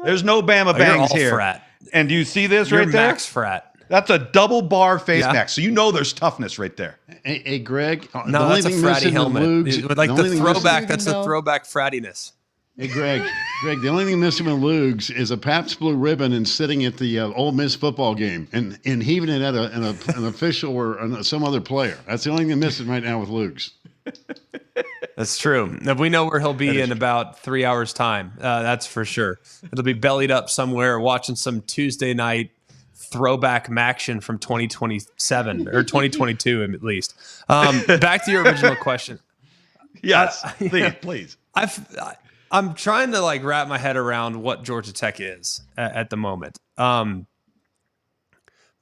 There's no Bama Bangs here. Frat. And do you see this You're right there? Max frat. That's a double bar face mask. So there's toughness right there. Hey Greg. No, that's a fratty helmet. Like the throwback, that's the throwback frattiness. Hey, Greg, the only thing missing with Lugs is a Pabst Blue Ribbon and sitting at the Ole Miss football game and heaving it at an official or some other player. That's the only thing missing right now with Lugs. That's true. We know where he'll be in about 3 hours' time. That's for sure. It'll be bellied up somewhere watching some Tuesday night throwback action from 2027 or 2022 at least. Back to your original question. Yes, please. I'm trying to wrap my head around what Georgia Tech is at the moment. But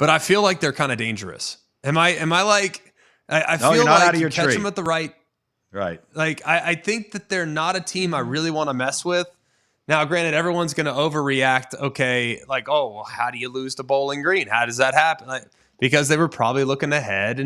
I feel like they're kind of dangerous. Am I like I No, feel you're not like out of you your catch tree. them at the right. Right. Like, I think that they're not a team I really want to mess with. Now, granted, everyone's going to overreact. Okay, like, oh, well, how do you lose to Bowling Green? How does that happen? Like, because they were probably looking ahead,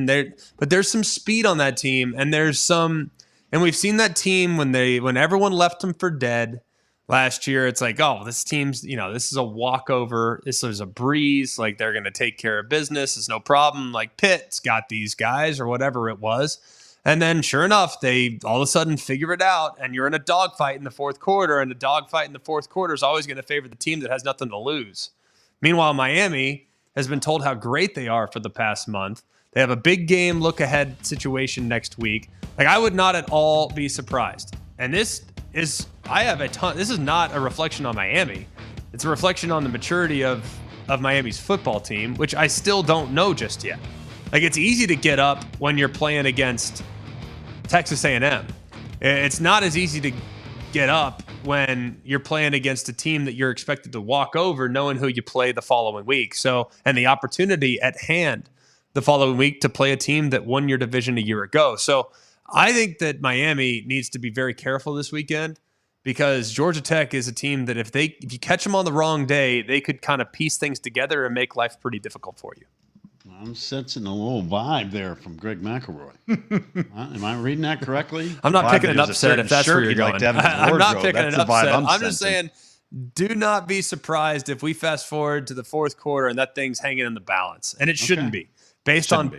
but there's some speed on that team, and and we've seen that team when everyone left them for dead last year. It's like, oh, this team's, this is a walkover. This is a breeze. Like, they're going to take care of business. It's no problem. Like, Pitt's got these guys or whatever it was. And then sure enough, they all of a sudden figure it out, and you're in a dogfight in the fourth quarter, and the dogfight in the fourth quarter is always going to favor the team that has nothing to lose. Meanwhile, Miami has been told how great they are for the past month. They have a big game look-ahead situation next week. Like, I would not at all be surprised. And this is not a reflection on Miami. It's a reflection on the maturity of Miami's football team, which I still don't know just yet. Like, it's easy to get up when you're playing against Texas A&M. It's not as easy to get up when you're playing against a team that you're expected to walk over, knowing who you play the following week. And the opportunity at hand the following week to play a team that won your division a year ago. So I think that Miami needs to be very careful this weekend, because Georgia Tech is a team that if you catch them on the wrong day, they could kind of piece things together and make life pretty difficult for you. I'm sensing a little vibe there from Greg McElroy. Am I reading that correctly? I'm not picking an upset if that's where you're going. I'm not picking an upset. I'm just saying, do not be surprised if we fast forward to the fourth quarter and that thing's hanging in the balance. And it shouldn't be. Based on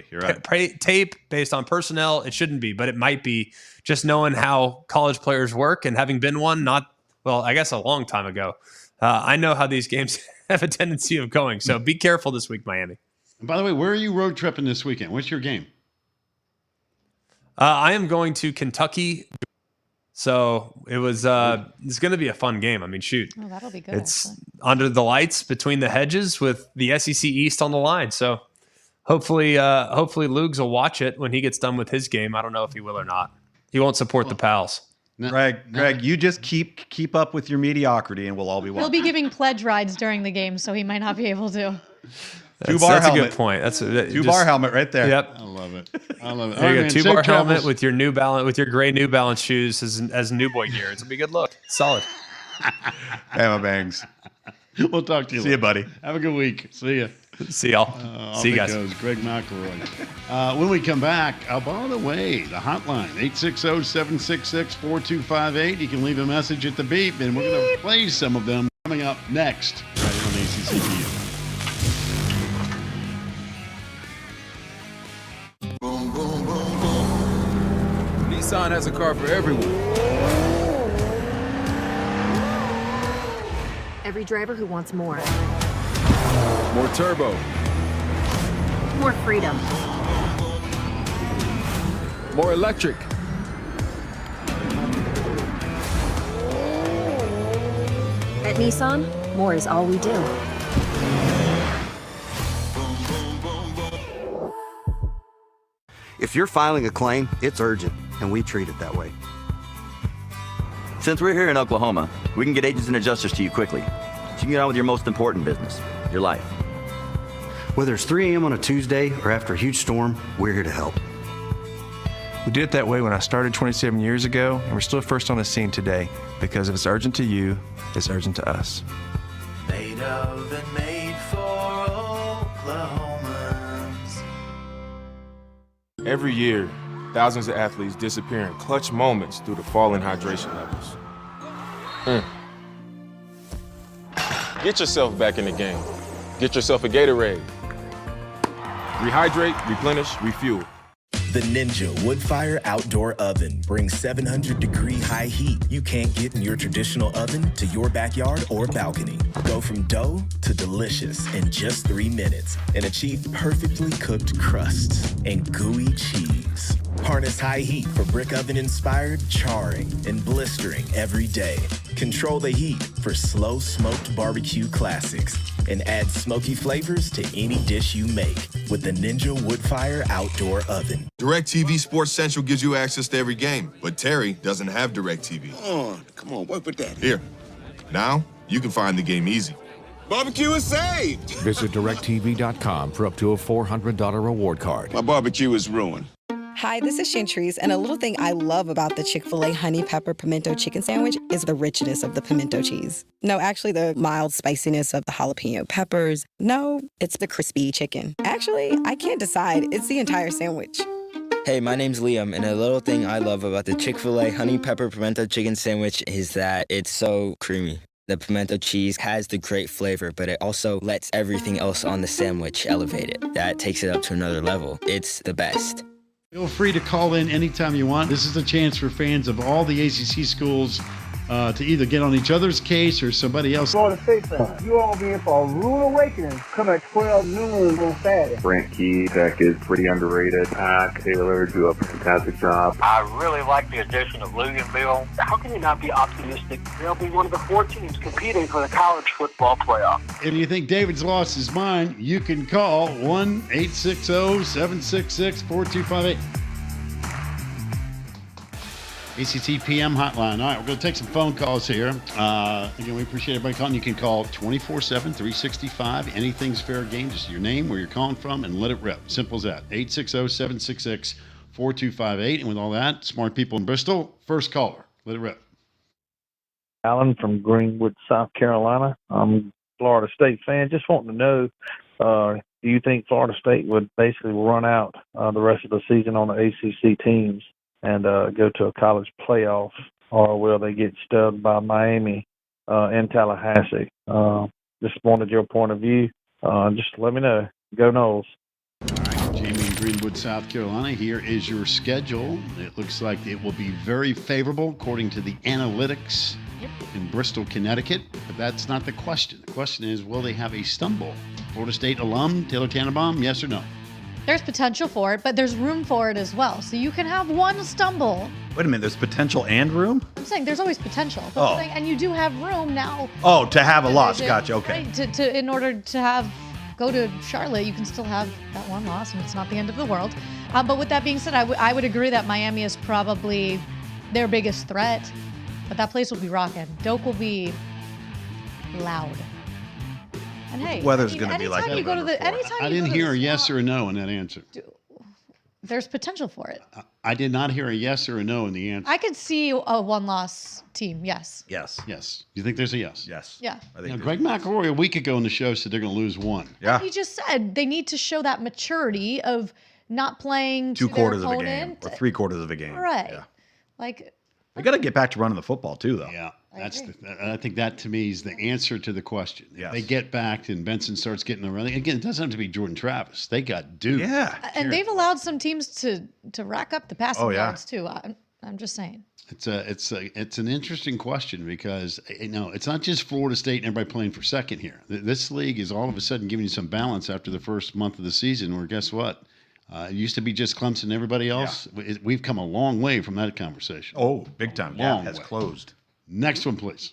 tape, based on personnel, it shouldn't be. But it might be, just knowing how college players work and having been one, I guess a long time ago. I know how these games have a tendency of going. So be careful this week, Miami. And by the way, where are you road tripping this weekend? What's your game? I am going to Kentucky. So it's going to be a fun game. I mean, shoot. Oh, that'll be good. It's under the lights between the hedges with the SEC East on the line. So hopefully Lugs will watch it when he gets done with his game. I don't know if he will or not. He won't support the Pals. Greg, you just keep up with your mediocrity, and we'll all be watching. He'll be giving pledge rides during the game, so he might not be able to. That's a good point. That's two-bar helmet right there. Yep, I love it. There you go, two-bar helmet with your New Balance, with your gray New Balance shoes as New Boy gear. It's a good look. Solid. Hey, my bangs. We'll talk to you. See you, buddy. Have a good week. See you. See y'all. See you guys. Goes Greg McElroy. When we come back, by the way, the hotline, 860-766-4258. You can leave a message at the beep, and we're going to play some of them coming up next right here on ACC PM. Boom, boom, boom, boom. Nissan has a car for everyone. Every driver who wants more. More turbo. More freedom. More electric. At Nissan, more is all we do. If you're filing a claim, it's urgent, and we treat it that way. Since we're here in Oklahoma, we can get agents and adjusters to you quickly, so you can get on with your most important business, your life. Whether it's 3 a.m. on a Tuesday or after a huge storm, we're here to help. We did it that way when I started 27 years ago, and we're still first on the scene today, because if it's urgent to you, it's urgent to us. Made of and made for Oklahomans. Every year, thousands of athletes disappear in clutch moments due to falling hydration levels. Get yourself back in the game. Get yourself a Gatorade. Rehydrate, replenish, refuel. The Ninja Woodfire Outdoor Oven brings 700-degree high heat you can't get in your traditional oven to your backyard or balcony. Go from dough to delicious in just 3 minutes and achieve perfectly cooked crusts and gooey cheese. Harness high heat for brick oven-inspired charring and blistering every day. Control the heat for slow smoked barbecue classics and add smoky flavors to any dish you make with the Ninja Woodfire Outdoor Oven. DirecTV Sports Central gives you access to every game, but Terry doesn't have DirecTV. Come on, work with that. Here. Now, you can find the game easy. Barbecue is saved! Visit DirecTV.com for up to a $400 reward card. My barbecue is ruined. Hi, this is Chantrice, and a little thing I love about the Chick-fil-A Honey Pepper Pimento Chicken Sandwich is the richness of the pimento cheese. No, actually, the mild spiciness of the jalapeno peppers. No, it's the crispy chicken. Actually, I can't decide. It's the entire sandwich. Hey, my name's Liam, and a little thing I love about the Chick-fil-A Honey Pepper Pimento Chicken Sandwich is that it's so creamy. The pimento cheese has the great flavor, but it also lets everything else on the sandwich elevate it. That takes it up to another level. It's the best. Feel free to call in anytime you want. This is a chance for fans of all the ACC schools to either get on each other's case or somebody else. Florida State fans, you all be in for a rude awakening. Come at 12 noon on Saturday. Brent Key, Tech is pretty underrated. Pat Taylor do a fantastic job. I really like the addition of Louisville. How can you not be optimistic? They'll be one of the 4 teams competing for the college football playoff. If you think David's lost his mind, you can call 1-860-766-4258. ACC PM hotline. All right, we're going to take some phone calls here. Again, we appreciate everybody calling. You can call 24/7, 365. Anything's fair game. Just your name, where you're calling from, and let it rip. Simple as that. 860-766-4258. And with all that, smart people in Bristol, first caller. Let it rip. Alan from Greenwood, South Carolina. I'm a Florida State fan. Just wanting to know, do you think Florida State would basically run out the rest of the season on the ACC teams and go to a college playoff, or will they get stubbed by Miami in Tallahassee? Just wanted your point of view. Just let me know. Go Noles. All right, Jamie in Greenwood, South Carolina. Here is your schedule. It looks like it will be very favorable according to the analytics in Bristol, Connecticut. But that's not the question. The question is, will they have a stumble? Florida State alum Taylor Tannenbaum, yes or no? There's potential for it, but there's room for it as well. So you can have one stumble. Wait a minute, there's potential and room? I'm saying there's always potential. But I'm saying, and you do have room now. Oh, to have a loss. Gotcha. Okay. Right, to in order to go to Charlotte, you can still have that one loss, and it's not the end of the world. But with that being said, I would agree that Miami is probably their biggest threat. But that place will be rocking. Doak will be loud. And hey, weather's going to be like. I didn't hear a yes or a no in that answer. There's potential for it. I did not hear a yes or a no in the answer. I could see a one-loss team. Yes. Yes. You think there's a yes? Yes. Yeah. Greg McElroy a week ago on the show said they're going to lose one. Yeah. He just said they need to show that maturity of not playing 2 to quarters their of a game or 3 quarters of a game. Right. Yeah. Like. They got to get back to running the football too, though. Yeah. I think that to me is the answer to the question. If they get back and Benson starts getting the running again, it doesn't have to be Jordan Travis. They got Duke. Yeah, and they've allowed some teams to rack up the passing yards too. I'm just saying. It's an interesting question because it's not just Florida State and everybody playing for second here. This league is all of a sudden giving you some balance after the first month of the season. Where guess what? It used to be just Clemson and everybody else. Yeah. We've come a long way from that conversation. Oh, big time. Yeah, it has closed. Next one, please.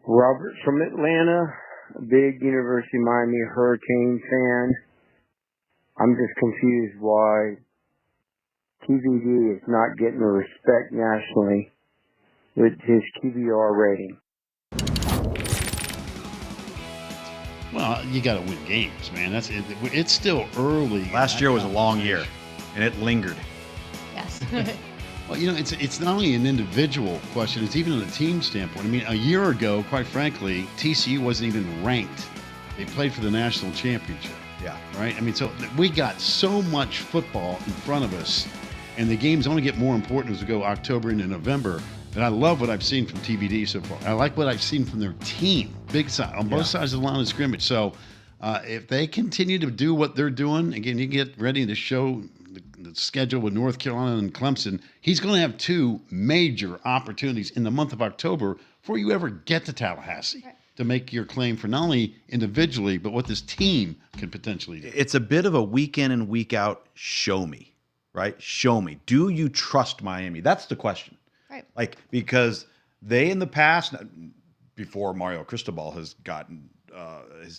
Robert from Atlanta, a big University of Miami Hurricane fan. I'm just confused why TVD is not getting the respect nationally with his QBR rating. Well, you got to win games, man. It's still early. Last year was a long year, and it lingered. Yes. Well, it's not only an individual question; it's even on a team standpoint. I mean, a year ago, quite frankly, TCU wasn't even ranked. They played for the national championship. Yeah. Right. I mean, so we got so much football in front of us, and the games only get more important as we go October into November. And I love what I've seen from TVD so far. I like what I've seen from their team, big side, on both sides of the line of scrimmage. So if they continue to do what they're doing, again, you get ready to show the schedule with North Carolina and Clemson. He's going to have 2 major opportunities in the month of October before you ever get to Tallahassee to make your claim for not only individually, but what this team can potentially do. It's a bit of a week in and week out show me, right? Show me. Do you trust Miami? That's the question. Right. Like, because they in the past, before Mario Cristobal has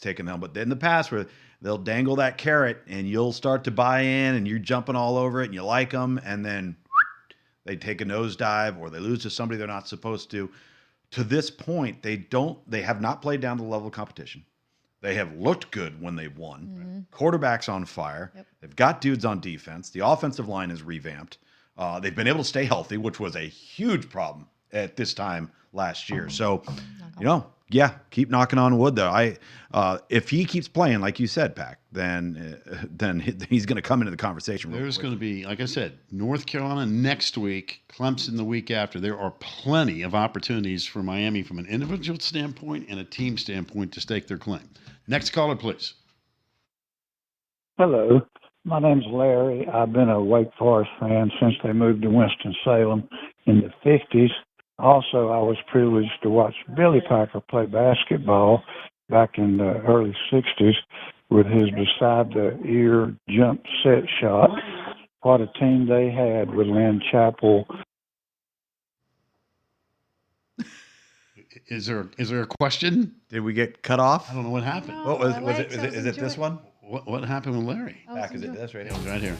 taken them, but in the past where they'll dangle that carrot and you'll start to buy in and you're jumping all over it and you like them, and then they take a nosedive or they lose to somebody they're not supposed to. To this point, they have not played down to the level of competition. They have looked good when they've won. Quarterback's on fire. They've got dudes on defense. The offensive line is revamped. They've been able to stay healthy, which was a huge problem at this time last year. So, keep knocking on wood, though. If he keeps playing, like you said, Pac, then he's going to come into the conversation. There's going to be, like I said, North Carolina next week, Clemson the week after. There are plenty of opportunities for Miami from an individual standpoint and a team standpoint to stake their claim. Next caller, please. Hello. My name's Larry. I've been a Wake Forest fan since they moved to Winston-Salem in the 50s. Also, I was privileged to watch Billy Packer play basketball back in the early 60s with his beside-the-ear jump set shot. What a team they had with Lynn Chappell. Is there a question? Did we get cut off? I don't know what happened. No, what was it? Is it this one? What happened with Larry? Back, is it this right here? It was right here.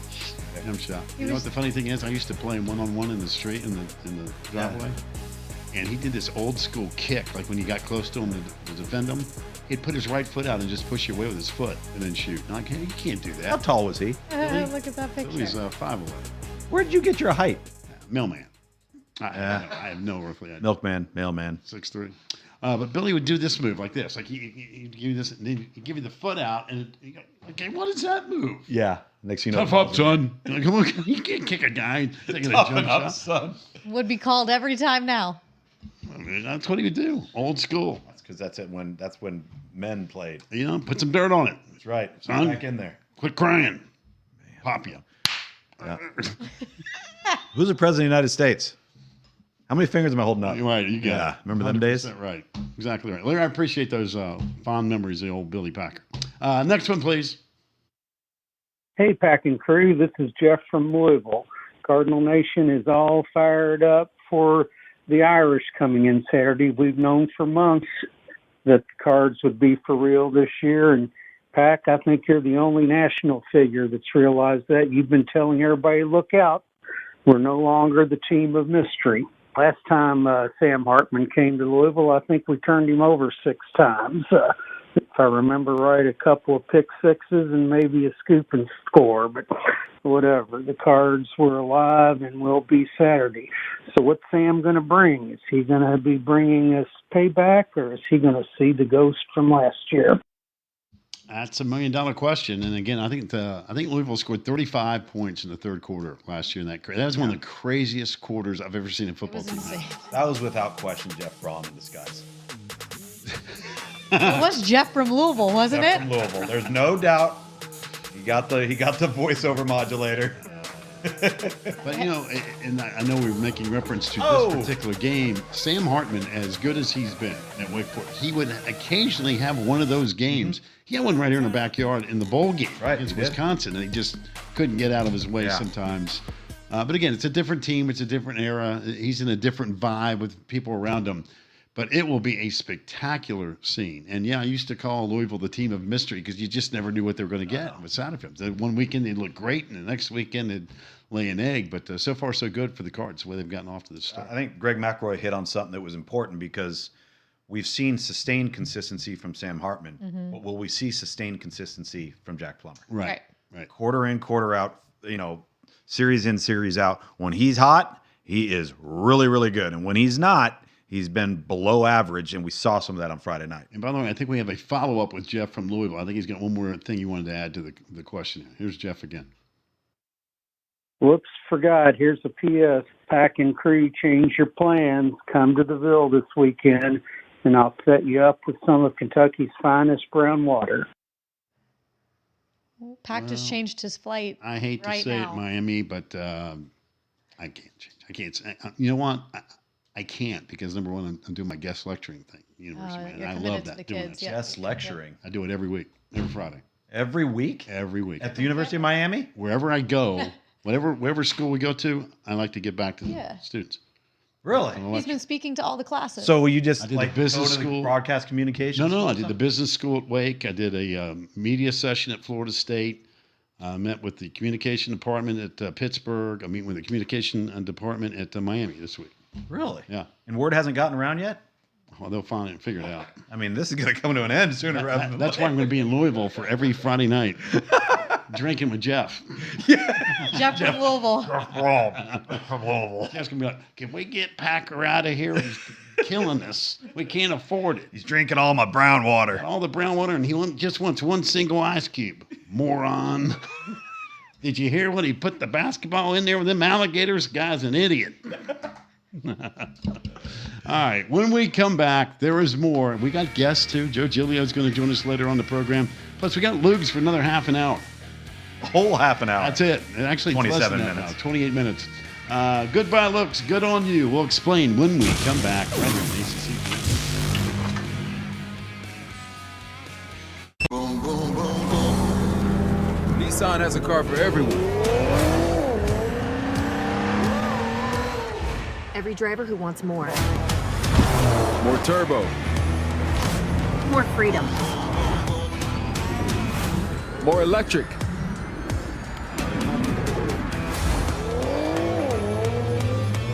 Jump shot. You know what the funny thing is? I used to play him one-on-one in the street in the driveway, and he did this old school kick. Like when you got close to him to defend him, he'd put his right foot out and just push you away with his foot and then shoot. Now, you can't do that. How tall was he? Look at that picture. He's 5'11". Where'd you get your height? Mailman. I have no earthly idea. Milkman, mailman. 6'3". But Billy would do this move like this. Like he'd give you this, and then he'd give you the foot out, and you go, okay, what is that move? Yeah. Next thing you know, tough up, son. You're like, come on, you can't kick a guy taking a jump shot. Son. Would be called every time now. I mean, that's what he would do. Old school. That's because that's when men played. Put some dirt on it. That's right. Son, back in there. Quit crying. Pop you. Yeah. Who's the president of the United States? How many fingers am I holding up? You're right. You got it. Remember them days? Right. Exactly right. Larry, I appreciate those fond memories of the old Billy Packer. Next one, please. Hey, Pack and crew. This is Jeff from Louisville. Cardinal Nation is all fired up for the Irish coming in Saturday. We've known for months that the Cards would be for real this year. And, Pack, I think you're the only national figure that's realized that. You've been telling everybody, look out. We're no longer the team of mystery. Last time Sam Hartman came to Louisville, I think we turned him over 6 times. If I remember right, a couple of pick sixes and maybe a scoop and score. But whatever. The Cards were alive and will be Saturday. So what's Sam going to bring? Is he going to be bringing us payback, or is he going to see the ghost from last year? That's $1 million question. And again, I think Louisville scored 35 points in the third quarter last year. That was one of the craziest quarters I've ever seen in football team. That was without question Jeff Braun in disguise. It was Jeff from Louisville, wasn't Jeff it? From Louisville. There's no doubt. He got the voiceover modulator. But and I know we were making reference to this particular game. Sam Hartman, as good as he's been at Wake Forest, he would occasionally have one of those games. He had one right here in the backyard in the bowl game against Wisconsin, and he just couldn't get out of his way sometimes. But again, it's a different team. It's a different era. He's in a different vibe with people around him. But it will be a spectacular scene. And, I used to call Louisville the team of mystery because you just never knew what they were going to get with side effects. One weekend they'd look great, and the next weekend they'd lay an egg. But so far, so good for the Cards, the way they've gotten off to the start. I think Greg McElroy hit on something that was important because we've seen sustained consistency from Sam Hartman, but will we see sustained consistency from Jack Plummer? Right. Quarter in, quarter out, series in, series out. When he's hot, he is really, really good. And when he's not, he's been below average, and we saw some of that on Friday night. And by the way, I think we have a follow-up with Jeff from Louisville. I think he's got one more thing he wanted to add to the question. Here's Jeff again. Whoops, forgot. Here's a PS. Pack and crew, change your plans. Come to the Ville this weekend, and I'll set you up with some of Kentucky's finest brown water. Pack just changed his flight. I hate to say now. it, Miami, but I can't change. I can't. You know what? I can't because, number one, I'm doing my guest lecturing thing, university, and I love that. Doing kids, that. Guest lecturing. I do it every week, every Friday. Every week? Every week. At the University of Miami? Wherever I go, whatever school we go to, I like to give back to the students. Really? He's been speaking to all the classes. So will you just I did the business go to school, the broadcast communications? No. I did the business school at Wake. I did a media session at Florida State. Met with the communication department at Pittsburgh. I meet with the communication department at Miami this week. Really? Yeah. And word hasn't gotten around yet? Well, they'll finally figure it out. I mean, this is going to come to an end sooner rather than That's why I'm going to be in Louisville for every Friday night, drinking with Jeff. Jeff from Louisville. Jeff's going to be like, can we get Packer out of here? He's killing us. We can't afford it. He's drinking all my brown water. All the brown water, and he just wants one single ice cube. Moron. Did you hear when he put the basketball in there with them alligators? Guy's an idiot. All right, when we come back, there is more. We got guests, too. Joe Giglio's going to join us later on the program. Plus, we got Lugs for another half an hour. A whole half an hour. That's it. Actually, 27 minutes. 28 minutes. Goodbye, Looks. Good on you. We'll explain when we come back right here on ACC. Boom, boom, boom, boom. Nissan has a car for everyone. Every driver who wants more. More turbo. More freedom. More electric.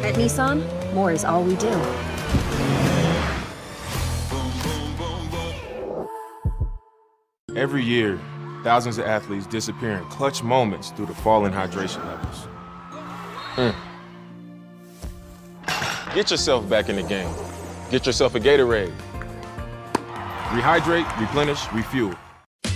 At Nissan, more is all we do. Every year, thousands of athletes disappear in clutch moments due to falling hydration levels. Get yourself back in the game. Get yourself a Gatorade. Rehydrate, replenish, refuel.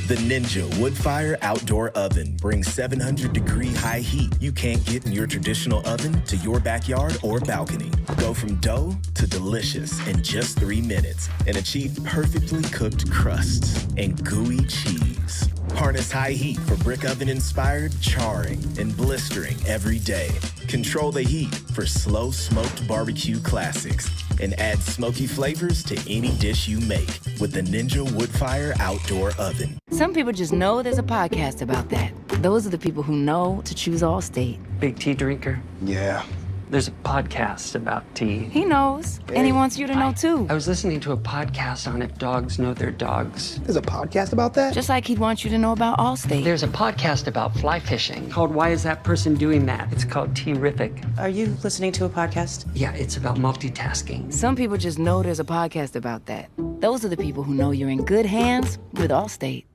The Ninja Woodfire Outdoor Oven brings 700-degree high heat you can't get in your traditional oven to your backyard or balcony. Go from dough to delicious in just 3 minutes and achieve perfectly cooked crusts and gooey cheese. Harness high heat for brick oven-inspired charring and blistering every day. Control the heat for slow smoked barbecue classics and add smoky flavors to any dish you make with the Ninja Woodfire Outdoor Oven. Some people just know there's a podcast about that. Those are the people who know to choose Allstate. Big tea drinker? Yeah. There's a podcast about tea. He knows, and he wants you to know too. I was listening to a podcast on if dogs know their dogs. There's a podcast about that? Just like he'd want you to know about Allstate. There's a podcast about fly fishing called Why Is That Person Doing That? It's called Tea-rific. Are you listening to a podcast? Yeah, it's about multitasking. Some people just know there's a podcast about that. Those are the people who know you're in good hands with Allstate.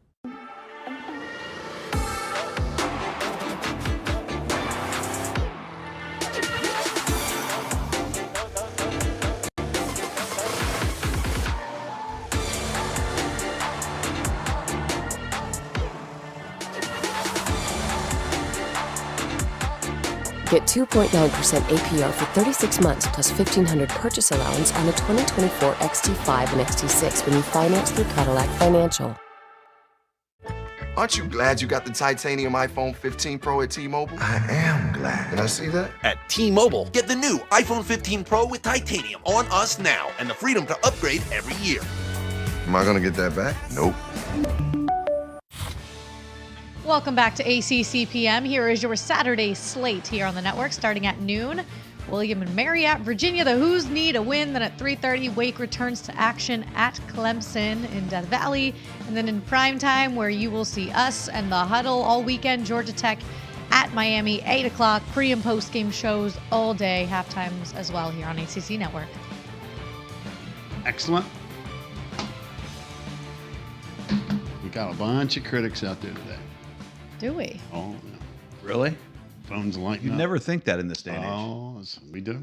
Get 2.9% APR for 36 months plus $1,500 purchase allowance on the 2024 XT5 and XT6 when you finance through Cadillac Financial. Aren't you glad you got the titanium iPhone 15 Pro at T-Mobile? I am glad. Did I see that? At T-Mobile, get the new iPhone 15 Pro with titanium on us now and the freedom to upgrade every year. Am I gonna get that back? Nope. Welcome back to ACC PM. Here is your Saturday slate here on the network starting at noon. William and Mary at Virginia. The Who's need a win. Then at 3:30, Wake returns to action at Clemson in Death Valley. And then in prime time, where you will see us and the Huddle all weekend, Georgia Tech at Miami, 8 o'clock. Pre- and post-game shows all day. Halftimes as well here on ACC Network. Excellent. We got a bunch of critics out there today. Do we? Oh, yeah. Really? Phones lighting You'd up. never think that in this day and age. Oh, we do.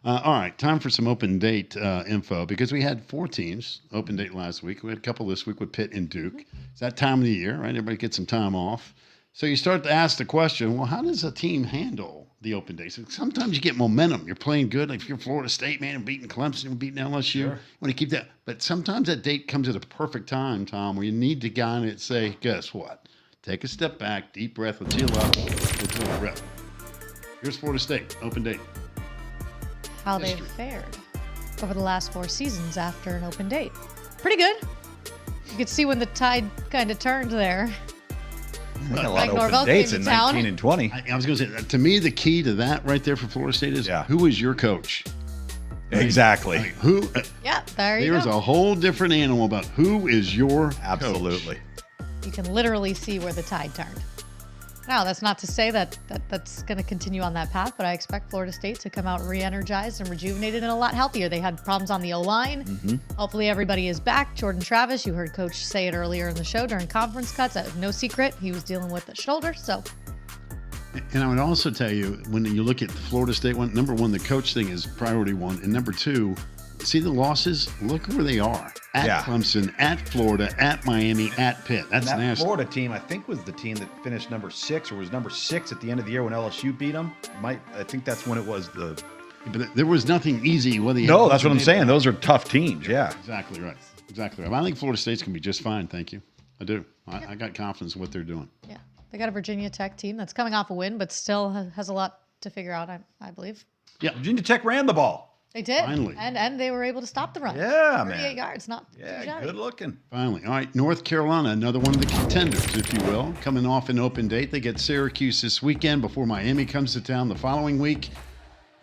All right, time for some open date info because we had 4 teams open date last week. We had a couple this week with Pitt and Duke. It's that time of the year, right? Everybody gets some time off. So you start to ask the question, well, how does a team handle the open days? Sometimes you get momentum. You're playing good. Like if you're Florida State, man, and beating Clemson and beating LSU, you want to keep that. But sometimes that date comes at a perfect time, Tom, where you need to kind of say, guess what? Take a step back, deep breath, let's heal up, let's do a rep. Here's Florida State, open date. How they've fared over the last 4 seasons after an open date. Pretty good. You could see when the tide kind of turned there. We got a lot Mike of Norvell open dates came in to town. 19 and 20. I was going to say, to me, the key to that right there for Florida State is who is your coach? Exactly. Who? Yeah, there you There's go. a whole different animal about who is your Absolutely. coach. You can literally see where the tide turned. Now, that's not to say that's going to continue on that path, but I expect Florida State to come out re-energized and rejuvenated and a lot healthier. They had problems on the O-line. Mm-hmm. Hopefully everybody is back. Jordan Travis, you heard Coach say it earlier in the show during conference cuts. No secret, he was dealing with the shoulder, so. And I would also tell you, when you look at the Florida State one, number one, the coach thing is priority one. And number two, see the losses? Look where they are. At Clemson, at Florida, at Miami, at Pitt. That's that nasty. Florida team, I think, was the team that finished number 6 or was number 6 at the end of the year when LSU beat them. I think that's when it was the. But there was nothing easy. Whether No, that's what I'm saying. Those are tough teams. Yeah. Exactly right. Exactly right. I think Florida State's going to be just fine. Thank you. I do. I got confidence in what they're doing. Yeah. They got a Virginia Tech team that's coming off a win, but still has a lot to figure out, I believe. Yeah. Virginia Tech ran the ball. They did. Finally. And they were able to stop the run. Yeah, 38 man. yards, not too shabby. Good looking. Finally. All right, North Carolina, another one of the contenders, if you will, coming off an open date. They get Syracuse this weekend before Miami comes to town the following week.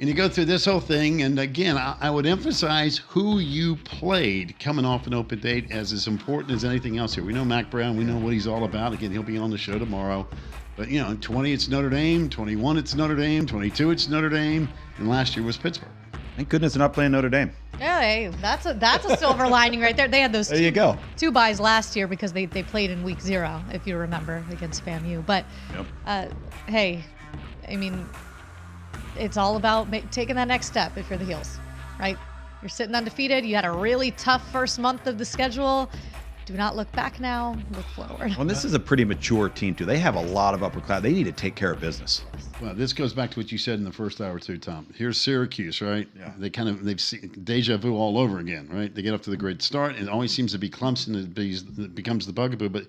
And you go through this whole thing, and again, I would emphasize who you played coming off an open date as important as anything else here. We know Mac Brown. We know what he's all about. Again, he'll be on the show tomorrow. But, 20, it's Notre Dame. 21, it's Notre Dame. 22, it's Notre Dame. And last year was Pittsburgh. Thank goodness they're not playing Notre Dame. Yeah, hey, that's a silver lining right there. They had those two buys last year because they played in week 0, if you remember, against FAMU. But, hey, I mean, it's all about taking that next step if you're the Heels, right? You're sitting undefeated. You had a really tough first month of the schedule. Do not look back now. Look forward. Well, this is a pretty mature team, too. They have a lot of upper class. They need to take care of business. Well, this goes back to what you said in the first hour, too, Tom. Here's Syracuse, right? Yeah. They've seen deja vu all over again, right? They get off to the great start. It always seems to be Clemson that becomes the bugaboo. But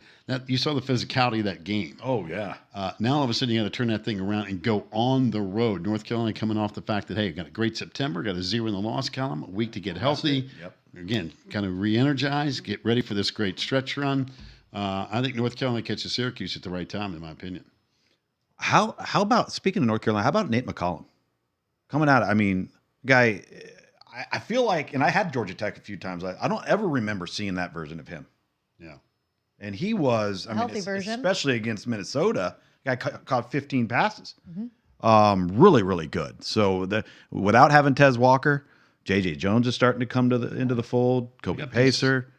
you saw the physicality of that game. Oh, yeah. Now, all of a sudden, you got to turn that thing around and go on the road. North Carolina coming off the fact that, hey, got a great September, got a 0 in the loss column, a week to get healthy. Yep. Again, kind of re-energize, get ready for this great stretch run. I think North Carolina catches Syracuse at the right time, in my opinion. How about, speaking of North Carolina, how about Nate McCollum? Coming out, I mean, guy, I feel like, and I had Georgia Tech a few times, I don't ever remember seeing that version of him. Yeah. And he was, healthy version. Especially against Minnesota, guy caught 15 passes. Mm-hmm. Really, really good. So without having Tez Walker, J.J. Jones is starting to come into the fold. Kobe Pacer,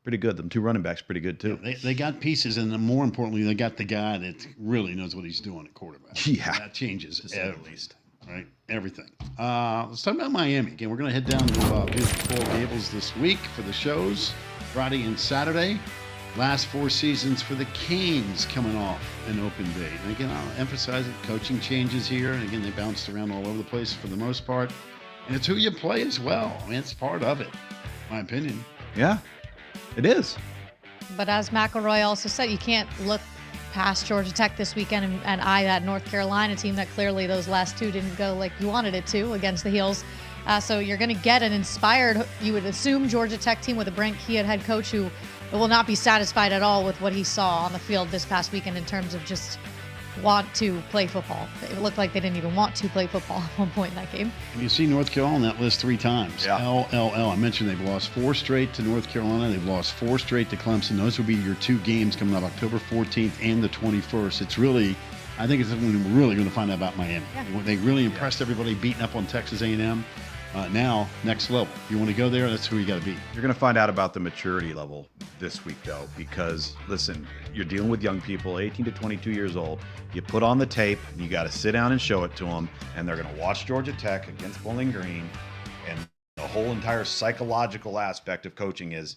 pretty good. Them two running backs, pretty good too. Yeah, they got pieces, and more importantly, they got the guy that really knows what he's doing at quarterback. Yeah, that changes everything, right? Everything. Let's talk about Miami again. We're going to head down to beautiful Coral Gables this week for the shows, Friday and Saturday. Last 4 seasons for the Canes coming off an open date. And again, I'll emphasize it. Coaching changes here, and again, they bounced around all over the place for the most part. And it's who you play as well. I mean, it's part of it, in my opinion. Yeah, it is. But as McElroy also said, you can't look past Georgia Tech this weekend and eye that North Carolina team that clearly those last 2 didn't go like you wanted it to against the Heels. So you're going to get an inspired, you would assume, Georgia Tech team with a Brent Key head coach who will not be satisfied at all with what he saw on the field this past weekend in terms of just want to play football. It looked like they didn't even want to play football at one point in that game. And you see North Carolina on that list 3 times. Yeah. LLL. I mentioned they've lost 4 straight to North Carolina. They've lost 4 straight to Clemson. Those will be your 2 games coming up October 14th and the 21st. It's really, I think it's when we're really going to find out about Miami. Yeah. They really impressed everybody, beating up on Texas A&M. Now, next level. If you want to go there, that's who you got to be. You're going to find out about the maturity level this week, though, because, listen, you're dealing with young people, 18 to 22 years old. You put on the tape, and you got to sit down and show it to them, and they're going to watch Georgia Tech against Bowling Green, and the whole entire psychological aspect of coaching is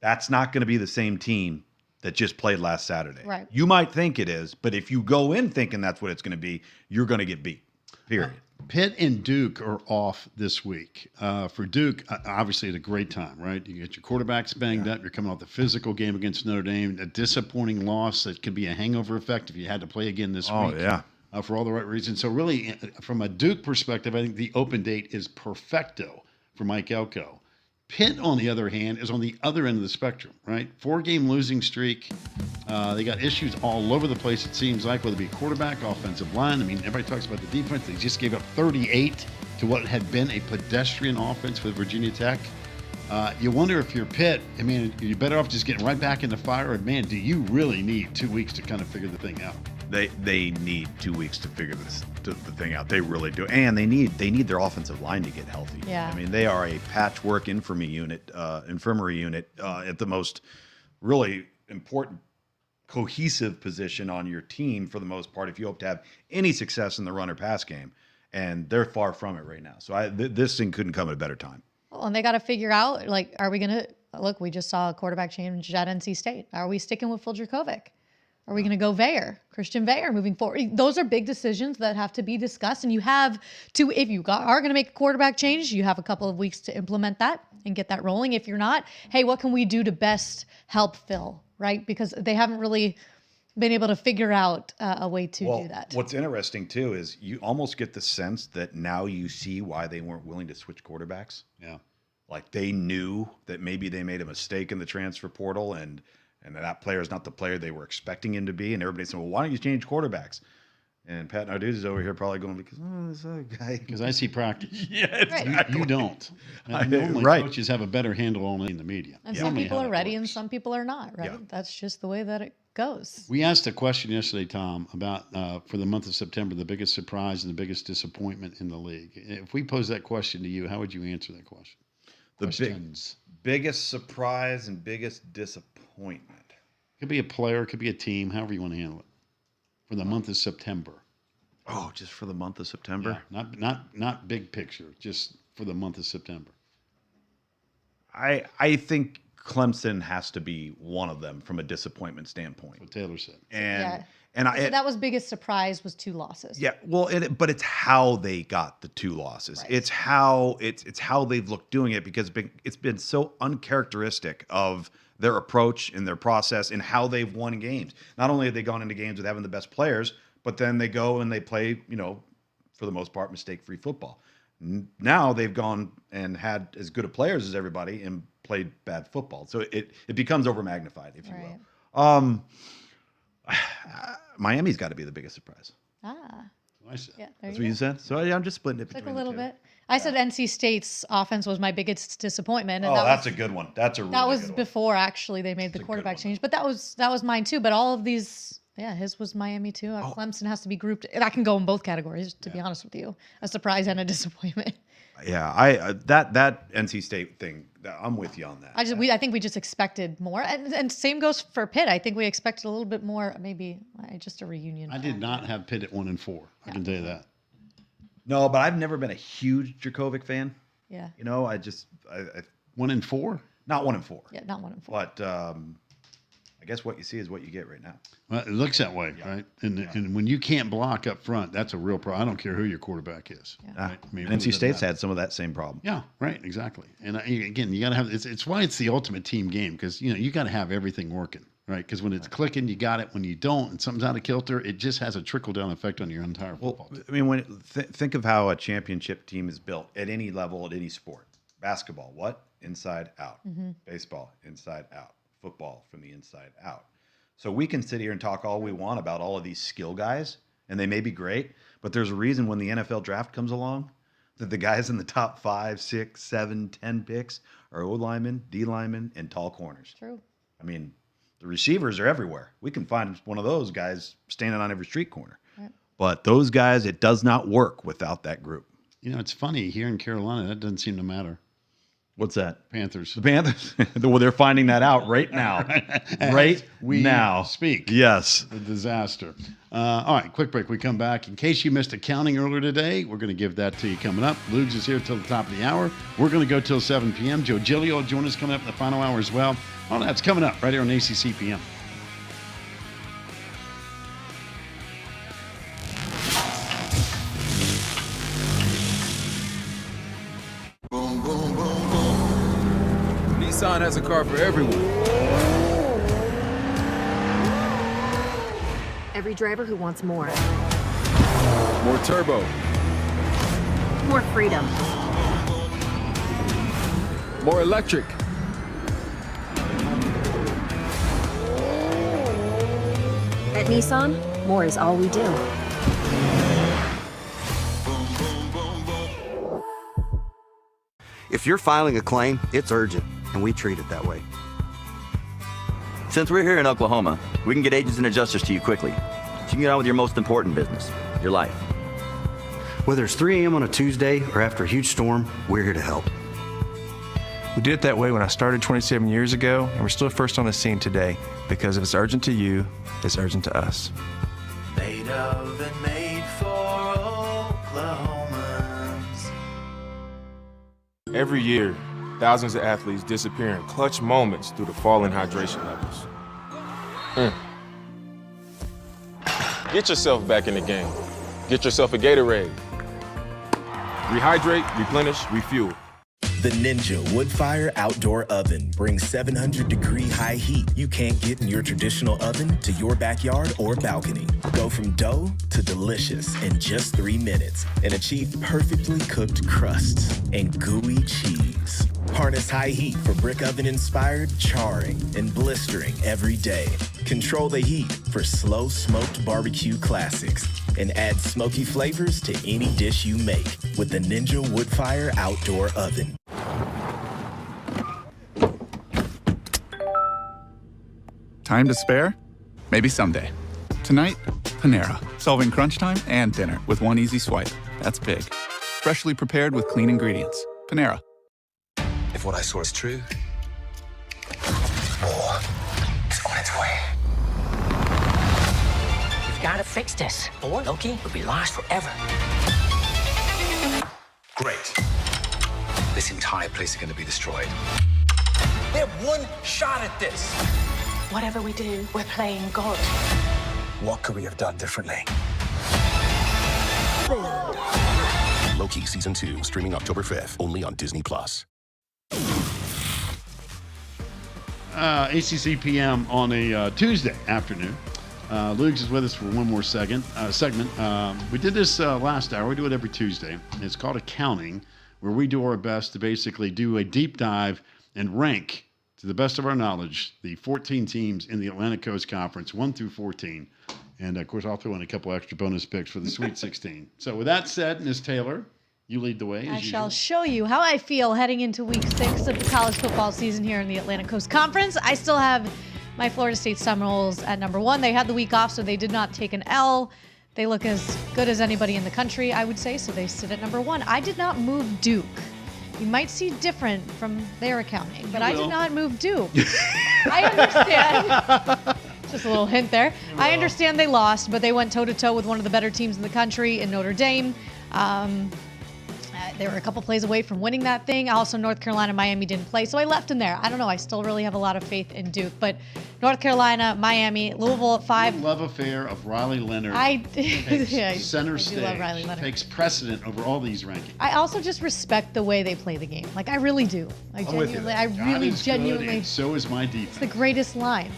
that's not going to be the same team that just played last Saturday. Right. You might think it is, but if you go in thinking that's what it's going to be, you're going to get beat, period. Pitt and Duke are off this week. For Duke, obviously, at a great time, right? You get your quarterbacks banged up. You're coming off the physical game against Notre Dame. A disappointing loss that could be a hangover effect if you had to play again this week. Oh, yeah. For all the right reasons. So really, from a Duke perspective, I think the open date is perfecto for Mike Elko. Pitt, on the other hand, is on the other end of the spectrum, right? 4-game losing streak. They got issues all over the place, it seems like, whether it be quarterback, offensive line. I mean, everybody talks about the defense. They just gave up 38 to what had been a pedestrian offense with Virginia Tech. You wonder if you're Pitt, I mean, you're better off just getting right back in the fire, or man, do you really need 2 weeks to kind of figure the thing out? They need 2 weeks to figure the thing out. They really do, and they need their offensive line to get healthy. Yeah. I mean, they are a patchwork infirmary unit at the most really important cohesive position on your team for the most part. If you hope to have any success in the run or pass game, and they're far from it right now. So this thing couldn't come at a better time. Well, and they got to figure out, like, are we going to look? We just saw a quarterback change at NC State. Are we sticking with Fulgerkovic? Are we going to go Christian Veyer moving forward? Those are big decisions that have to be discussed. And you have to, if you are going to make a quarterback change, you have a couple of weeks to implement that and get that rolling. If you're not, hey, what can we do to best help Phil, right? Because they haven't really been able to figure out a way to do that. What's interesting, too, is you almost get the sense that now you see why they weren't willing to switch quarterbacks. Yeah. Like they knew that maybe they made a mistake in the transfer portal and that player is not the player they were expecting him to be. And everybody said, well, why don't you change quarterbacks? And Pat Narduzzi is over here probably going, because this other guy. Because I see practice. Yeah, exactly. You don't. Normally coaches have a better handle on it in the media. And some people are ready and some people are not, right? Yeah. That's just the way that it goes. We asked a question yesterday, Tom, about for the month of September, the biggest surprise and the biggest disappointment in the league. If we pose that question to you, how would you answer that question? Biggest surprise and biggest disappointment. Could be a player, could be a team, however you want to handle it. For the month of September. Oh, just for the month of September? Yeah, not big picture, just for the month of September. I think Clemson has to be one of them from a disappointment standpoint. What Taylor said. So that was biggest surprise was 2 losses. Yeah, well, but it's how they got the 2 losses. Right. It's how they've looked doing it, because it's been so uncharacteristic of their approach and their process and how they've won games. Not only have they gone into games with having the best players, but then they go and they play, for the most part, mistake-free football. Now they've gone and had as good of players as everybody and played bad football. So it becomes over-magnified, if you will. Miami's got to be the biggest surprise. I said. Yeah, that's what you said? So I'm just splitting it between a little bit. I said NC State's offense was my biggest disappointment. And that's a good one. That's a really good one. That was before actually they made the quarterback change, but that was mine too. But all of these, his was Miami too. Clemson has to be grouped. That can go in both categories, to be honest with you. A surprise and a disappointment. Yeah, that NC State thing, I'm with you on that. I think we just expected more, and same goes for Pitt. I think we expected a little bit more, maybe just a reunion. I did not have Pitt at 1-4. I can tell you that. No, but I've never been a huge Dracovic fan. Yeah. I 1-4? Not 1-4. Yeah, not 1-4. But I guess what you see is what you get right now. Well, it looks that way, right? And when you can't block up front, that's a real problem. I don't care who your quarterback is. Yeah. Right? I mean, NC State's had some of that same problem. Yeah, right, exactly. And again, you got to have it's why it's the ultimate team game, because you got to have everything working, right? Because when it's clicking, you got it. When you don't, and something's out of kilter, it just has a trickle down effect on your entire football team. I mean, think of how a championship team is built at any level, at any sport. Basketball, what? Inside out. Mm-hmm. Baseball, inside out. Football, from the inside out. So we can sit here and talk all we want about all of these skill guys, and they may be great, but there's a reason when the NFL draft comes along that the guys in the top 5, 6, 7, 10 picks are O linemen, D linemen, and tall corners. True. I mean, the receivers are everywhere. We can find one of those guys standing on every street corner. Right. But those guys, it does not work without that group. It's funny. Here in Carolina, that doesn't seem to matter. What's that? Panthers. The Panthers. Well, they're finding that out right now. Now. Speak. Yes. The disaster. All right, quick break. We come back. In case you missed accounting earlier today, we're going to give that to you coming up. Lugs is here till the top of the hour. We're going to go till 7 p.m. Joe Giglio will join us coming up in the final hour as well. All that's coming up right here on ACC PM. Nissan has a car for everyone. Every driver who wants more. More turbo. More freedom. More electric. At Nissan, more is all we do. If you're filing a claim, it's urgent, and we treat it that way. Since we're here in Oklahoma, we can get agents and adjusters to you quickly, so you can get on with your most important business, your life. Whether it's 3 a.m. on a Tuesday or after a huge storm, we're here to help. We did it that way when I started 27 years ago, and we're still first on the scene today, because if it's urgent to you, it's urgent to us. Made of and made for Oklahomans. Every year, thousands of athletes disappear in clutch moments due to falling hydration levels. Get yourself back in the game. Get yourself a Gatorade. Rehydrate, replenish, refuel. The Ninja Woodfire Outdoor Oven brings 700-degree high heat you can't get in your traditional oven to your backyard or balcony. Go from dough to delicious in just 3 minutes and achieve perfectly cooked crusts and gooey cheese. Harness high heat for brick oven-inspired charring and blistering every day. Control the heat for slow smoked barbecue classics and add smoky flavors to any dish you make with the Ninja Woodfire Outdoor Oven. Time to spare? Maybe someday. Tonight, Panera. Solving crunch time and dinner with one easy swipe. That's big. Freshly prepared with clean ingredients. Panera. If what I saw is true, war is on its way. We've got to fix this, or Loki will be lost forever. Great. This entire place is going to be destroyed. We have one shot at this. Whatever we do, we're playing God. What could we have done differently? Loki Season 2, streaming October 5th, only on Disney+. ACC PM on a Tuesday afternoon. Luke's is with us for one more segment. We did this last hour. We do it every Tuesday. It's called Accounting, where we do our best to basically do a deep dive and rank, to the best of our knowledge, the 14 teams in the Atlantic Coast Conference, 1 through 14. And, of course, I'll throw in a couple extra bonus picks for the Sweet 16. So with that said, Ms. Taylor, you lead the way. I shall show you how I feel heading into week 6 of the college football season here in the Atlantic Coast Conference. I still have my Florida State Seminoles at number 1. They had the week off, so they did not take an L. They look as good as anybody in the country, I would say, so they sit at number 1. I did not move Duke. You might see different from their accounting, but I did not move Duke. I understand. Just a little hint there. I understand they lost, but they went toe-to-toe with one of the better teams in the country in Notre Dame. They were a couple plays away from winning that thing. Also, North Carolina, Miami didn't play, so I left them there. I don't know. I still really have a lot of faith in Duke. But North Carolina, Miami, Louisville at 5. Love affair of Riley Leonard. Center stage. Love Riley Leonard. Takes precedent over all these rankings. I also just respect the way they play the game. Like, I really do. Like, genuinely. So is my defense. It's the greatest line.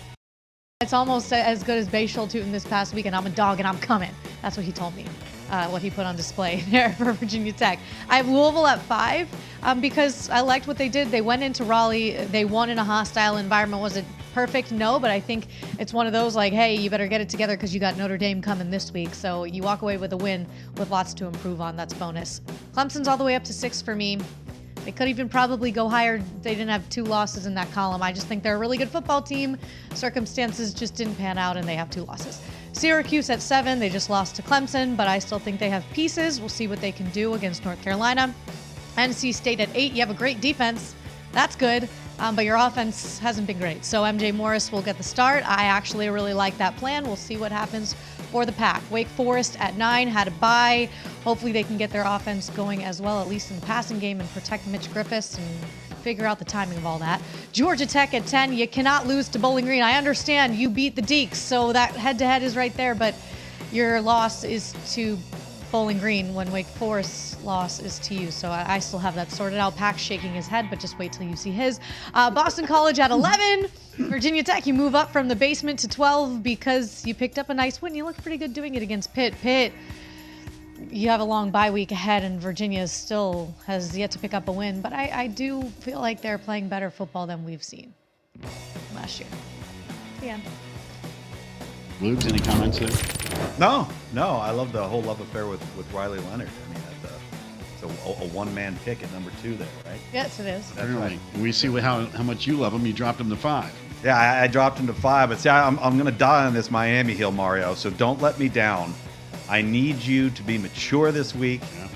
It's almost as good as Bay Schultuten this past week, and I'm a dog and I'm coming. That's what he told me. What he put on display there for Virginia Tech. I have Louisville at 5 because I liked what they did. They went into Raleigh. They won in a hostile environment. Was it perfect? No, but I think it's one of those like, hey, you better get it together because you got Notre Dame coming this week. So you walk away with a win with lots to improve on. That's bonus. Clemson's all the way up to 6 for me. They could even probably go higher. They didn't have 2 losses in that column. I just think they're a really good football team. Circumstances just didn't pan out, and they have 2 losses. Syracuse at 7. They just lost to Clemson, but I still think they have pieces. We'll see what they can do against North Carolina. NC State at 8. You have a great defense. That's good, but your offense hasn't been great. So MJ Morris will get the start. I actually really like that plan. We'll see what happens for the Pack. Wake Forest at 9 had a bye. Hopefully they can get their offense going as well, at least in the passing game, and protect Mitch Griffiths and figure out the timing of all that. Georgia Tech at 10. You cannot lose to Bowling Green. I understand you beat the Deacs, so that head-to-head is right there, but your loss is to Bowling Green when Wake Forest's loss is to you. So I still have that sorted out. Pack's shaking his head, but just wait till you see his. Boston College at 11. Virginia Tech, you move up from the basement to 12 because you picked up a nice win. You look pretty good doing it against Pitt. Pitt, you have a long bye week ahead, and Virginia still has yet to pick up a win. But I do feel like they're playing better football than we've seen last year. The end. Luke, any comments there? No. I love the whole love affair with Riley Leonard. I mean, So a one-man pick at number 2 there, right? Yes, it is. That's right. We see how much you love him. You dropped him to 5. Yeah, I dropped him to 5. But see, I'm going to die on this Miami Hill, Mario. So don't let me down. I need you to be mature this week. Yeah.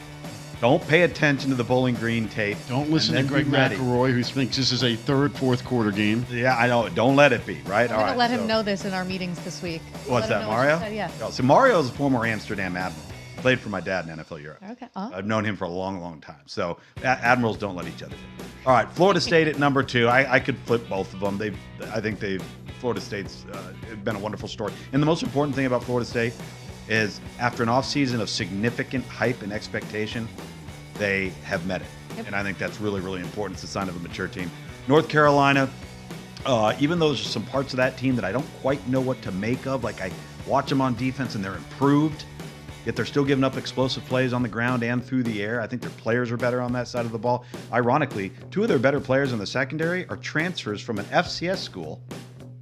Don't pay attention to the Bowling Green tape. Don't listen to Greg McElroy, who thinks this is a third, fourth quarter game. Yeah, I know. Don't let it be, right? I'm going to let him know this in our meetings this week. What's that, Mario? Yeah. So Mario's a former Amsterdam Admiral. Played for my dad in NFL Europe. Okay. I've known him for a long, long time. So admirals don't let each other down. All right, Florida State at number 2. I could flip both of them. Florida State's been a wonderful story. And the most important thing about Florida State is after an offseason of significant hype and expectation, they have met it. Yep. And I think that's really, really important. It's a sign of a mature team. North Carolina, even though there's some parts of that team that I don't quite know what to make of, like I watch them on defense and they're improved, yet they're still giving up explosive plays on the ground and through the air. I think their players are better on that side of the ball. Ironically, 2 of their better players in the secondary are transfers from an FCS school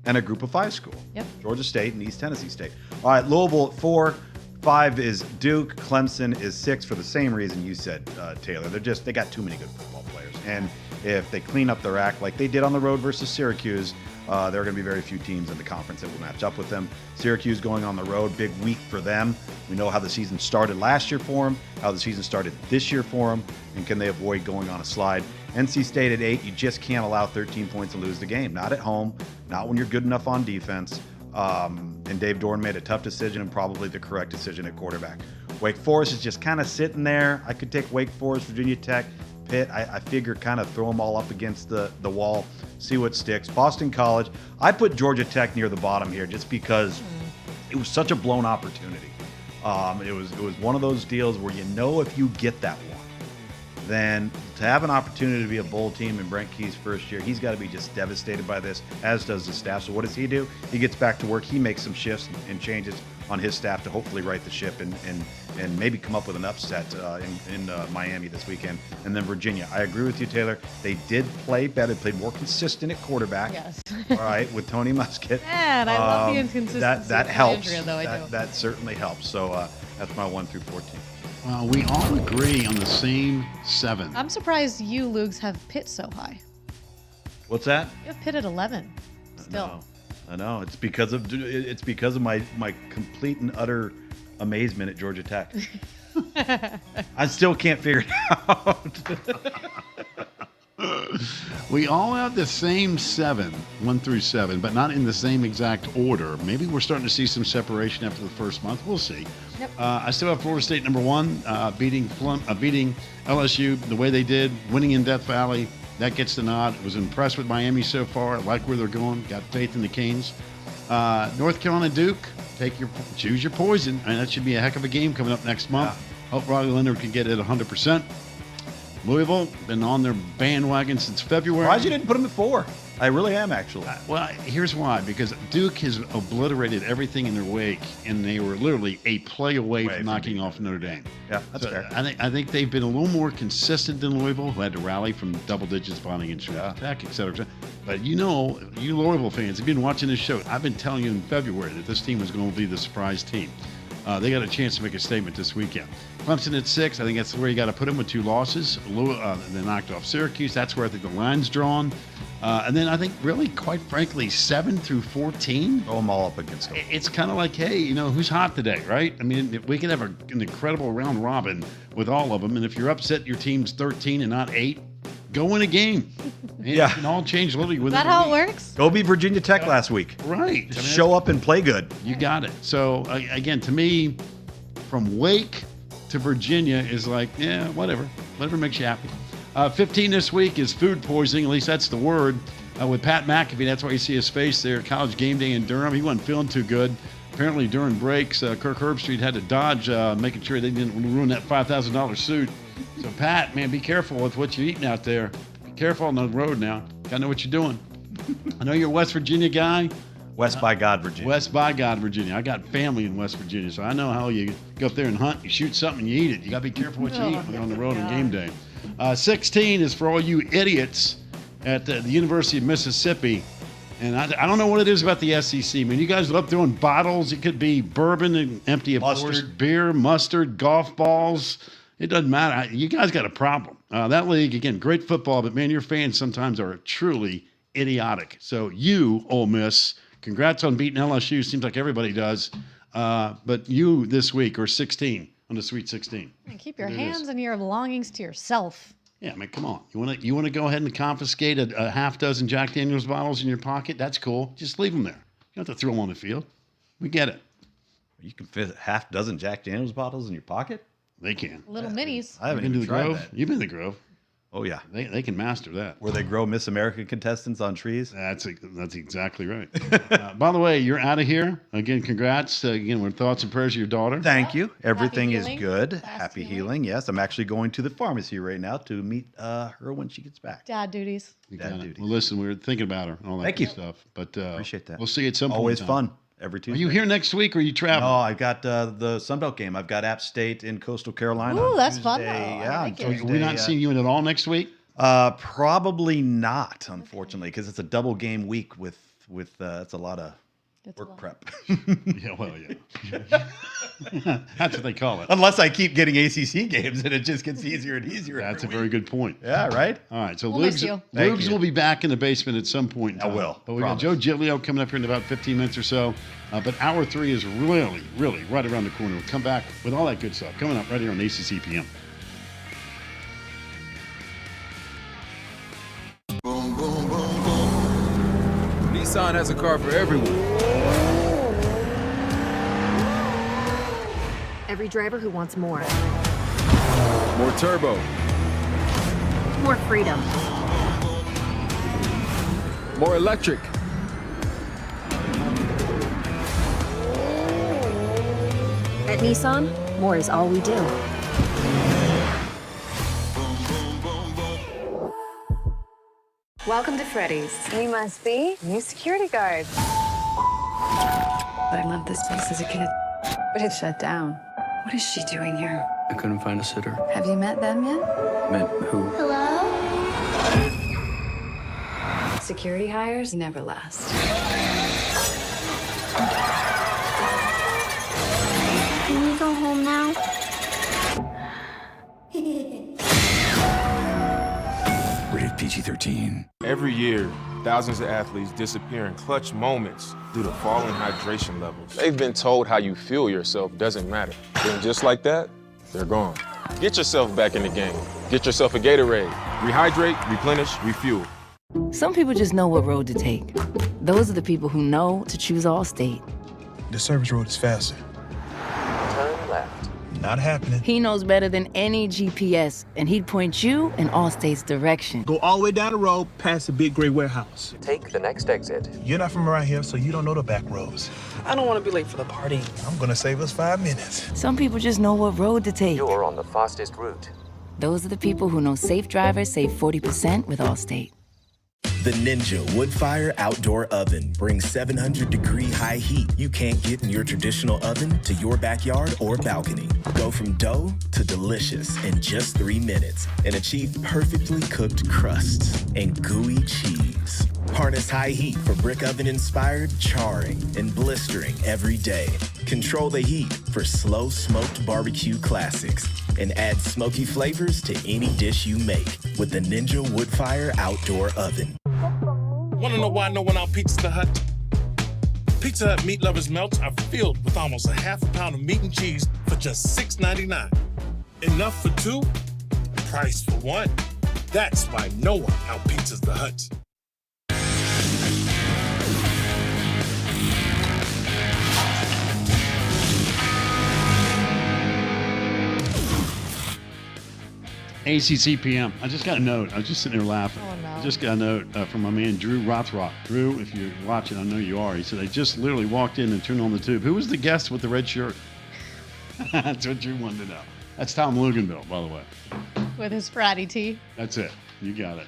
and a Group of 5 school. Yep. Georgia State and East Tennessee State. All right, Louisville at 4. 5 is Duke. Clemson is 6 for the same reason you said, Taylor. They got too many good football players. And if they clean up their act like they did on the road versus Syracuse, there are going to be very few teams in the conference that will match up with them. Syracuse going on the road, big week for them. We know how the season started last year for them, how the season started this year for them, and can they avoid going on a slide? NC State at 8, you just can't allow 13 points and lose the game. Not at home, not when you're good enough on defense. And Dave Doran made a tough decision and probably the correct decision at quarterback. Wake Forest is just kind of sitting there. I could take Wake Forest, Virginia Tech, Pitt. I figure kind of throw them all up against the wall, see what sticks. Boston College, I put Georgia Tech near the bottom here just because it was such a blown opportunity. It was one of those deals where if you get that one, then to have an opportunity to be a bowl team in Brent Key's first year, he's got to be just devastated by this, as does the staff. So what does he do? He gets back to work. He makes some shifts and changes on his staff to hopefully right the ship and maybe come up with an upset in Miami this weekend. And then Virginia. I agree with you, Taylor. They did play better, played more consistent at quarterback. Yes. All right, with Tony Muskett. Man, I love the inconsistency. That helps. Andrea, though, that certainly helps. So that's my 1 through 14. We all agree on the same 7. I'm surprised you, Lugs, have Pitt so high. What's that? You have Pitt at 11. Still. I know. It's because of my complete and utter amazement at Georgia Tech. I still can't figure it out. We all have the same 7, 1 through 7, but not in the same exact order. Maybe we're starting to see some separation after the first month. We'll see. Yep. I still have Florida State number 1, beating LSU the way they did, winning in Death Valley. That gets the nod. Was impressed with Miami so far. I like where they're going. Got faith in the Canes. North Carolina Duke. Choose your poison. And that should be a heck of a game coming up next month. Yeah. Hope Riley Leonard can get it 100%. Louisville, been on their bandwagon since February. Why you didn't put them at 4? I really am, actually. Well, here's why. Because Duke has obliterated everything in their wake, and they were literally a play away from knocking off Notre Dame. Yeah, that's fair. I think they've been a little more consistent than Louisville, who had to rally from double digits finally against Georgia Tech, et cetera, et cetera. But you Louisville fans, have been watching this show. I've been telling you in February that this team was going to be the surprise team. They got a chance to make a statement this weekend. Clemson at 6. I think that's where you got to put them with 2 losses. They knocked off Syracuse. That's where I think the line's drawn. And then I think really, quite frankly, 7 through 14. Throw them all up against them. It's kind of like, hey, who's hot today, right? I mean, we could have an incredible round robin with all of them. And if you're upset your team's 13 and not 8, go win a game. It can all change literally within Is that how it works? Go beat Virginia Tech last week. Right. Just show up and play good. You got it. So, again, to me, from Wake to Virginia is like, whatever. Whatever makes you happy. 15 this week is food poisoning. At least that's the word. With Pat McAfee, that's why you see his face there. College game day in Durham. He wasn't feeling too good. Apparently during breaks, Kirk Herbstreit had to dodge, making sure they didn't ruin that $5,000 suit. So, Pat, man, be careful with what you're eating out there. Be careful on the road now. Got to know what you're doing. I know you're a West Virginia guy. West by God, Virginia. West by God, Virginia. I got family in West Virginia, so I know how you go up there and hunt. You shoot something, you eat it. You got to be careful what you eat when you're on the road on game day. 16 is for all you idiots at the University of Mississippi. And I don't know what it is about the SEC. I mean, you guys love throwing bottles. It could be bourbon and empty, of course, beer, mustard, golf balls. It doesn't matter. You guys got a problem. That league, again, great football, but man, your fans sometimes are truly idiotic. So you, Ole Miss, congrats on beating LSU. Seems like everybody does. But you this week are 16 on the Sweet 16. And keep your hands and your belongings to yourself. Yeah, I mean, come on. You want to go ahead and confiscate a half dozen Jack Daniels bottles in your pocket? That's cool. Just leave them there. You don't have to throw them on the field. We get it. You can fit half dozen Jack Daniels bottles in your pocket? They can. Little minis. I haven't Been to even the tried Grove? that. You've been to the Grove. Oh, yeah. They can master that. Where they grow Miss America contestants on trees? That's exactly right. By the way, you're out of here. Again, congrats. Again, with thoughts and prayers of your daughter. Thank you. Everything is healing. good. Fast Happy healing. healing. Yes, I'm actually going to the pharmacy right now to meet her when she gets back. Dad duties. You Dad got it. duties. Well, listen, we were thinking about her and all that Thank good you. stuff. But Appreciate that. We'll see you at some point. Always in fun. time. Every Are Tuesday. you here next week or are you traveling? No, I've got the Sunbelt game. I've got App State in Coastal Carolina. Ooh, on that's fun, Tuesday. though. I Yeah, like it. on Are we Tuesday, not seeing you in it all next week? Probably not, unfortunately, because it's a double game week with that's a lot of work prep. Yeah, well, yeah. That's what they call it. Unless I keep getting ACC games, and it just gets easier and easier. That's a every very week. good point. Yeah, right. All right, so We'll miss you. Thank you. Luke's will be back in the basement at some point in I time. will, But we got promise. Joe Giglio coming up here in about 15 minutes or so. But hour 3 is really, really right around the corner. We'll come back with all that good stuff coming up right here on ACC PM. Nissan has a car for everyone. Every driver who wants more. More turbo, More freedom. more electric. At Nissan, more is all we do. Welcome to Freddy's. We must be new security guards. I loved this place as a kid, but it's shut down. What is she doing here? I couldn't find a sitter. Have you met them yet? Met who? Hello? Security hires never last. Can we go home now? Rated PG-13. Every year, thousands of athletes disappear in clutch moments due to falling hydration levels. They've been told how you feel yourself doesn't matter. Then just like that, they're gone. Get yourself back in the game. Get yourself a Gatorade. Rehydrate, replenish, refuel. Some people just know what road to take. Those are the people who know to choose Allstate. The service road is faster. Turn left. Not happening. He knows better than any GPS, and he'd point you in Allstate's direction. Go all the way down the road past the big gray warehouse. Take the next exit. You're not from around here, so you don't know the back roads. I don't want to be late for the party. I'm gonna save us 5 minutes. Some people just know what road to take. You're on the fastest route. Those are the people who know safe drivers save 40% with Allstate. The Ninja Woodfire Outdoor Oven brings 700-degree high heat you can't get in your traditional oven to your backyard or balcony. Go from dough to delicious in just 3 minutes and achieve perfectly cooked crusts and gooey cheese. Harness high heat for brick oven-inspired charring and blistering every day. Control the heat for slow smoked barbecue classics and add smoky flavors to any dish you make with the Ninja Woodfire Outdoor Oven. Want to know why no one out Pizza Hut? Pizza Hut meat lovers melts are filled with almost a half a pound of meat and cheese for just $6.99. Enough for 2, price for 1. That's why no one out pizzas the Hut. ACC PM. I just got a note. I was just sitting there laughing. Oh, no. I just got a note from my man, Drew Rothrock. Drew, if you're watching, I know you are. He said, I just literally walked in and turned on the tube. Who was the guest with the red shirt? That's what Drew wanted to know. That's Tom Luganville, by the way. With his fratty tea. That's it. You got it.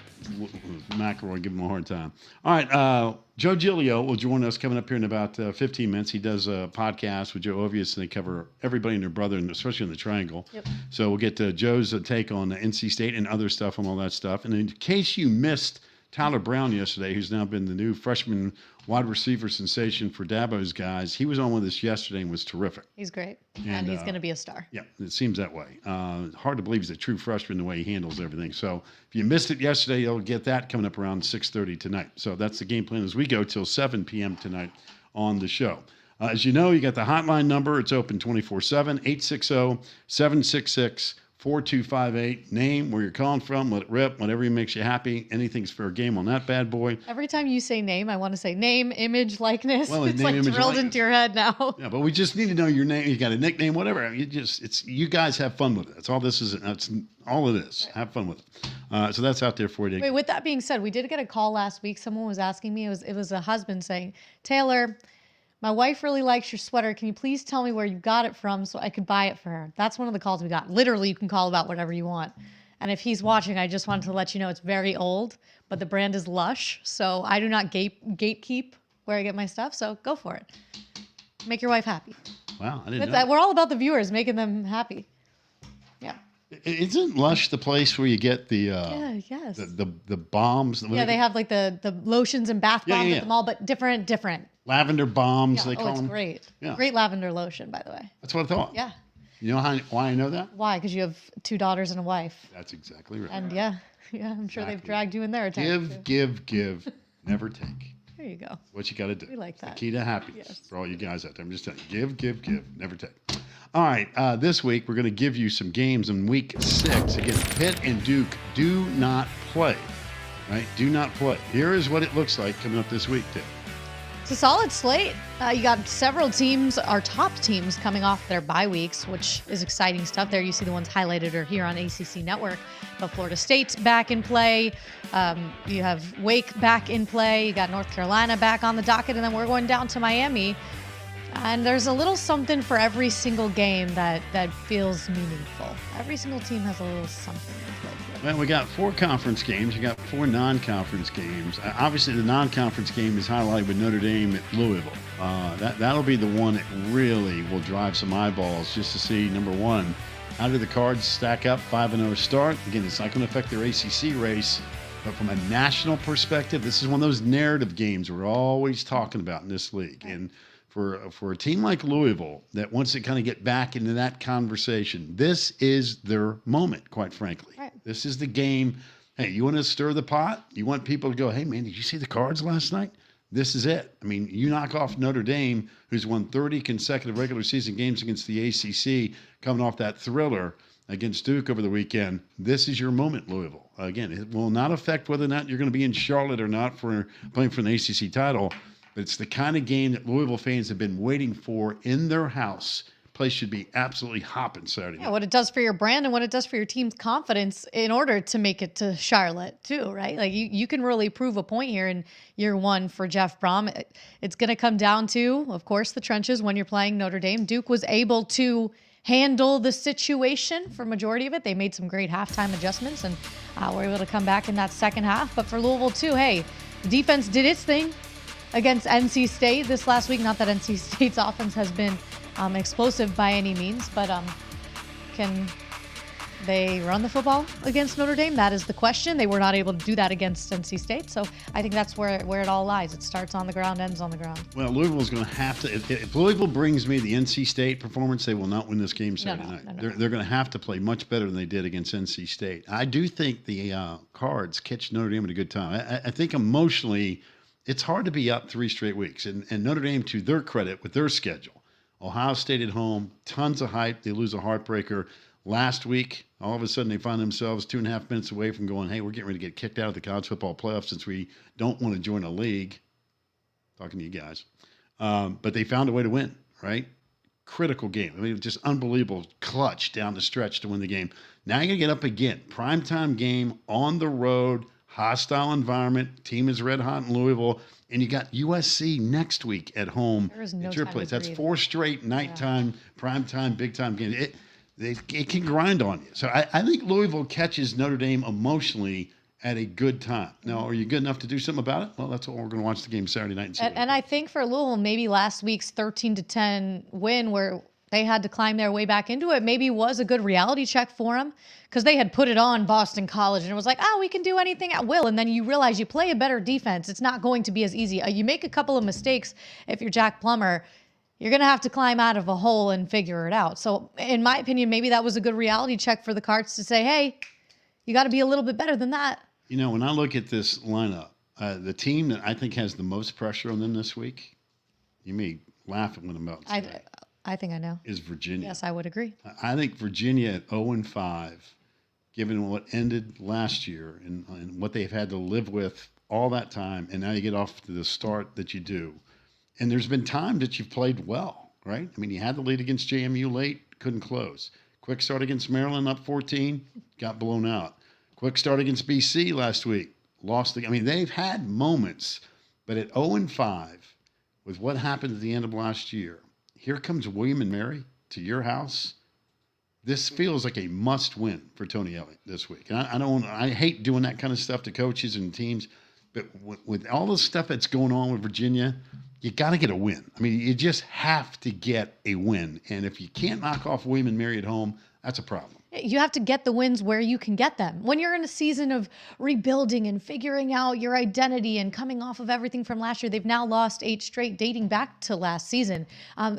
McElroy, give him a hard time. All right. Joe Giglio will join us coming up here in about 15 minutes. He does a podcast with Joe Ovius, and they cover everybody and their brother, and especially in the Triangle. Yep. So we'll get Joe's take on NC State and other stuff and all that stuff. And in case you missed Tyler Brown yesterday, who's now been the new freshman wide receiver sensation for Dabo's guys. He was on with us yesterday and was terrific. He's great. And he's going to be a star. Yeah, it seems that way. Hard to believe he's a true freshman the way he handles everything. So if you missed it yesterday, you'll get that coming up around 6:30 tonight. So that's the game plan as we go till 7 p.m. tonight on the show. As you know, you got the hotline number. It's open 24/7, 860-766-4258. Name, where you're calling from, let it rip, whatever makes you happy. Anything's fair game on that bad boy. Every time you say name, I want to say name, image, likeness. Well, it's name, like image, drilled likeness. into your head now. Yeah, but we just need to know your name. You got a nickname, whatever. You guys have fun with it. That's all this is. That's all it is. Have fun with it. So that's out there for you. Wait, with that being said, we did get a call last week. Someone was asking me, it was a husband saying, Taylor, my wife really likes your sweater. Can you please tell me where you got it from so I could buy it for her? That's one of the calls we got. Literally, you can call about whatever you want. And if he's watching, I just wanted to let you know it's very old, but the brand is Lush. So I do not gatekeep where I get my stuff. So go for it. Make your wife happy. Wow, I didn't know. We're all about the viewers, making them happy. Yeah. Isn't Lush the place where you get the yes. the bombs? Yeah, they have like the lotions and bath bombs at the mall, but different. Lavender bombs, they call it's them. great. Yeah. Great lavender lotion, by the way. That's what I thought. Yeah. You know why I know that? Why? Because you have 2 daughters and a wife. That's exactly right. And yeah, I'm sure they've dragged you in there. Give, never take. There you go. What you got to do. We like that. The key to happiness for all you guys out there. I'm just telling you, give, never take. All right, this week we're going to give you some games in week 6. Again, Pitt and Duke do not play. Right? Do not play. Here is what it looks like coming up this week, Dave. It's a solid slate. You got several teams, our top teams, coming off their bye weeks, which is exciting stuff. There you see the ones highlighted are here on ACC Network. But Florida State's back in play. You have Wake back in play. You got North Carolina back on the docket. And then we're going down to Miami. And there's a little something for every single game that feels meaningful. Every single team has a little something to play for. Well, we got 4 conference games. You got 4 non-conference games. Obviously, the non-conference game is highlighted with Notre Dame at Louisville. That'll be the one that really will drive some eyeballs just to see, number one, how do the Cards stack up 5-0 start? Again, it's not going to affect their ACC race. But from a national perspective, this is one of those narrative games we're always talking about in this league. And for a team like Louisville that wants to kind of get back into that conversation, this is their moment, quite frankly. Right. This is the game. Hey, you want to stir the pot? You want people to go, hey, man, did you see the Cards last night? This is it. I mean, you knock off Notre Dame, who's won 30 consecutive regular season games against the ACC, coming off that thriller against Duke over the weekend. This is your moment, Louisville. Again, it will not affect whether or not you're going to be in Charlotte or not for playing for an ACC title. But it's the kind of game that Louisville fans have been waiting for in their house. Place should be absolutely hopping Saturday night. Yeah, what it does for your brand and what it does for your team's confidence in order to make it to Charlotte too, right? Like you can really prove a point here in year 1 for Jeff Brom. It's going to come down to, of course, the trenches when you're playing Notre Dame. Duke was able to handle the situation for majority of it. They made some great halftime adjustments and were able to come back in that second half. But for Louisville too, hey, the defense did its thing against NC State this last week. Not that NC State's offense has been explosive by any means, but can they run the football against Notre Dame? That is the question. They were not able to do that against NC State, so I think that's where it all lies. It starts on the ground, ends on the ground. Well, Louisville's going to have to. If Louisville brings me the NC State performance, they will not win this game Saturday night. No. They're going to have to play much better than they did against NC State. I do think the Cards catch Notre Dame at a good time. I think emotionally, it's hard to be up 3 straight weeks. And Notre Dame, to their credit, with their schedule, Ohio State at home, tons of hype. They lose a heartbreaker. Last week, all of a sudden, they find themselves 2.5 minutes away from going, hey, we're getting ready to get kicked out of the college football playoff since we don't want to join a league. Talking to you guys. But they found a way to win, right? Critical game. I mean, just unbelievable clutch down the stretch to win the game. Now you're going to get up again. Primetime game on the road. Hostile environment. Team is red hot in Louisville. And you got USC next week at home at your place. That's 4 straight nighttime, primetime, big-time games. It can grind on you. So I think Louisville catches Notre Dame emotionally at a good time. Now, are you good enough to do something about it? Well, that's what we're going to watch the game Saturday night. And I think for Louisville, maybe last week's 13-10 win where they had to climb their way back into it. Maybe was a good reality check for them because they had put it on Boston College and it was like, oh, we can do anything at will. And then you realize you play a better defense. It's not going to be as easy. You make a couple of mistakes if you're Jack Plummer, you're going to have to climb out of a hole and figure it out. So in my opinion, maybe that was a good reality check for the Cards to say, hey, you got to be a little bit better than that. You know, when I look at this lineup, the team that I think has the most pressure on them this week, you may laugh at what I'm about to say, I think I know. is Virginia. Yes, I would agree. I think Virginia at 0-5, given what ended last year and what they've had to live with all that time, and now you get off to the start that you do. And there's been times that you've played well, right? I mean, you had the lead against JMU late, couldn't close. Quick start against Maryland, up 14, got blown out. Quick start against BC last week, lost the. I mean, they've had moments, but at 0-5, with what happened at the end of last year, here comes William and Mary to your house. This feels like a must-win for Tony Elliott this week. And I hate doing that kind of stuff to coaches and teams, but with all the stuff that's going on with Virginia, you got to get a win. I mean, you just have to get a win. And if you can't knock off William and Mary at home, that's a problem. You have to get the wins where you can get them. When you're in a season of rebuilding and figuring out your identity and coming off of everything from last year, they've now lost 8 straight dating back to last season.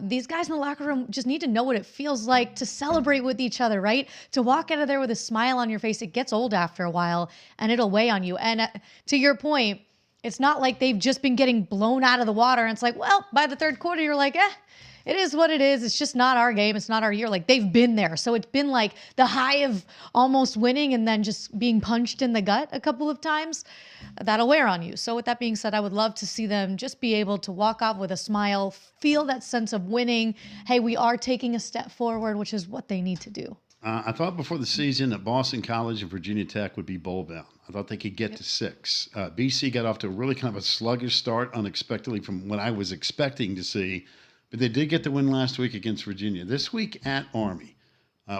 These guys in the locker room just need to know what it feels like to celebrate with each other, right? To walk out of there with a smile on your face. It gets old after a while and it'll weigh on you. And to your point, it's not like they've just been getting blown out of the water. And it's like, well, by the third quarter, you're like, it is what it is. It's just not our game. It's not our year. Like, they've been there. So it's been like the high of almost winning and then just being punched in the gut a couple of times. That'll wear on you. So with that being said, I would love to see them just be able to walk off with a smile, feel that sense of winning. Hey, we are taking a step forward, which is what they need to do. I thought before the season that Boston College and Virginia Tech would be bowl bound. I thought they could get to 6. BC got off to a really kind of a sluggish start unexpectedly from what I was expecting to see. But they did get the win last week against Virginia. This week at Army,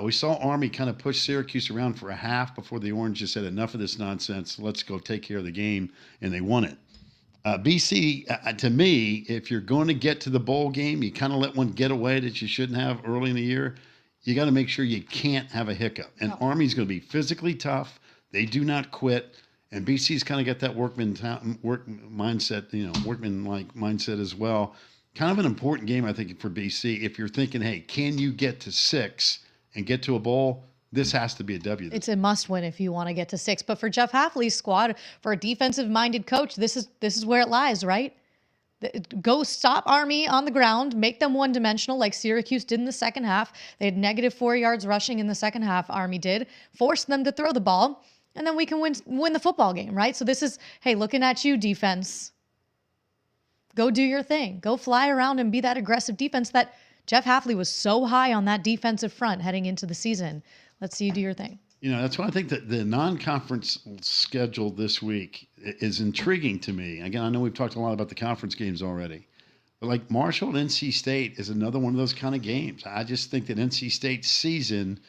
we saw Army kind of push Syracuse around for a half before the Orange just said, enough of this nonsense. Let's go take care of the game, and they won it. BC, to me, if you're going to get to the bowl game, you kind of let one get away that you shouldn't have early in the year. You got to make sure you can't have a hiccup. And Army's going to be physically tough. They do not quit. And BC's kind of got that workman mindset, workman-like mindset as well. Kind of an important game, I think, for BC. If you're thinking, hey, can you get to 6 and get to a bowl? This has to be a W. It's a must-win if you want to get to 6. But for Jeff Hafley's squad, for a defensive-minded coach, this is where it lies, right? Go stop Army on the ground, make them one-dimensional like Syracuse did in the second half. They had -4 yards rushing in the second half, Army did. Force them to throw the ball, and then we can win the football game, right? So this is, hey, looking at you, defense. Go do your thing. Go fly around and be that aggressive defense that Jeff Hafley was so high on that defensive front heading into the season. Let's see you do your thing. You know, that's why I think that the non-conference schedule this week is intriguing to me. Again, I know we've talked a lot about the conference games already. But like Marshall and NC State is another one of those kind of games. I just think that NC State's season,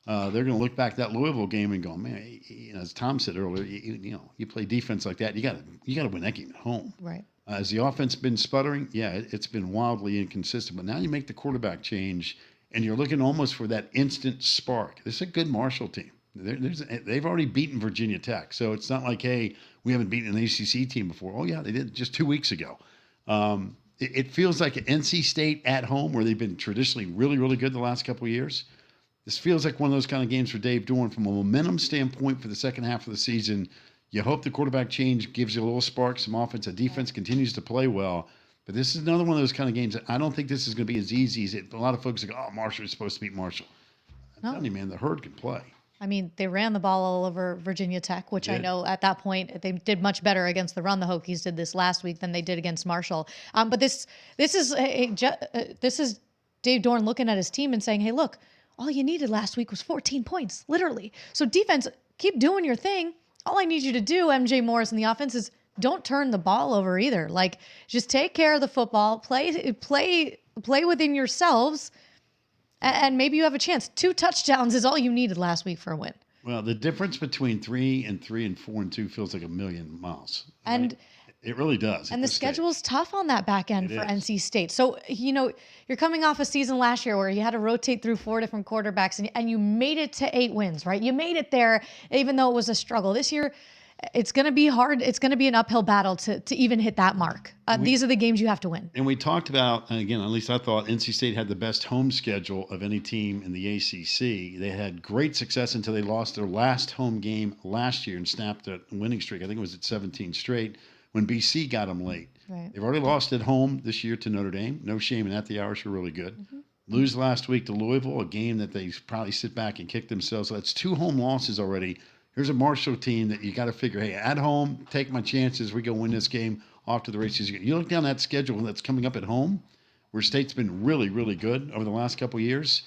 they're going to look back at that Louisville game and go, man, as Tom said earlier, you play defense like that, you got to win that game at home. Right. Has the offense been sputtering? Yeah, it's been wildly inconsistent. But now you make the quarterback change, and you're looking almost for that instant spark. This is a good Marshall team. They've already beaten Virginia Tech, so it's not like, hey, we haven't beaten an ACC team before. Oh, yeah, they did just 2 weeks ago. It feels like an NC State at home, where they've been traditionally really, really good the last couple of years. This feels like one of those kind of games for Dave Dorn from a momentum standpoint for the second half of the season. You hope the quarterback change gives you a little spark, some offense. The defense continues to play well. But this is another one of those kind of games that I don't think this is going to be as easy as it. A lot of folks are going, Marshall is supposed to beat Marshall. I'm telling you, man, the herd can play. I mean, they ran the ball all over Virginia Tech, which I know at that point they did much better against the run. The Hokies did this last week than they did against Marshall. But this is Dave Dorn looking at his team and saying, hey, look, all you needed last week was 14 points, literally. So defense, keep doing your thing. All I need you to do, MJ Morris and the offense, is don't turn the ball over either. Like, just take care of the football, play within yourselves, and maybe you have a chance. 2 touchdowns is all you needed last week for a win. Well, the difference between 3 and 4 and 2 feels like a million miles. Right? It really does. And the schedule's tough on that back end for NC State. So, you're coming off a season last year where you had to rotate through 4 different quarterbacks and you made it to 8 wins, right? You made it there, even though it was a struggle. This year, it's going to be hard. It's going to be an uphill battle to even hit that mark. These are the games you have to win. And we talked about, and again, at least I thought NC State had the best home schedule of any team in the ACC. They had great success until they lost their last home game last year and snapped a winning streak. I think it was at 17 straight when BC got them late. Right. They've already lost at home this year to Notre Dame. No shame in that. The Irish were really good. Mm-hmm. Lose last week to Louisville, a game that they probably sit back and kick themselves. So that's 2 home losses already. Here's a Marshall team that you got to figure, hey, at home, take my chances. We go win this game, off to the races. You look down that schedule that's coming up at home, where State's been really, really good over the last couple of years.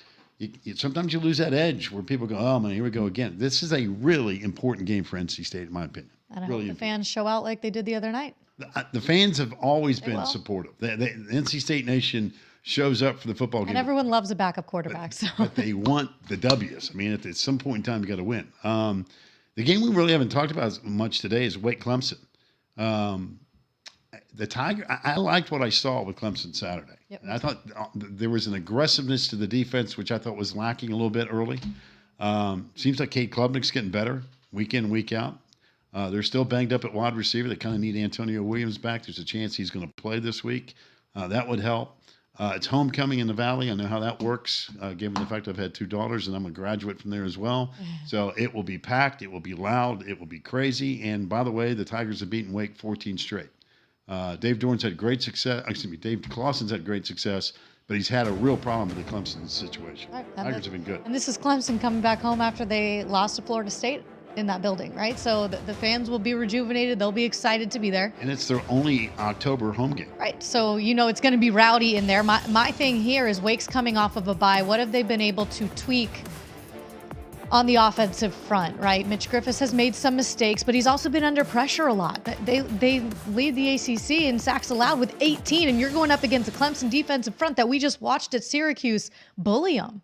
Sometimes you lose that edge where people go, oh, man, here we go again. This is a really important game for NC State, in my opinion. And I really hope the fans show out like they did the other night. The fans have always been supportive. The NC State Nation shows up for the football game. And everyone loves a backup quarterback. But they want the W's. I mean, at some point in time, you got to win. The game we really haven't talked about as much today is Wake Clemson. The Tiger, I liked what I saw with Clemson Saturday. Yep. And I thought there was an aggressiveness to the defense, which I thought was lacking a little bit early. Seems like Cade Klubnik's getting better week in, week out. They're still banged up at wide receiver. They kind of need Antonio Williams back. There's a chance he's going to play this week. That would help. It's homecoming in the Valley. I know how that works, given the fact I've had 2 daughters, and I'm a graduate from there as well. So it will be packed. It will be loud. It will be crazy. And by the way, the Tigers have beaten Wake 14 straight. Dave Dorn's had great success. Excuse me, Dave Clawson's had great success, but he's had a real problem with the Clemson situation. Right. Tigers have been good. And this is Clemson coming back home after they lost to Florida State in that building, right? So the fans will be rejuvenated. They'll be excited to be there. And it's their only October home game. Right. So, it's going to be rowdy in there. My thing here is Wake's coming off of a bye. What have they been able to tweak on the offensive front, right? Mitch Griffis has made some mistakes, but he's also been under pressure a lot. They lead the ACC in sacks allowed with 18, and you're going up against a Clemson defensive front that we just watched at Syracuse bully them.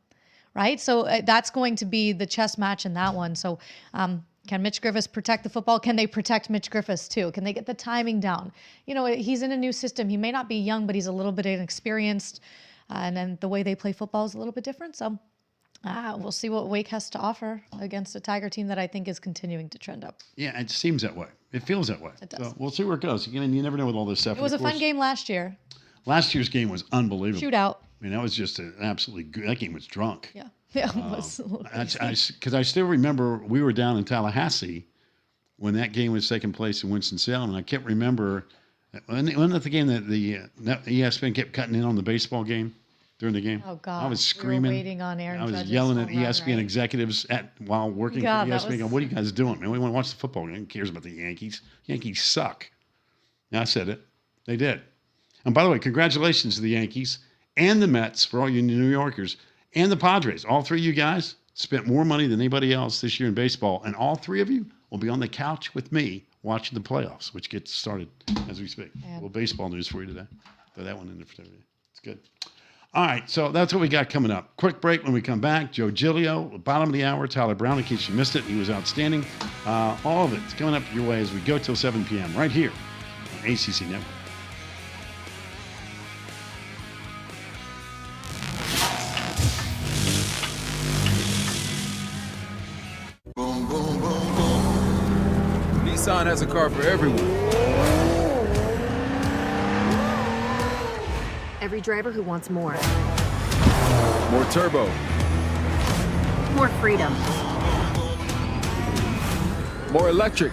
Right? So that's going to be the chess match in that one. So can Mitch Griffis protect the football? Can they protect Mitch Griffis too? Can they get the timing down? He's in a new system. He may not be young, but he's a little bit inexperienced. And then the way they play football is a little bit different. So we'll see what Wake has to offer against a Tiger team that I think is continuing to trend up. Yeah, it seems that way. It feels that way. It does. So we'll see where it goes. You never know with all this stuff. It was a fun game last year. Last year's game was unbelievable. Shootout. I mean, that was just an absolutely good. That game was drunk. Yeah. Yeah, it was. Because I still remember we were down in Tallahassee when that game was taking place in Winston-Salem, and I can't remember. Wasn't that the game that the ESPN kept cutting in on the baseball game during the game? Oh God! I was screaming. We were waiting on Aaron. I was yelling at ESPN executives while working for ESPN. Going, what are you guys doing? Man, we want to watch the football game. Who cares about the Yankees? Yankees suck. Yeah, I said it. They did. And by the way, congratulations to the Yankees and the Mets for all you New Yorkers and the Padres. All 3 of you guys spent more money than anybody else this year in baseball, and all 3 of you will be on the couch with me watching the playoffs, which gets started as we speak. A little baseball news for you today. Throw that one in there for today. It's good. All right, so that's what we got coming up. Quick break. When we come back, Joe Giglio, bottom of the hour, Tyler Brown, in case you missed it. He was outstanding. All of it's coming up your way as we go till 7 p.m. right here on ACC Network. Nissan has a car for everyone. Every driver who wants more. More turbo. More freedom. More electric.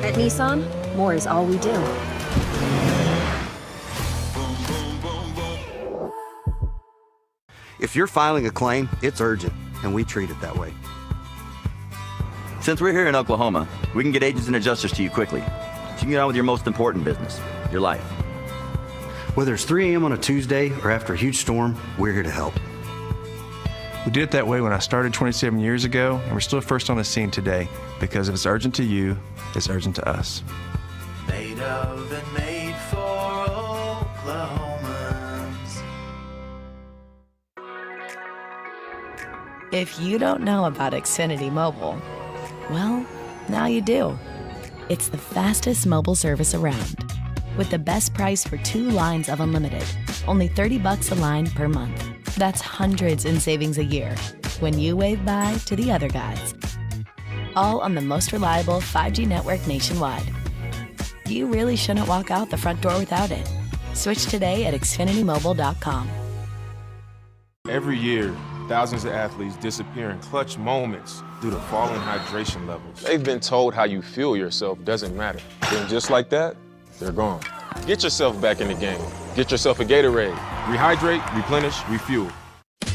At Nissan, more is all we do. If you're filing a claim, it's urgent, and we treat it that way. Since we're here in Oklahoma, we can get agents and adjusters to you quickly. So you can get on with your most important business, your life. Whether it's 3 a.m. on a Tuesday or after a huge storm, we're here to help. We did it that way when I started 27 years ago, and we're still first on the scene today because if it's urgent to you, it's urgent to us. Made of and made for Oklahomans. If you don't know about Xfinity Mobile, Well, now you do. It's the fastest mobile service around. With the best price for 2 lines of unlimited, only $30 a line per month. That's hundreds in savings a year when you wave bye to the other guys. All on the most reliable 5G network nationwide. You really shouldn't walk out the front door without it. Switch today at xfinitymobile.com. Every year, thousands of athletes disappear in clutch moments due to falling hydration levels. They've been told how you feel yourself doesn't matter. Then just like that, they're gone. Get yourself back in the game. Get yourself a Gatorade. Rehydrate, replenish, refuel.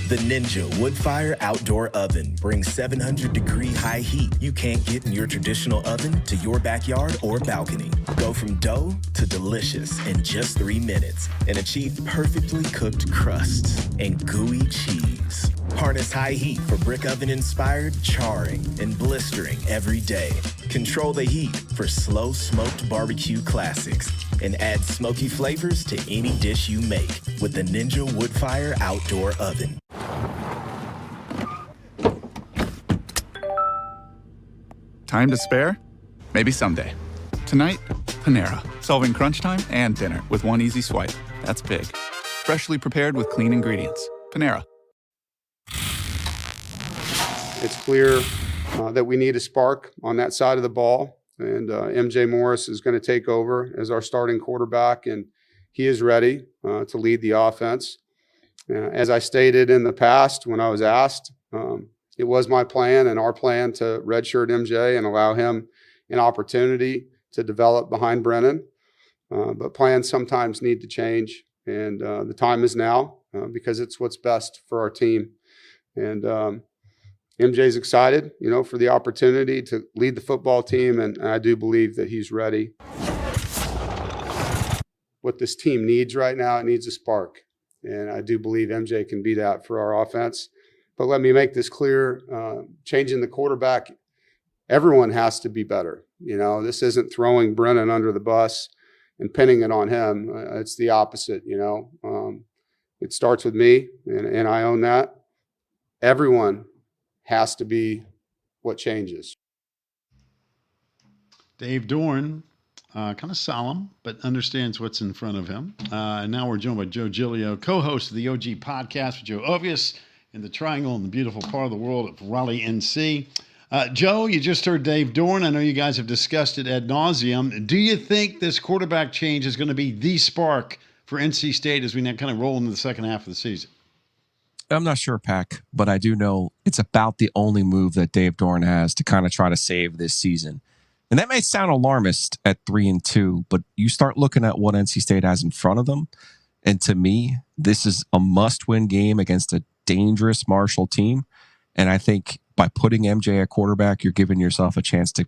The Ninja Woodfire Outdoor Oven brings 700-degree high heat you can't get in your traditional oven to your backyard or balcony. Go from dough to delicious in just 3 minutes and achieve perfectly cooked crusts and gooey cheese. Harness high heat for brick oven-inspired charring and blistering every day. Control the heat for slow smoked barbecue classics and add smoky flavors to any dish you make with the Ninja Woodfire Outdoor Oven. Time to spare? Maybe someday. Tonight, Panera. Solving crunch time and dinner with one easy swipe. That's big. Freshly prepared with clean ingredients. Panera. It's clear that we need a spark on that side of the ball. And MJ Morris is going to take over as our starting quarterback, and he is ready to lead the offense. As I stated in the past when I was asked, it was my plan and our plan to redshirt MJ and allow him an opportunity to develop behind Brennan. But plans sometimes need to change, and the time is now because it's what's best for our team. And MJ's excited, for the opportunity to lead the football team, and I do believe that he's ready. What this team needs right now, it needs a spark, and I do believe MJ can be that for our offense. But let me make this clear, changing the quarterback, everyone has to be better. This isn't throwing Brennan under the bus and pinning it on him. It's the opposite, It starts with me, and I own that. Everyone has to be what changes. Dave Dorn, kind of solemn, but understands what's in front of him. And now we're joined by Joe Giglio, co-host of the OG podcast with Joe Ovius in the Triangle in the beautiful part of the world of Raleigh, NC. Joe, you just heard Dave Dorn. I know you guys have discussed it ad nauseum. Do you think this quarterback change is going to be the spark for NC State as we now kind of roll into the second half of the season? I'm not sure, Pack, but I do know it's about the only move that Dave Dorn has to kind of try to save this season. And that may sound alarmist at 3-2, but you start looking at what NC State has in front of them. And to me, this is a must-win game against a dangerous Marshall team. And I think by putting MJ at quarterback, you're giving yourself a chance to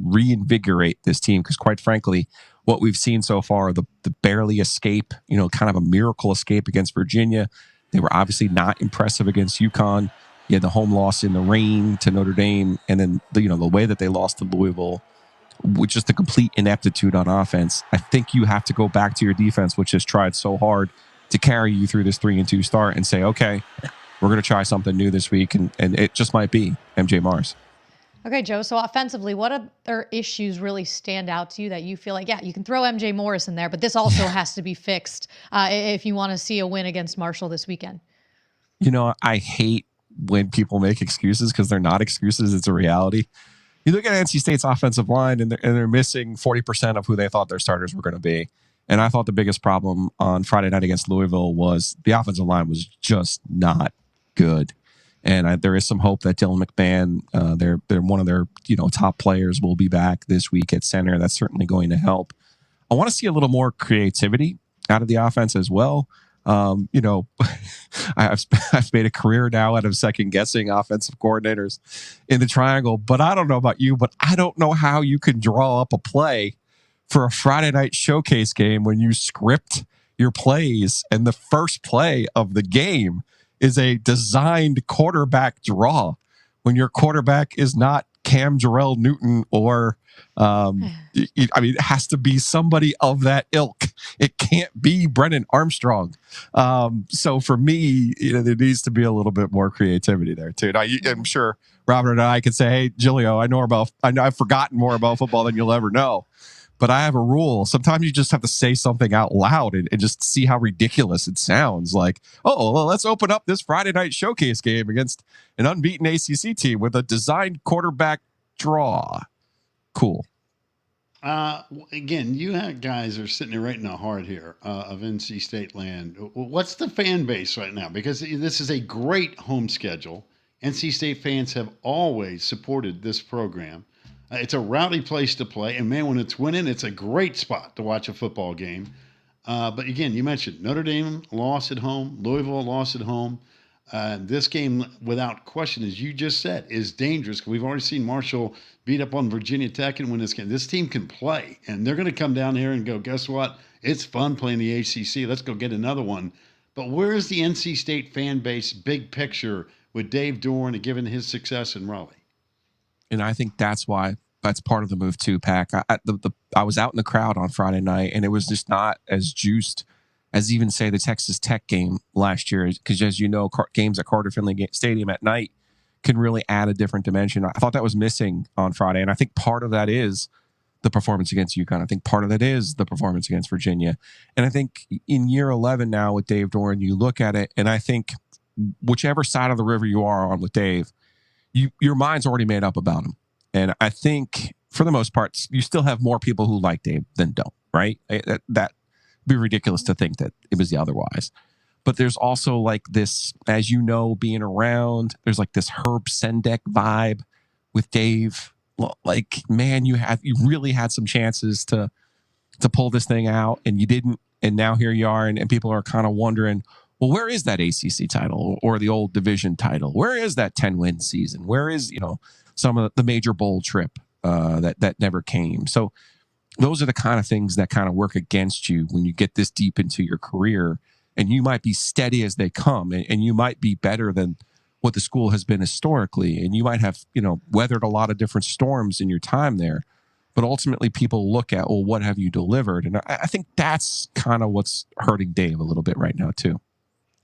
reinvigorate this team. Because quite frankly, what we've seen so far, the barely escape, kind of a miracle escape against Virginia. They were obviously not impressive against UConn. You had the home loss in the rain to Notre Dame. And then, the way that they lost to Louisville, with just the complete ineptitude on offense. I think you have to go back to your defense, which has tried so hard to carry you through this 3-2 start, and say, okay, we're going to try something new this week. And it just might be MJ Morris. Okay, Joe. So offensively, what other issues really stand out to you that you feel like, yeah, you can throw MJ Morris in there, but this also has to be fixed if you want to see a win against Marshall this weekend? I hate when people make excuses because they're not excuses. It's a reality. You look at NC State's offensive line, and they're missing 40% of who they thought their starters were going to be. And I thought the biggest problem on Friday night against Louisville was the offensive line was just not good. And there is some hope that Dylan McMahon, they're one of their top players, will be back this week at center. That's certainly going to help. I want to see a little more creativity out of the offense as well. I've made a career now out of second guessing offensive coordinators in the Triangle, but I don't know about you, but I don't know how you can draw up a play for a Friday night showcase game when you script your plays and the first play of the game is a designed quarterback draw when your quarterback is not Cam Jarrell Newton or, it has to be somebody of that ilk. It can't be Brennan Armstrong. So for me, there needs to be a little bit more creativity there too. Now, I'm sure Robert and I could say, hey, Gilio, I know I've forgotten more about football than you'll ever know. But I have a rule. Sometimes you just have to say something out loud and just see how ridiculous it sounds. Like, well, let's open up this Friday night showcase game against an unbeaten ACC team with a designed quarterback draw. Cool. Again, you guys are sitting right in the heart here of NC State land. What's the fan base right now? Because this is a great home schedule. NC State fans have always supported this program. It's a rowdy place to play. And, man, when it's winning, it's a great spot to watch a football game. But, again, you mentioned Notre Dame lost at home. Louisville lost at home. This game, without question, as you just said, is dangerous. We've already seen Marshall beat up on Virginia Tech and win this game. This team can play. And they're going to come down here and go, guess what? It's fun playing the ACC. Let's go get another one. But where is the NC State fan base big picture with Dave Doeren and given his success in Raleigh? And I think that's part of the move too, Pack. I was out in the crowd on Friday night, and it was just not as juiced as even, say, the Texas Tech game last year. Because, as you know, games at Carter Finley Stadium at night can really add a different dimension. I thought that was missing on Friday, and I think part of that is the performance against UConn. I think part of that is the performance against Virginia. And I think in year 11 now with Dave Doeren, you look at it, and I think whichever side of the river you are on with Dave, your mind's already made up about him. And I think, for the most part, you still have more people who like Dave than don't, right? That'd be ridiculous to think that it was the otherwise. But there's also like this, as you know, being around, there's like this Herb Sendek vibe with Dave. Like, man, you really had some chances to pull this thing out, and you didn't. And now here you are, and people are kind of wondering, well, where is that ACC title or the old division title? Where is that 10-win season? Where is, some of the major bowl trip that never came? So those are the kind of things that kind of work against you when you get this deep into your career, and you might be steady as they come, and you might be better than what the school has been historically, and you might have, weathered a lot of different storms in your time there. But ultimately, people look at, well, what have you delivered? And I think that's kind of what's hurting Dave a little bit right now, too.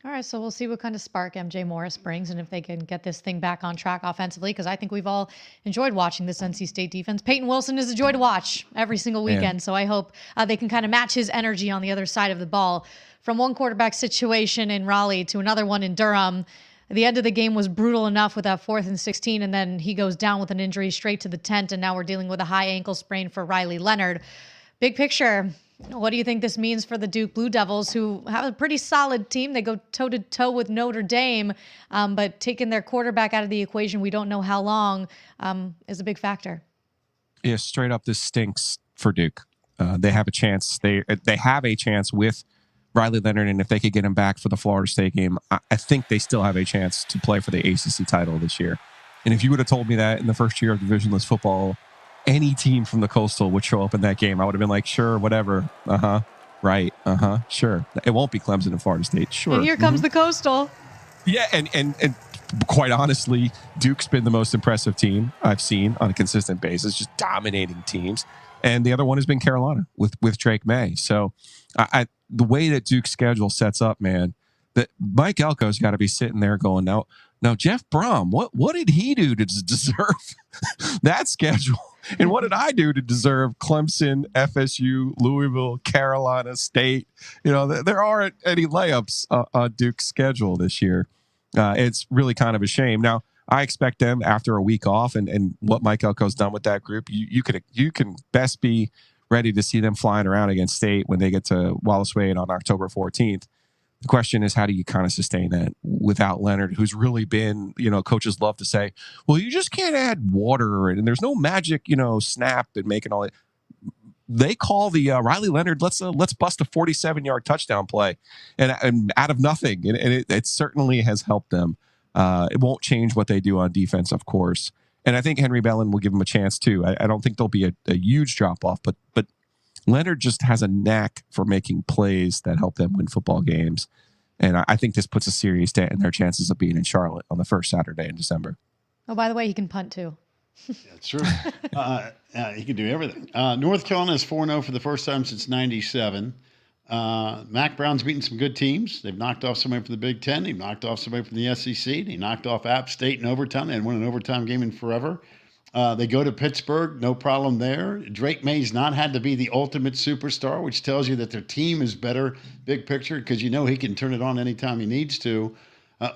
All right, so we'll see what kind of spark MJ Morris brings and if they can get this thing back on track offensively, because I think we've all enjoyed watching this NC State defense. Peyton Wilson is a joy to watch every single weekend, so I hope they can kind of match his energy on the other side of the ball. From one quarterback situation in Raleigh to another one in Durham, the end of the game was brutal enough with that 4th and 16, and then he goes down with an injury straight to the tent, and now we're dealing with a high ankle sprain for Riley Leonard. Big picture, what do you think this means for the Duke Blue Devils, who have a pretty solid team? They go toe-to-toe with Notre Dame, but taking their quarterback out of the equation, we don't know how long, is a big factor. Yeah, straight up, this stinks for Duke. They have a chance. They have a chance with Riley Leonard, and if they could get him back for the Florida State game, I think they still have a chance to play for the ACC title this year. And if you would have told me that in the first year of divisionless football, any team from the Coastal would show up in that game, I would have been like, sure, whatever. Right. Sure. It won't be Clemson and Florida State. Sure. And here comes the Coastal. Yeah. And quite honestly, Duke's been the most impressive team I've seen on a consistent basis, just dominating teams. And the other one has been Carolina with Drake May. So the way that Duke's schedule sets up, man, that Mike Elko's got to be sitting there going, now Jeff Brom, what did he do to deserve that schedule? And what did I do to deserve Clemson, FSU, Louisville, Carolina State? There aren't any layups on Duke's schedule this year. It's really kind of a shame. Now, I expect them after a week off and what Mike Elko's done with that group, you can best be ready to see them flying around against State when they get to Wallace Wade on October 14th. The question is, how do you kind of sustain that without Leonard, who's really been, coaches love to say, well, you just can't add water and there's no magic, snap and making all it. They call the Riley Leonard, let's bust a 47-yard touchdown play and out of nothing. And it certainly has helped them. It won't change what they do on defense, of course. And I think Henry Bellin will give them a chance too. I don't think there'll be a huge drop off, but Leonard just has a knack for making plays that help them win football games. And I think this puts a serious dent in their chances of being in Charlotte on the first Saturday in December. Oh, by the way, he can punt too. That's true. He can do everything. North Carolina is 4-0 for the first time since '97. Mac Brown's beaten some good teams. They've knocked off somebody from the Big Ten. They've knocked off somebody from the SEC. They knocked off App State in overtime. They hadn't won an overtime game in forever. They go to Pittsburgh, no problem there. Drake May's not had to be the ultimate superstar, which tells you that their team is better, big picture, because you know he can turn it on anytime he needs to.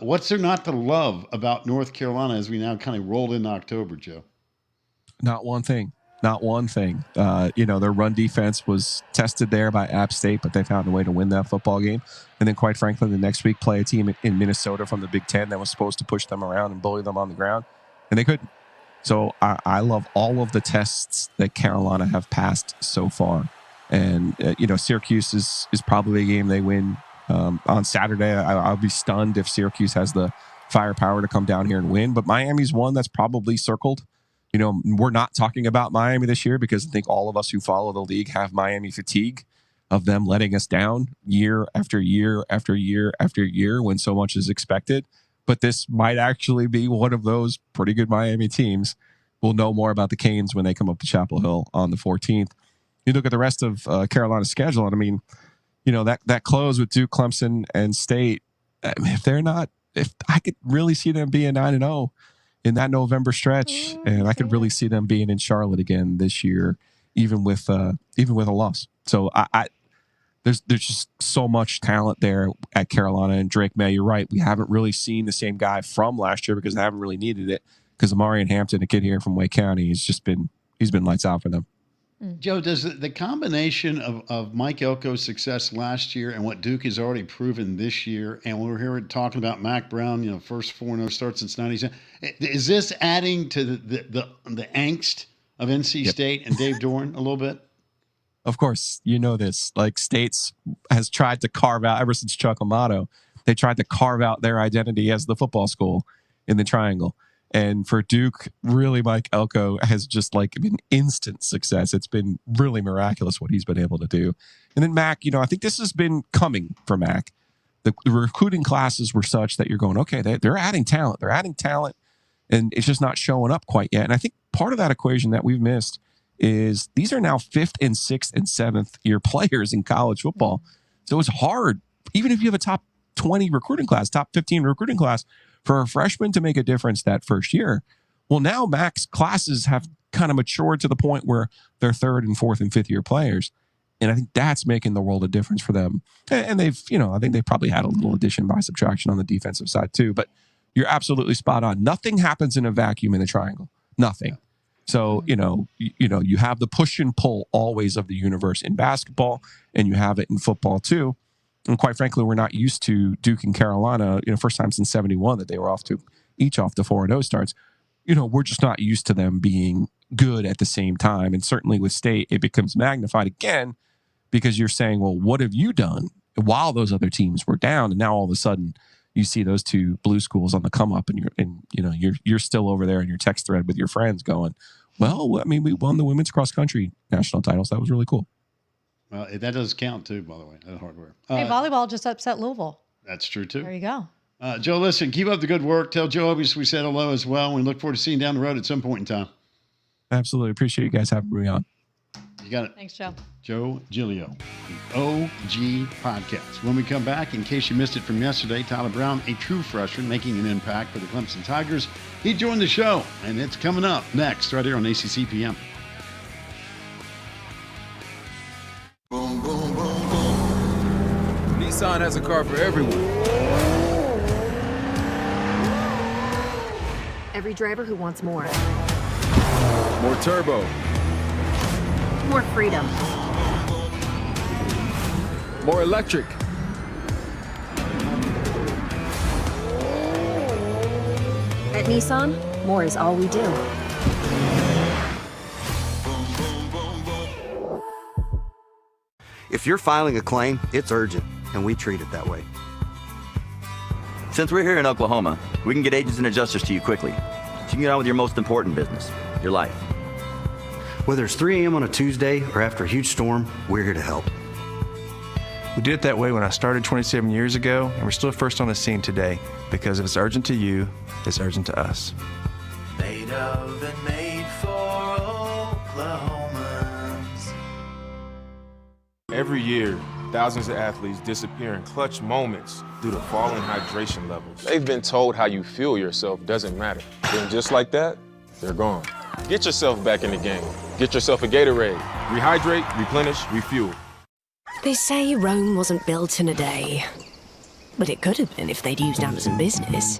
What's there not to love about North Carolina as we now kind of rolled into October, Joe? Not one thing. Not one thing. Their run defense was tested there by App State, but they found a way to win that football game. And then, quite frankly, the next week play a team in Minnesota from the Big Ten that was supposed to push them around and bully them on the ground, and they couldn't. So I love all of the tests that Carolina have passed so far. And, Syracuse is probably a game they win on Saturday. I'll be stunned if Syracuse has the firepower to come down here and win. But Miami's one that's probably circled. We're not talking about Miami this year because I think all of us who follow the league have Miami fatigue of them letting us down year after year after year after year when so much is expected. But this might actually be one of those pretty good Miami teams. We'll know more about the Canes when they come up to Chapel Hill on the 14th. You look at the rest of Carolina's schedule, and I mean, that close with Duke, Clemson, and State, if I could really see them being 9-0 in that November stretch, and I could really see them being in Charlotte again this year, even with a loss. So there's just so much talent there at Carolina and Drake May. You're right. We haven't really seen the same guy from last year because they haven't really needed it. Because Amarian Hampton, a kid here from Wake County, he's been lights out for them. Joe, does the combination of Mike Elko's success last year and what Duke has already proven this year, and we're here talking about Mac Brown, first 4-0 start since '97, is this adding to the angst of NC State and Dave Doeren a little bit? Of course, this. Like States has tried to carve out, ever since Chuck Amato, they tried to carve out their identity as the football school in the Triangle. And for Duke, really, Mike Elko has just been instant success. It's been really miraculous what he's been able to do. And then Mac, I think this has been coming for Mac. The recruiting classes were such that you're going, okay, they're adding talent. They're adding talent, and it's just not showing up quite yet. And I think part of that equation that we've missed is these are now 5th and 6th and 7th year players in college football. So it's hard, even if you have a top 20 recruiting class, top 15 recruiting class, for a freshman to make a difference that first year. Well, now Mac's classes have kind of matured to the point where they're 3rd and 4th and 5th year players. And I think that's making the world of difference for them. And they've, I think they probably had a little addition by subtraction on the defensive side too. But you're absolutely spot on. Nothing happens in a vacuum in the Triangle. Nothing. So, you have the push and pull always of the universe in basketball, and you have it in football too. And quite frankly, we're not used to Duke and Carolina, first time since '71 that they were each off to 4-0 starts. We're just not used to them being good at the same time. And certainly with State, it becomes magnified again because you're saying, well, what have you done while those other teams were down? And now all of a sudden you see those two blue schools on the come up, and you're still over there in your text thread with your friends going, well, I mean, we won the women's cross country national titles. That was really cool. Well, that does count too, by the way, that hardware. Hey, volleyball just upset Louisville. That's true too. There you go. Joe, listen, keep up the good work. Tell Joe Obies we said hello as well. We look forward to seeing you down the road at some point in time. Absolutely. Appreciate you guys having me on. You got it. Thanks, Joe. Joe Giglio, the OG Podcast. When we come back, in case you missed it from yesterday, Tyler Brown, a true freshman, making an impact for the Clemson Tigers. He joined the show, and it's coming up next right here on ACC PM. Boom, boom, boom, boom. Nissan has a car for everyone. Every driver who wants more. More turbo. More freedom. More electric. At Nissan, more is all we do. If you're filing a claim, it's urgent, and we treat it that way. Since we're here in Oklahoma, we can get agents and adjusters to you quickly, so you can get on with your most important business, your life. Whether it's 3 a.m. on a Tuesday or after a huge storm, we're here to help. We did it that way when I started 27 years ago, and we're still first on the scene today because if it's urgent to you, it's urgent to us. Made of and made Every year, thousands of athletes disappear in clutch moments due to falling hydration levels. They've been told how you feel yourself doesn't matter. Then just like that, they're gone. Get yourself back in the game. Get yourself a Gatorade. Rehydrate, replenish, refuel. They say Rome wasn't built in a day. But it could have been if they'd used Amazon Business.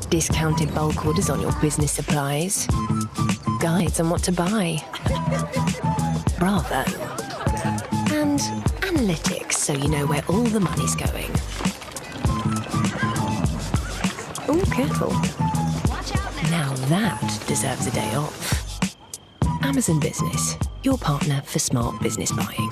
Discounted bulk orders on your business supplies. Guides on what to buy. Bravo. And analytics so you know where all the money's going. Oh, careful. Now that deserves a day off. Amazon Business, your partner for smart business buying.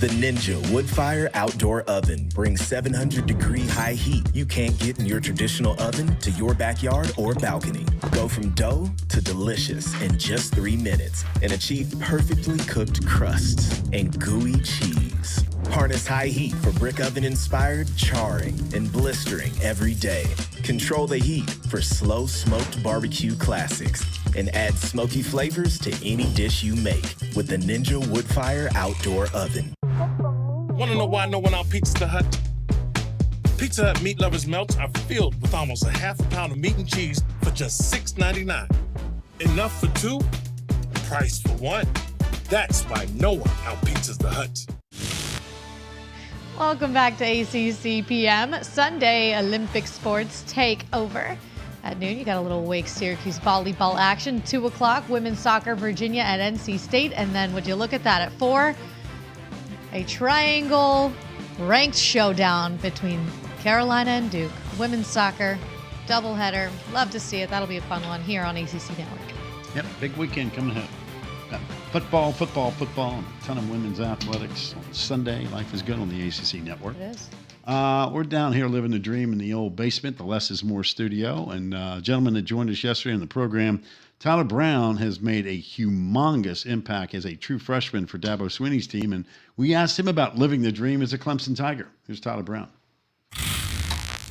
The Ninja Woodfire Outdoor Oven brings 700-degree high heat you can't get in your traditional oven to your backyard or balcony. Go from dough to delicious in just 3 minutes and achieve perfectly cooked crusts and gooey cheese. Harness high heat for brick oven-inspired charring and blistering every day. Control the heat for slow smoked barbecue classics and add smoky flavors to any dish you make with the Ninja Woodfire Outdoor Oven. Want to know why no one out Pizza Hut? Pizza Hut meat lovers melts are filled with almost a half a pound of meat and cheese for just $6.99. Enough for two, price for one. That's why no one out pizzas the Hut. Welcome back to ACC PM. Sunday Olympic sports take over. At noon, you got a little Wake Syracuse volleyball action. 2 o'clock, women's soccer, Virginia at NC State. And then would you look at that at 4? A triangle ranked showdown between Carolina and Duke. Women's soccer, doubleheader. Love to see it. That'll be a fun one here on ACC Network. Yep, big weekend coming ahead. Got football, and a ton of women's athletics on Sunday. Life is good on the ACC Network. It is. We're down here living the dream in the old basement, the Less is More studio. And a gentleman that joined us yesterday in the program, Tyler Brown, has made a humongous impact as a true freshman for Dabo Swinney's team. And we asked him about living the dream as a Clemson Tiger. Here's Tyler Brown.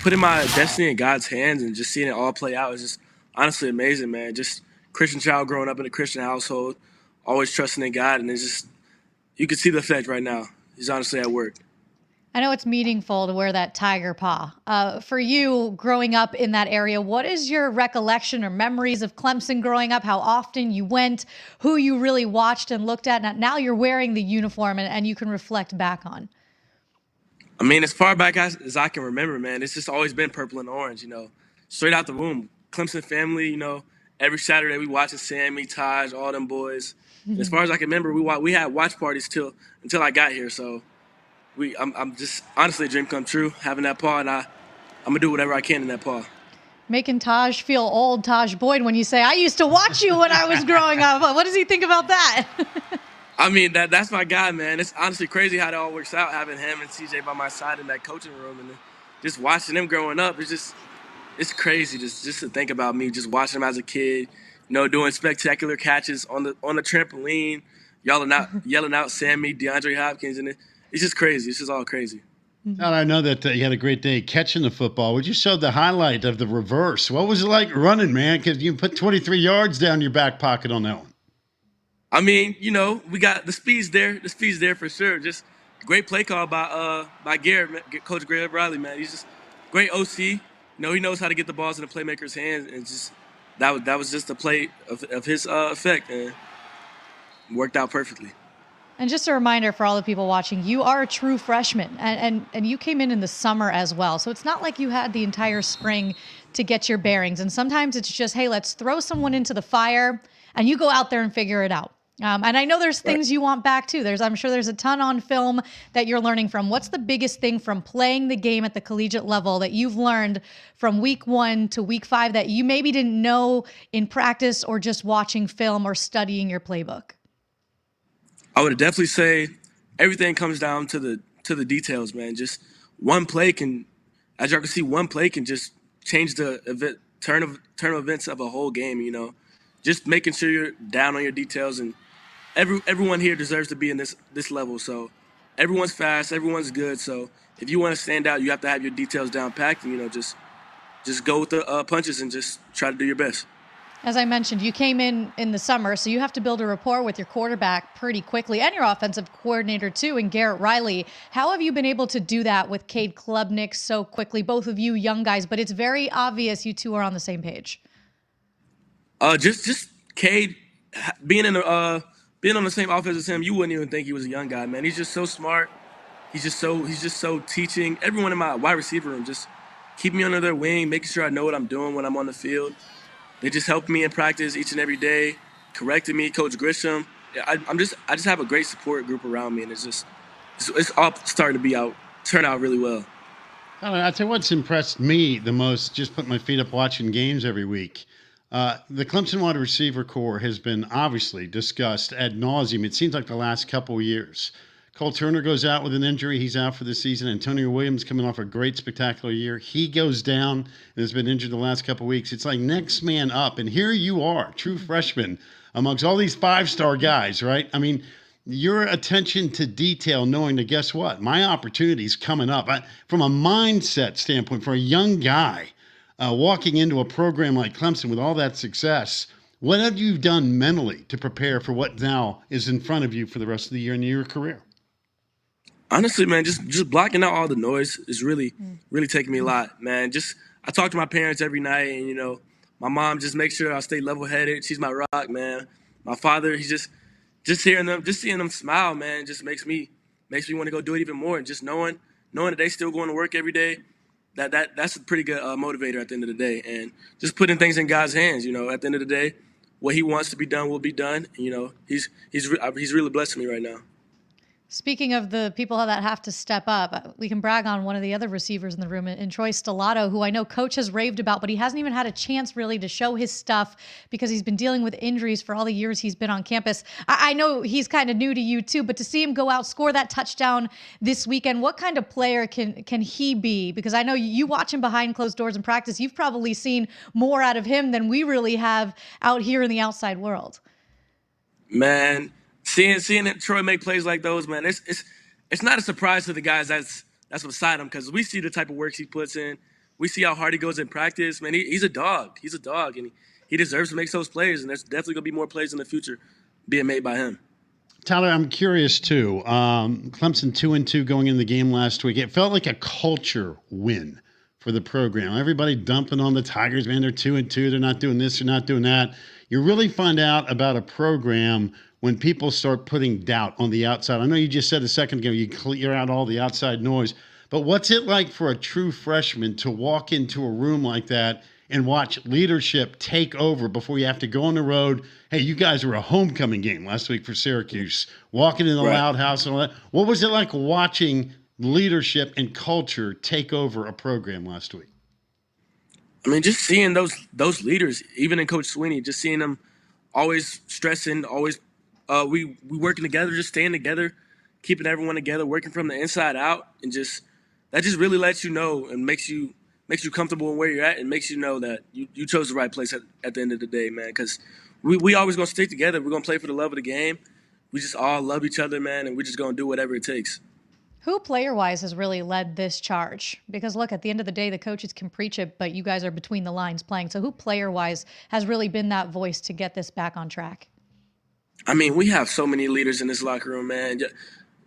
Putting my destiny in God's hands and just seeing it all play out is just honestly amazing, man. Just Christian child growing up in a Christian household, always trusting in God. And it's just, you can see the effect right now. He's honestly at work. I know it's meaningful to wear that tiger paw. For you, growing up in that area, what is your recollection or memories of Clemson growing up? How often you went, who you really watched and looked at? Now you're wearing the uniform and you can reflect back on. I mean, as far back as I can remember, man, it's just always been purple and orange, straight out the womb. Clemson family, every Saturday we watching Sammy, Taj, all them boys. As far as I can remember, we had watch parties until I got here, so I'm just honestly a dream come true having that paw, and I'm gonna do whatever I can in that paw. Making Taj feel old, Taj Boyd, when you say, I used to watch you when I was growing up. What does he think about that? I mean, that's my guy, man. It's honestly crazy how that all works out, having him and CJ by my side in that coaching room and just watching them growing up. It's crazy just to think about me just watching them as a kid, doing spectacular catches on the trampoline, yelling out Sammy, DeAndre Hopkins, and it's just crazy. It's just all crazy. Now, I know that you had a great day catching the football. Would you show the highlight of the reverse? What was it like running, man? Because you put 23 yards down your back pocket on that one. I mean, we got the speed's there. The speed's there for sure. Just great play call by Garrett, Coach Garrett Riley, man. He's just great OC. He knows how to get the balls in the playmaker's hands, and just that was just a play of his effect, and worked out perfectly. And just a reminder for all the people watching, you are a true freshman, and you came in the summer as well. So it's not like you had the entire spring to get your bearings. And sometimes it's just, hey, let's throw someone into the fire, and you go out there and figure it out. And I know there's things you want back too. I'm sure there's a ton on film that you're learning from. What's the biggest thing from playing the game at the collegiate level that you've learned from week 1 to week 5 that you maybe didn't know in practice or just watching film or studying your playbook? I would definitely say everything comes down to the details, man. Just one play can, as y'all can see, one play can just change the turn of events of a whole game. Just making sure you're down on your details, and everyone here deserves to be in this level. So everyone's fast, everyone's good. So if you want to stand out, you have to have your details down packed, and just go with the punches and just try to do your best. As I mentioned, you came in the summer, so you have to build a rapport with your quarterback pretty quickly and your offensive coordinator too, and Garrett Riley. How have you been able to do that with Cade Klubnik so quickly? Both of you young guys, but it's very obvious you two are on the same page. Just Cade being on the same offense as him, you wouldn't even think he was a young guy, man. He's just so smart. He's just so teaching everyone in my wide receiver room, just keep me under their wing, making sure I know what I'm doing when I'm on the field. They just help me in practice each and every day, correcting me. Coach Grisham, I just have a great support group around me, and it's all starting to turn out really well. I'll tell you what's impressed me the most, just putting my feet up watching games every week. The Clemson wide receiver core has been obviously discussed ad nauseum. It seems like the last couple of years. Cole Turner goes out with an injury. He's out for the season. Antonio Williams coming off a great, spectacular year. He goes down and has been injured the last couple of weeks. It's like next man up. And here you are, true freshman, amongst all these five-star guys, right? I mean, your attention to detail, knowing that, guess what? My opportunity's coming up. From a mindset standpoint, for a young guy walking into a program like Clemson with all that success, what have you done mentally to prepare for what now is in front of you for the rest of the year and your career? Honestly, man, just blocking out all the noise is really taking me a lot, man. I talk to my parents every night, and my mom just makes sure I stay level-headed. She's my rock, man. My father, he's just seeing them smile, man, just makes me want to go do it even more. And just knowing that they still going to work every day, that's a pretty good motivator at the end of the day. And just putting things in God's hands, at the end of the day, what He wants to be done will be done. He's really blessing me right now. Speaking of the people that have to step up, we can brag on one of the other receivers in the room, in Troy Stellato, who I know Coach has raved about, but he hasn't even had a chance really to show his stuff because he's been dealing with injuries for all the years he's been on campus. I know he's kind of new to you too, but to see him go out, score that touchdown this weekend, what kind of player can he be? Because I know you watch him behind closed doors in practice. You've probably seen more out of him than we really have out here in the outside world. Man, Seeing Troy make plays like those, man, it's not a surprise to the guys that's beside him, because we see the type of work he puts in. We see how hard he goes in practice. Man, he's a dog. He's a dog, and he deserves to make those plays, and there's definitely going to be more plays in the future being made by him. Tyler, I'm curious too. Clemson 2-2 going into the game last week. It felt like a culture win for the program. Everybody dumping on the Tigers, man, they're 2-2. They're not doing this, they're not doing that. You really find out about a program when people start putting doubt on the outside. I know you just said a second ago you clear out all the outside noise, but what's it like for a true freshman to walk into a room like that and watch leadership take over before you have to go on the road? Hey, you guys were a homecoming game last week for Syracuse, walking in the loud house and all that. What was it like watching leadership and culture take over a program last week? I mean, just seeing those leaders, even in Coach Sweeney, just seeing them always stressing, always we working together, just staying together, keeping everyone together, working from the inside out, and that just really lets you know and makes you comfortable in where you're at, and makes you know that you chose the right place at the end of the day, man. Because we always gonna stick together. We're gonna play for the love of the game. We just all love each other, man, and we're just gonna do whatever it takes. Who player-wise has really led this charge? Because look, at the end of the day, the coaches can preach it, but you guys are between the lines playing. So who player-wise has really been that voice to get this back on track? I mean, we have so many leaders in this locker room, man.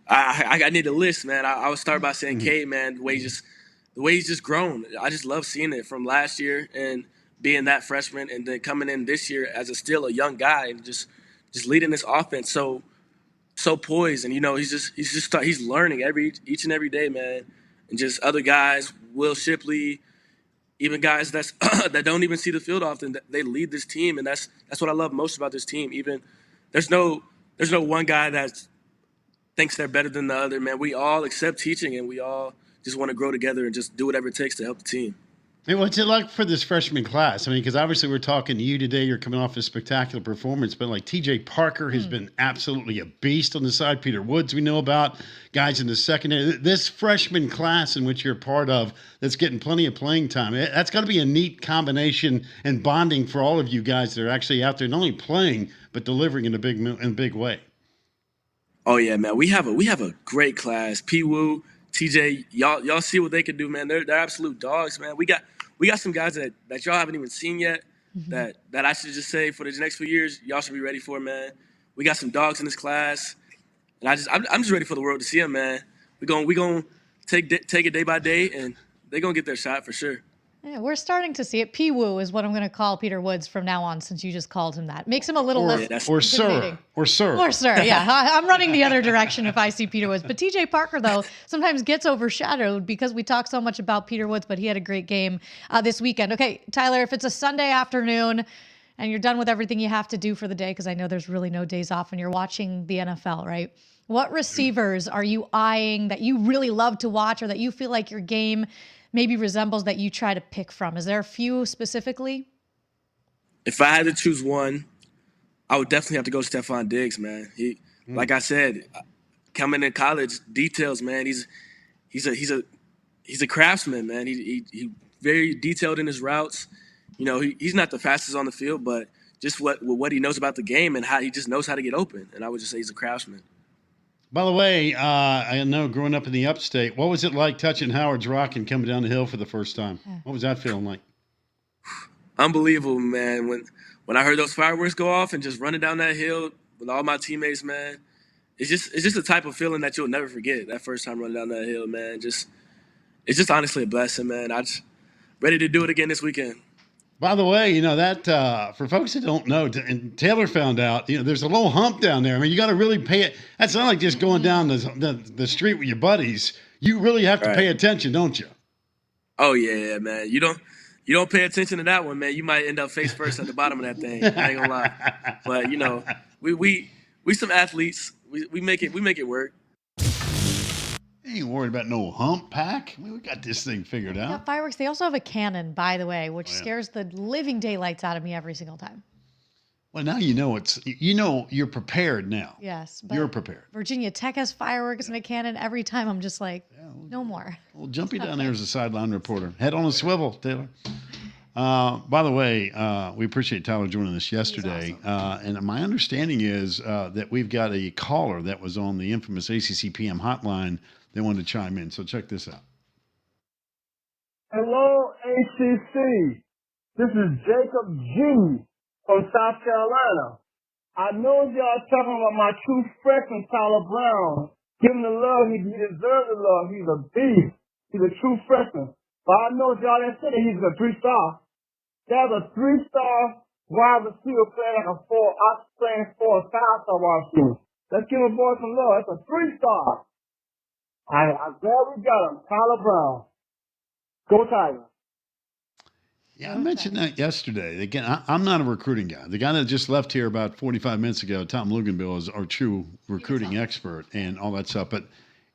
I need a list, man. I would start by saying Cade, man, the way he's just grown. I just love seeing it from last year and being that freshman, and then coming in this year as still a young guy and just leading this offense so poised. And he's learning each and every day, man. And just other guys, Will Shipley, even guys that don't even see the field often, they lead this team, and that's what I love most about this team. Even there's no one guy that thinks they're better than the other, man. We all accept teaching, and we all just want to grow together and just do whatever it takes to help the team. Hey, what's it like for this freshman class? I mean, because obviously we're talking to you today. You're coming off a spectacular performance, but like TJ Parker has been absolutely a beast on the side. Peter Woods, we know about, guys in the secondary. This freshman class in which you're part of that's getting plenty of playing time, that's got to be a neat combination and bonding for all of you guys that are actually out there not only playing but delivering in a big way. Oh yeah, man. We have a great class. P. Woo, TJ, y'all see what they can do, man. They're absolute dogs, man. We got some guys that y'all haven't even seen yet, that I should just say for the next few years, y'all should be ready for, man. We got some dogs in this class, and I'm just ready for the world to see them, man. We gonna take it day by day, and they're gonna get their shot for sure. Yeah, we're starting to see it. P-Woo is what I'm going to call Peter Woods from now on, since you just called him that. Makes him a little less intimidating. Or sir. Or sir, yeah. I'm running the other direction if I see Peter Woods. But TJ Parker, though, sometimes gets overshadowed because we talk so much about Peter Woods, but he had a great game this weekend. Okay, Tyler, if it's a Sunday afternoon and you're done with everything you have to do for the day, because I know there's really no days off when you're watching the NFL, right? What receivers are you eyeing that you really love to watch, or that you feel like your game maybe resembles, that you try to pick from? Is there a few specifically? If I had to choose one, I would definitely have to go Stephon Diggs, man. Like I said, coming in college, details, man. He's a craftsman, man. He very detailed in his routes. You know, he's not the fastest on the field, but just what he knows about the game and how he just knows how to get open. And I would just say he's a craftsman. By the way, I know growing up in the upstate, what was it like touching Howard's Rock and coming down the hill for the first time? What was that feeling like? Unbelievable, man. When I heard those fireworks go off and just running down that hill with all my teammates, man, it's just the type of feeling that you'll never forget. That first time running down that hill, man. It's just honestly a blessing, man. I'm just ready to do it again this weekend. By the way, you know, that for folks that don't know, and Taylor found out, you know, there's a little hump down there. I mean, you got to really pay it. That's not like just going down the street with your buddies. You really have to pay attention, don't you? Oh, yeah, man. You don't pay attention to that one, man. You might end up face first at the bottom of that thing. I ain't gonna lie. But, you know, we some athletes. We make it work. Ain't worried about no hump pack. We got this thing figured out. Yeah, fireworks. They also have a cannon, by the way, which scares the living daylights out of me every single time. Well, now you're prepared now. Yes. But you're prepared. Virginia Tech has fireworks and a cannon. Every time I'm just like, no more. We'll jump you down there as a sideline reporter. Head on a swivel, Taylor. By the way, we appreciate Tyler joining us yesterday. Awesome. And my understanding is that we've got a caller that was on the infamous ACC PM hotline. They wanted to chime in. So check this out. Hello, ACC. This is Jacob G. from South Carolina. I know y'all talking about my true freshman, Tyler Brown. Give him the love. He deserves the love. He's a beast. He's a true freshman. But I know y'all didn't say that he's a 3-star. There's a 3-star wide receiver playing like a 4 or 5-star wide receiver. Let's give a boy some love. It's a 3-star. I'm glad we got him. Tyler Brown. Go Tiger. Yeah, I mentioned that yesterday. Again, I'm not a recruiting guy. The guy that just left here about 45 minutes ago, Tom Luganbill, is our true recruiting expert and all that stuff. But,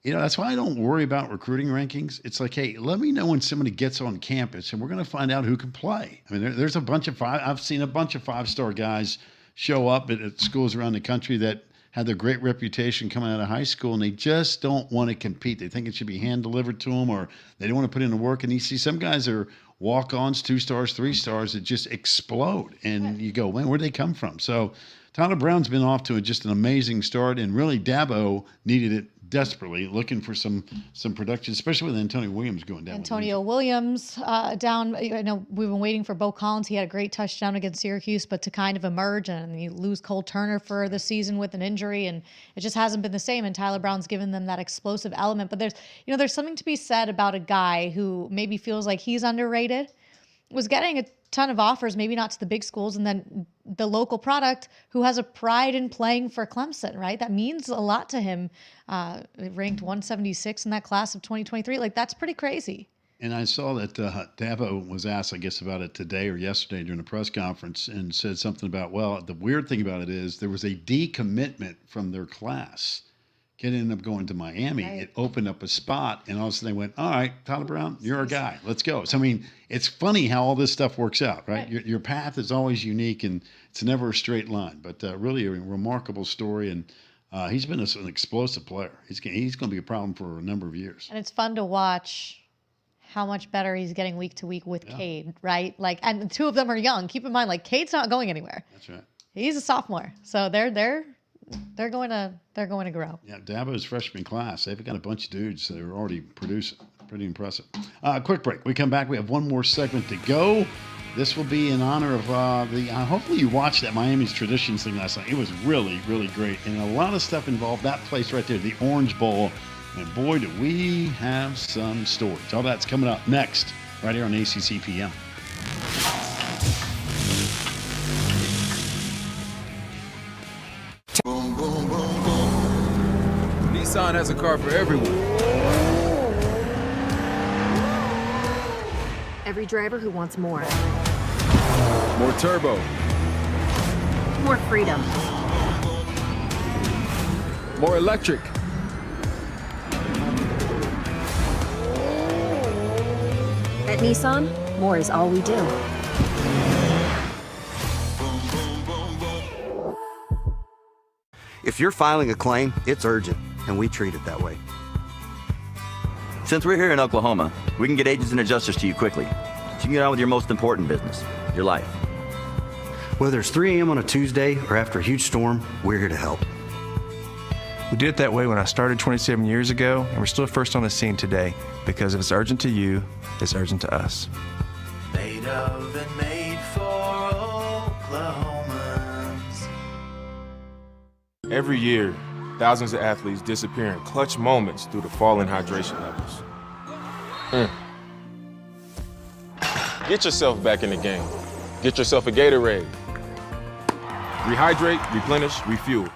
you know, that's why I don't worry about recruiting rankings. It's like, hey, let me know when somebody gets on campus, and we're going to find out who can play. I mean, there's a bunch of I've seen a bunch of 5-star guys show up at schools around the country that had their great reputation coming out of high school, and they just don't want to compete. They think it should be hand-delivered to them, or they don't want to put in the work. And you see some guys are walk-ons, 2-stars, 3-stars that just explode. And you go, man, where'd they come from? So Tyler Brown's been off to just an amazing start, and really Dabo needed it desperately, looking for some production, especially with Antonio Williams going down. Antonio Williams down. I know we've been waiting for Bo Collins. He had a great touchdown against Syracuse, but to kind of emerge, and you lose Cole Turner for the season with an injury, and it just hasn't been the same. And Tyler Brown's given them that explosive element. But there's something to be said about a guy who maybe feels like he's underrated, was getting a ton of offers, maybe not to the big schools, and then the local product who has a pride in playing for Clemson, right? That means a lot to him. Ranked 176 in that class of 2023. Like, that's pretty crazy. And I saw that Dabo was asked, I guess, about it today or yesterday during a press conference, and said something about, well, the weird thing about it is there was a decommitment from their class. Kid ended up going to Miami. Right. It opened up a spot, and all of a sudden they went, all right, Tyler Brown, you're our guy. Let's go. So, I mean, it's funny how all this stuff works out, right? Your path is always unique, and it's never a straight line. But really a remarkable story, and he's been an explosive player. He's going to be a problem for a number of years. And it's fun to watch how much better he's getting week to week with Cade, right? Like, and the two of them are young. Keep in mind, like, Cade's not going anywhere. That's right. He's a sophomore, so they're going to grow. Yeah, Dabo's freshman class, they've got a bunch of dudes that are already producing. Pretty impressive. Quick break. We come back. We have one more segment to go. this will be in honor of hopefully you watched that Miami's Traditions thing last night. It was really, really great. And a lot of stuff involved that place right there, the Orange Bowl. And boy, do we have some stories. All that's coming up next, right here on ACC PM. Boom, boom, boom, boom. Nissan has a car for everyone. Every driver who wants more. More turbo. More freedom. More electric. At Nissan, more is all we do. If you're filing a claim, it's urgent, and we treat it that way. Since we're here in Oklahoma, we can get agents and adjusters to you quickly. So you can get on with your most important business, your life. Whether it's 3 a.m. on a Tuesday or after a huge storm, we're here to help. We did it that way when I started 27 years ago, and we're still first on the scene today because if it's urgent to you, it's urgent to us. Made of and made for Oklahomans. Every year, thousands of athletes disappear in clutch moments due to falling hydration levels. Get yourself back in the game. Get yourself a Gatorade. Rehydrate, replenish, refuel.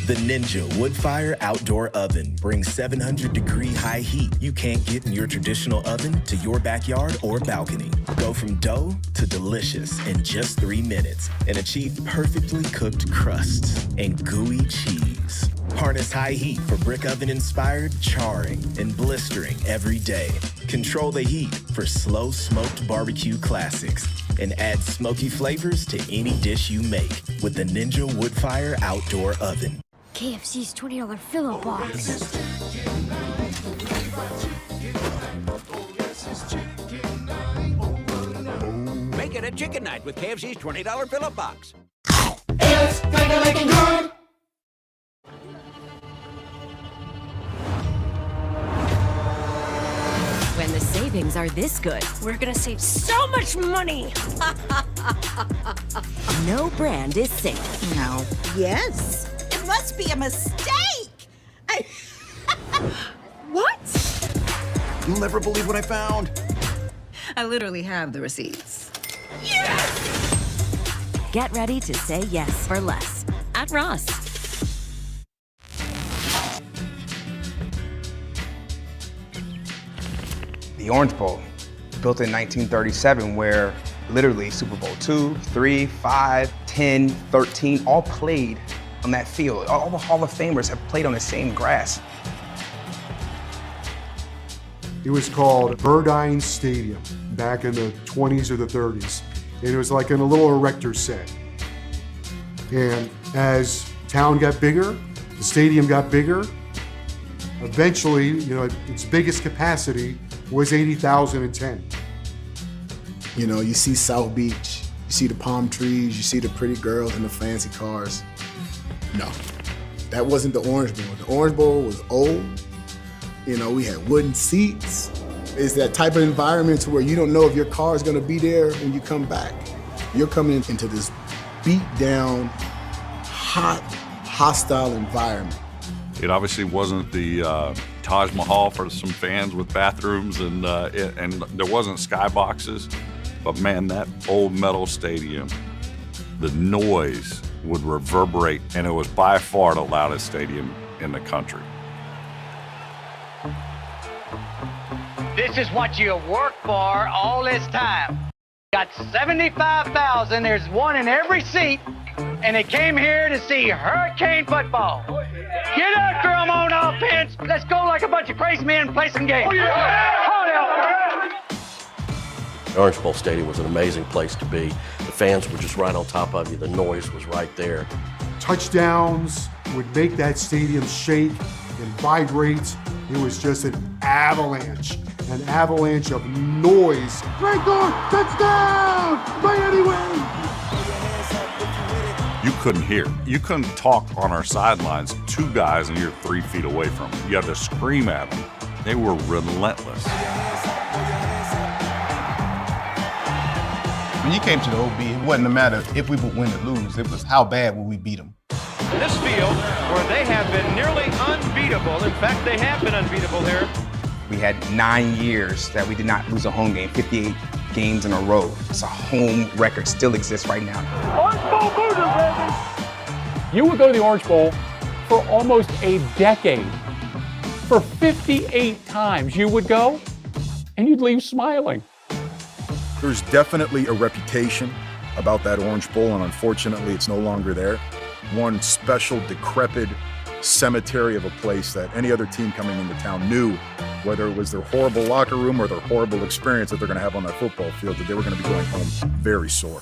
The Ninja Woodfire Outdoor Oven brings 700-degree high heat you can't get in your traditional oven to your backyard or balcony. Go from dough to delicious in just 3 minutes and achieve perfectly cooked crusts and gooey cheese. Harness high heat for brick oven-inspired charring and blistering every day. Control the heat for slow smoked barbecue classics and add smoky flavors to any dish you make with the Ninja Woodfire Outdoor Oven. KFC's $20 fill-up box. Make it a chicken night with KFC's $20 fill-up box. It's making good. When the savings are this good, We're gonna save so much money. no brand is safe. No. Yes. It must be a mistake. What? You'll never believe what I found. I literally have the receipts. Get ready to say yes for less at Ross. The Orange Bowl, built in 1937, where literally Super Bowl 2, 3, 5, 10, 13, all played on that field. All the Hall of Famers have played on the same grass. It was called Burdine Stadium back in the 20s or the 30s. And it was like in a little erector set. And as town got bigger, the stadium got bigger. Eventually, its biggest capacity was 80,010. You see South Beach, you see the palm trees, you see the pretty girls and the fancy cars. No, that wasn't the Orange Bowl. The Orange Bowl was old. We had wooden seats. It's that type of environment to where you don't know if your car is gonna be there when you come back. You're coming into this beat down, hot, hostile environment. It obviously wasn't the Taj Mahal for some fans with bathrooms and there wasn't skyboxes, but man, that old metal stadium, the noise would reverberate, and it was by far the loudest stadium in the country. This is what you worked for all this time. Got 75,000, there's one in every seat, and they came here to see Hurricane football. Get after them on offense. Let's go like a bunch of crazy men and play some games. Oh, yeah. The Orange Bowl Stadium was an amazing place to be. The fans were just right on top of you. The noise was right there. Touchdowns would make that stadium shake and vibrate. It was just an avalanche of noise. Right there, touchdown, Miami win. You couldn't hear. You couldn't talk on our sidelines. 2 guys and you're 3 feet away from them. You had to scream at them. They were relentless. When you came to the OB, it wasn't a matter if we would win or lose. It was how bad would we beat them. This field, where they have been nearly unbeatable. In fact, they have been unbeatable here. We had 9 years that we did not lose a home game, 58 games in a row. It's a home record, still exists right now. Orange Bowl Boozer, baby! You would go to the Orange Bowl for almost a decade. For 58 times you would go, and you'd leave smiling. There's definitely a reputation about that Orange Bowl, and unfortunately it's no longer there. One special, decrepit cemetery of a place that any other team coming into town knew, whether it was their horrible locker room or their horrible experience that they're going to have on that football field, that they were going to be going home very sore.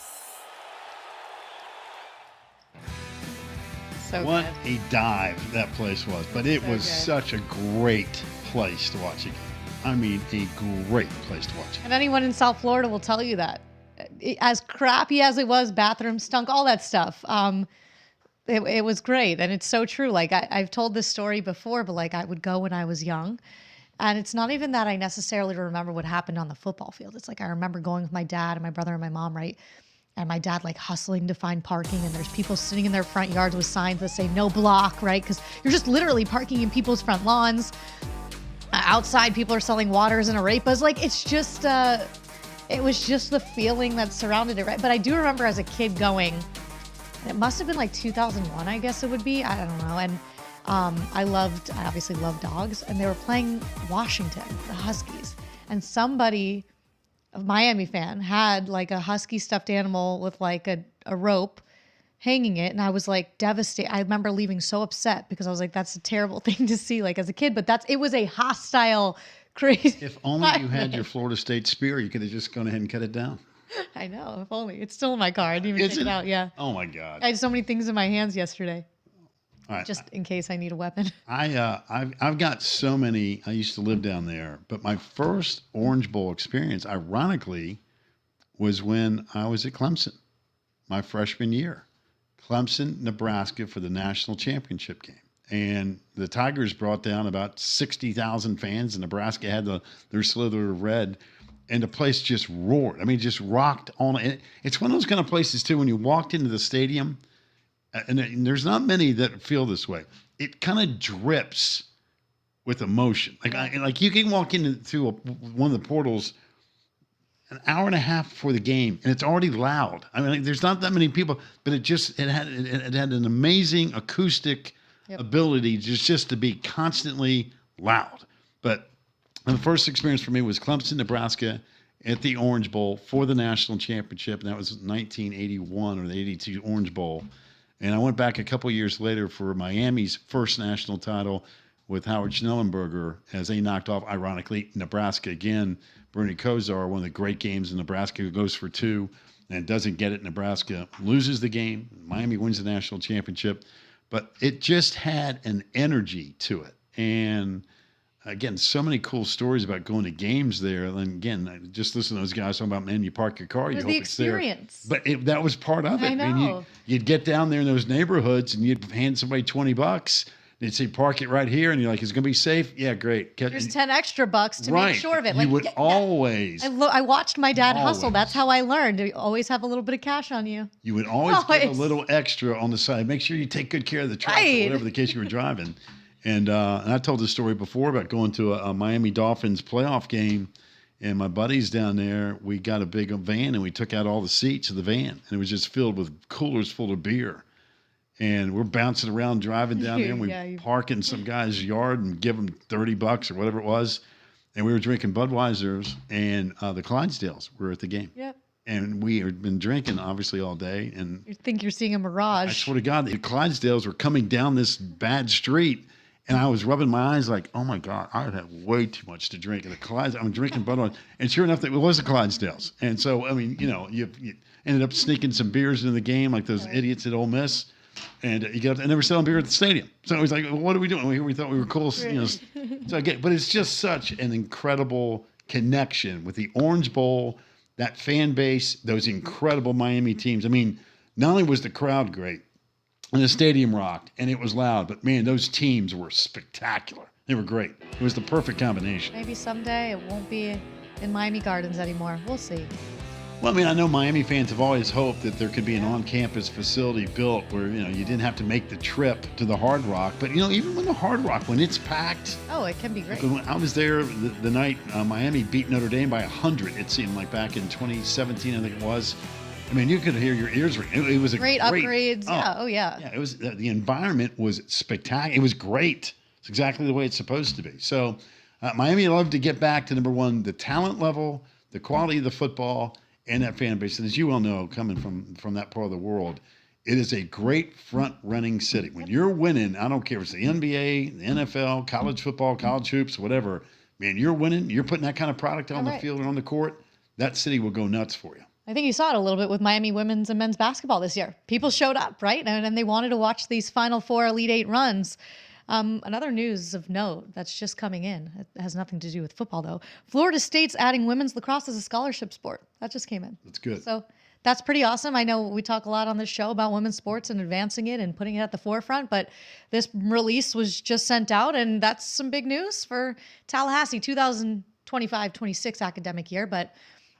So what a dive that place was. But it was such a great place to watch a game. I mean, a great place to watch. And anyone in South Florida will tell you that. As crappy as it was, bathrooms stunk, all that stuff. It was great. And it's so true. Like, I've told this story before, but like I would go when I was young. And it's not even that I necessarily remember what happened on the football field. It's like I remember going with my dad and my brother and my mom, right? And my dad like hustling to find parking, and there's people sitting in their front yards with signs that say no block, right? Because you're just literally parking in people's front lawns. Outside, people are selling waters and arepas. Like, it's just, it was just the feeling that surrounded it, right? But I do remember as a kid going, it must have been like 2001, I guess it would be. I don't know. And I obviously loved dogs, and they were playing Washington, the Huskies. And somebody, a Miami fan, had like a husky stuffed animal with like a rope hanging it, and I was like devastated. I remember leaving so upset because I was like, that's a terrible thing to see like as a kid, but it was a hostile, crazy. If only you had your Florida State spear, you could have just gone ahead and cut it down. I know, if only. It's still in my car. I didn't even take it out. Yeah. Oh my God. I had so many things in my hands yesterday. All right. Just in case I need a weapon. I've got so many. I used to live down there, but my first Orange Bowl experience, ironically, was when I was at Clemson, my freshman year. Clemson, Nebraska for the national championship game. And the Tigers brought down about 60,000 fans, and Nebraska had their slither of red, and the place just roared. I mean, just rocked on. And it's one of those kind of places, too, when you walked into the stadium, and there's not many that feel this way. It kind of drips with emotion. Like you can walk through one of the portals an hour and a half before the game, and it's already loud. I mean, there's not that many people, but it had an amazing acoustic ability just to be constantly loud. But the first experience for me was Clemson, Nebraska, at the Orange Bowl for the national championship, and that was 1981 or the 82 Orange Bowl. And I went back a couple years later for Miami's first national title with Howard Schnellenberger as they knocked off, ironically, Nebraska again. Bernie Kosar, one of the great games in Nebraska, who goes for 2 and doesn't get it. Nebraska loses the game. Miami wins the national championship. But it just had an energy to it. And again, so many cool stories about going to games there. And again, just listen to those guys talking about, man, you park your car, you hope it's there. But that was part of it. I know. I mean, you'd get down there in those neighborhoods and you'd hand somebody $20. They'd say, park it right here. And you're like, is it going to be safe? Yeah, great. There's 10 extra bucks to make sure of it. You would always. I watched my dad hustle. That's how I learned. You always have a little bit of cash on you. You would always get a little extra on the side. Make sure you take good care of the truck or whatever the case you were driving. And I told this story before about going to a Miami Dolphins playoff game. And my buddies down there, we got a big van and we took out all the seats of the van. And it was just filled with coolers full of beer. And we're bouncing around driving down there, and we park in some guy's yard and give him $30 or whatever it was. And we were drinking Budweisers, and the Clydesdales were at the game. Yep. And we had been drinking, obviously, all day. And you think you're seeing a mirage. I swear to God, the Clydesdales were coming down this bad street, and I was rubbing my eyes like, oh, my God, I had way too much to drink. And I'm drinking Budweiser. And sure enough, it was the Clydesdales. And so, I mean, you ended up sneaking some beers in the game like those idiots at Ole Miss. And you get up and they were selling beer at the stadium. So it was like, well, what are we doing? We thought we were cool. You know. So again, but it's just such an incredible connection with the Orange Bowl, that fan base, those incredible Miami teams. I mean, not only was the crowd great and the stadium rocked and it was loud, but man, those teams were spectacular. They were great. It was the perfect combination. Maybe someday it won't be in Miami Gardens anymore. We'll see. Well, I mean, I know Miami fans have always hoped that there could be an on-campus facility built where, you didn't have to make the trip to the Hard Rock. But, even when the Hard Rock, when it's packed. Oh, it can be great. When I was there the night Miami beat Notre Dame by 100, it seemed like back in 2017, I think it was. I mean, you could hear your ears ring. It was a great upgrades. Yeah. Oh, yeah. Yeah, it was the environment was spectacular. It was great. It's exactly the way it's supposed to be. So, Miami loved to get back to number one, the talent level, the quality of the football, and that fan base. And as you well know, coming from that part of the world, it is a great front-running city. When you're winning, I don't care if it's the NBA, the NFL, college football, college hoops, whatever, man, you're winning, you're putting that kind of product on the field and on the court, that city will go nuts for you. I think you saw it a little bit with Miami women's and men's basketball this year. People showed up, right? And they wanted to watch these Final Four Elite Eight runs. Another news of note that's just coming in. It has nothing to do with football, though. Florida State's adding women's lacrosse as a scholarship sport. That just came in. That's good. So that's pretty awesome. I know we talk a lot on this show about women's sports and advancing it and putting it at the forefront, but this release was just sent out, and that's some big news for Tallahassee 2025-26 academic year. But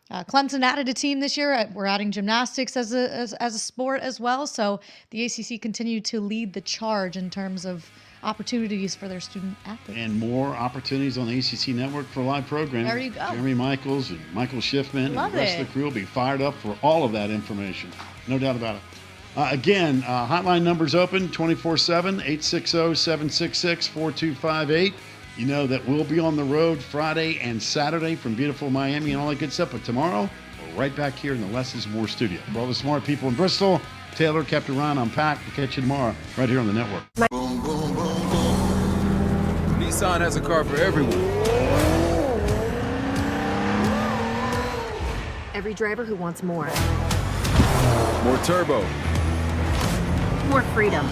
Clemson added a team this year. We're adding gymnastics as a sport as well. So the ACC continued to lead the charge in terms of opportunities for their student athletes. And more opportunities on the ACC network for live programming. There you go. Jeremy Michaels and Michael Schiffman and the rest of the crew will be fired up for all of that information. No doubt about it. Again, hotline number's open 24/7, 860-766-4258. You know that we'll be on the road Friday and Saturday from beautiful Miami and all that good stuff. But tomorrow, we're right back here in the Less is More studio. For all the smart people in Bristol, Taylor, Captain Ron, I'm Pat. We'll catch you tomorrow right here on the network. Nissan has a car for everyone. Every driver who wants more. More turbo. More freedom.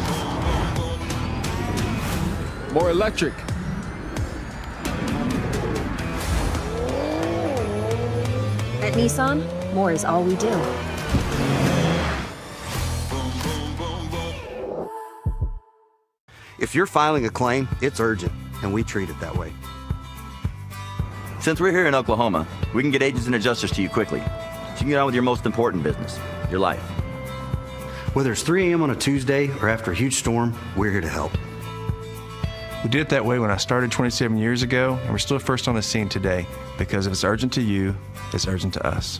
More electric. At Nissan, more is all we do. If you're filing a claim, it's urgent, and we treat it that way. Since we're here in Oklahoma, we can get agents and adjusters to you quickly, so you can get on with your most important business, your life. Whether it's 3 a.m. on a Tuesday or after a huge storm, we're here to help. We did it that way when I started 27 years ago, and we're still first on the scene today because if it's urgent to you, it's urgent to us.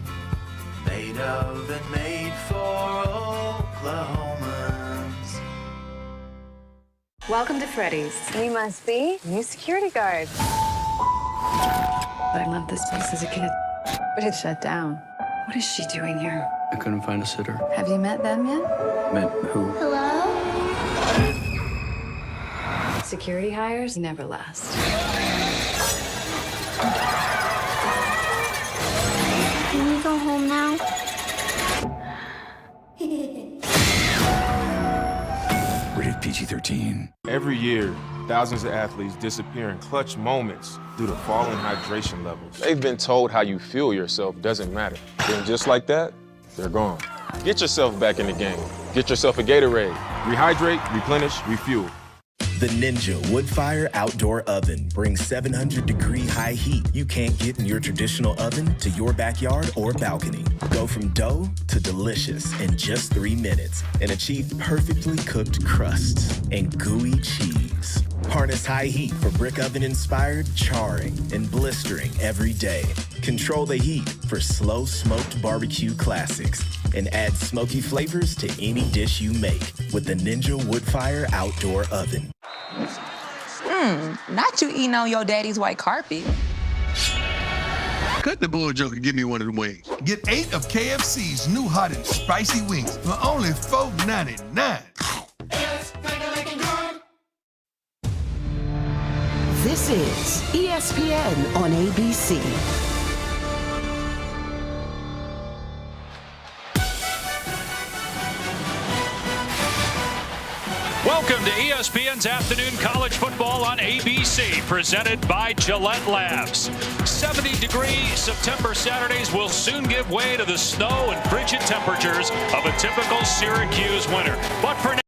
Made of and made for Oklahomans. Welcome to Freddy's. You must be new security guard. I loved this place as a kid, but it shut down. What is she doing here? I couldn't find a sitter. Have you met them yet? Met who? Hello? Security hires never last. Can we go home now? Rated PG-13. Every year, thousands of athletes disappear in clutch moments due to falling hydration levels. They've been told how you feel yourself doesn't matter. Then just like that, they're gone. Get yourself back in the game. Get yourself a Gatorade. Rehydrate, replenish, refuel. The Ninja Woodfire Outdoor Oven brings 700-degree high heat you can't get in your traditional oven to your backyard or balcony. Go from dough to delicious in just 3 minutes and achieve perfectly cooked crusts and gooey cheese. Harness high heat for brick oven-inspired charring and blistering every day. Control the heat for slow smoked barbecue classics and add smoky flavors to any dish you make with the Ninja Woodfire Outdoor Oven. Not you eating on your daddy's white carpet. Cut the bulljoke and give me one of the wings. Get 8 of KFC's new hot and spicy wings for only $4.99. This is ESPN on ABC. Welcome to ESPN's Afternoon College Football on ABC, presented by Gillette Labs. 70-degree September Saturdays will soon give way to the snow and frigid temperatures of a typical Syracuse winter. But for now,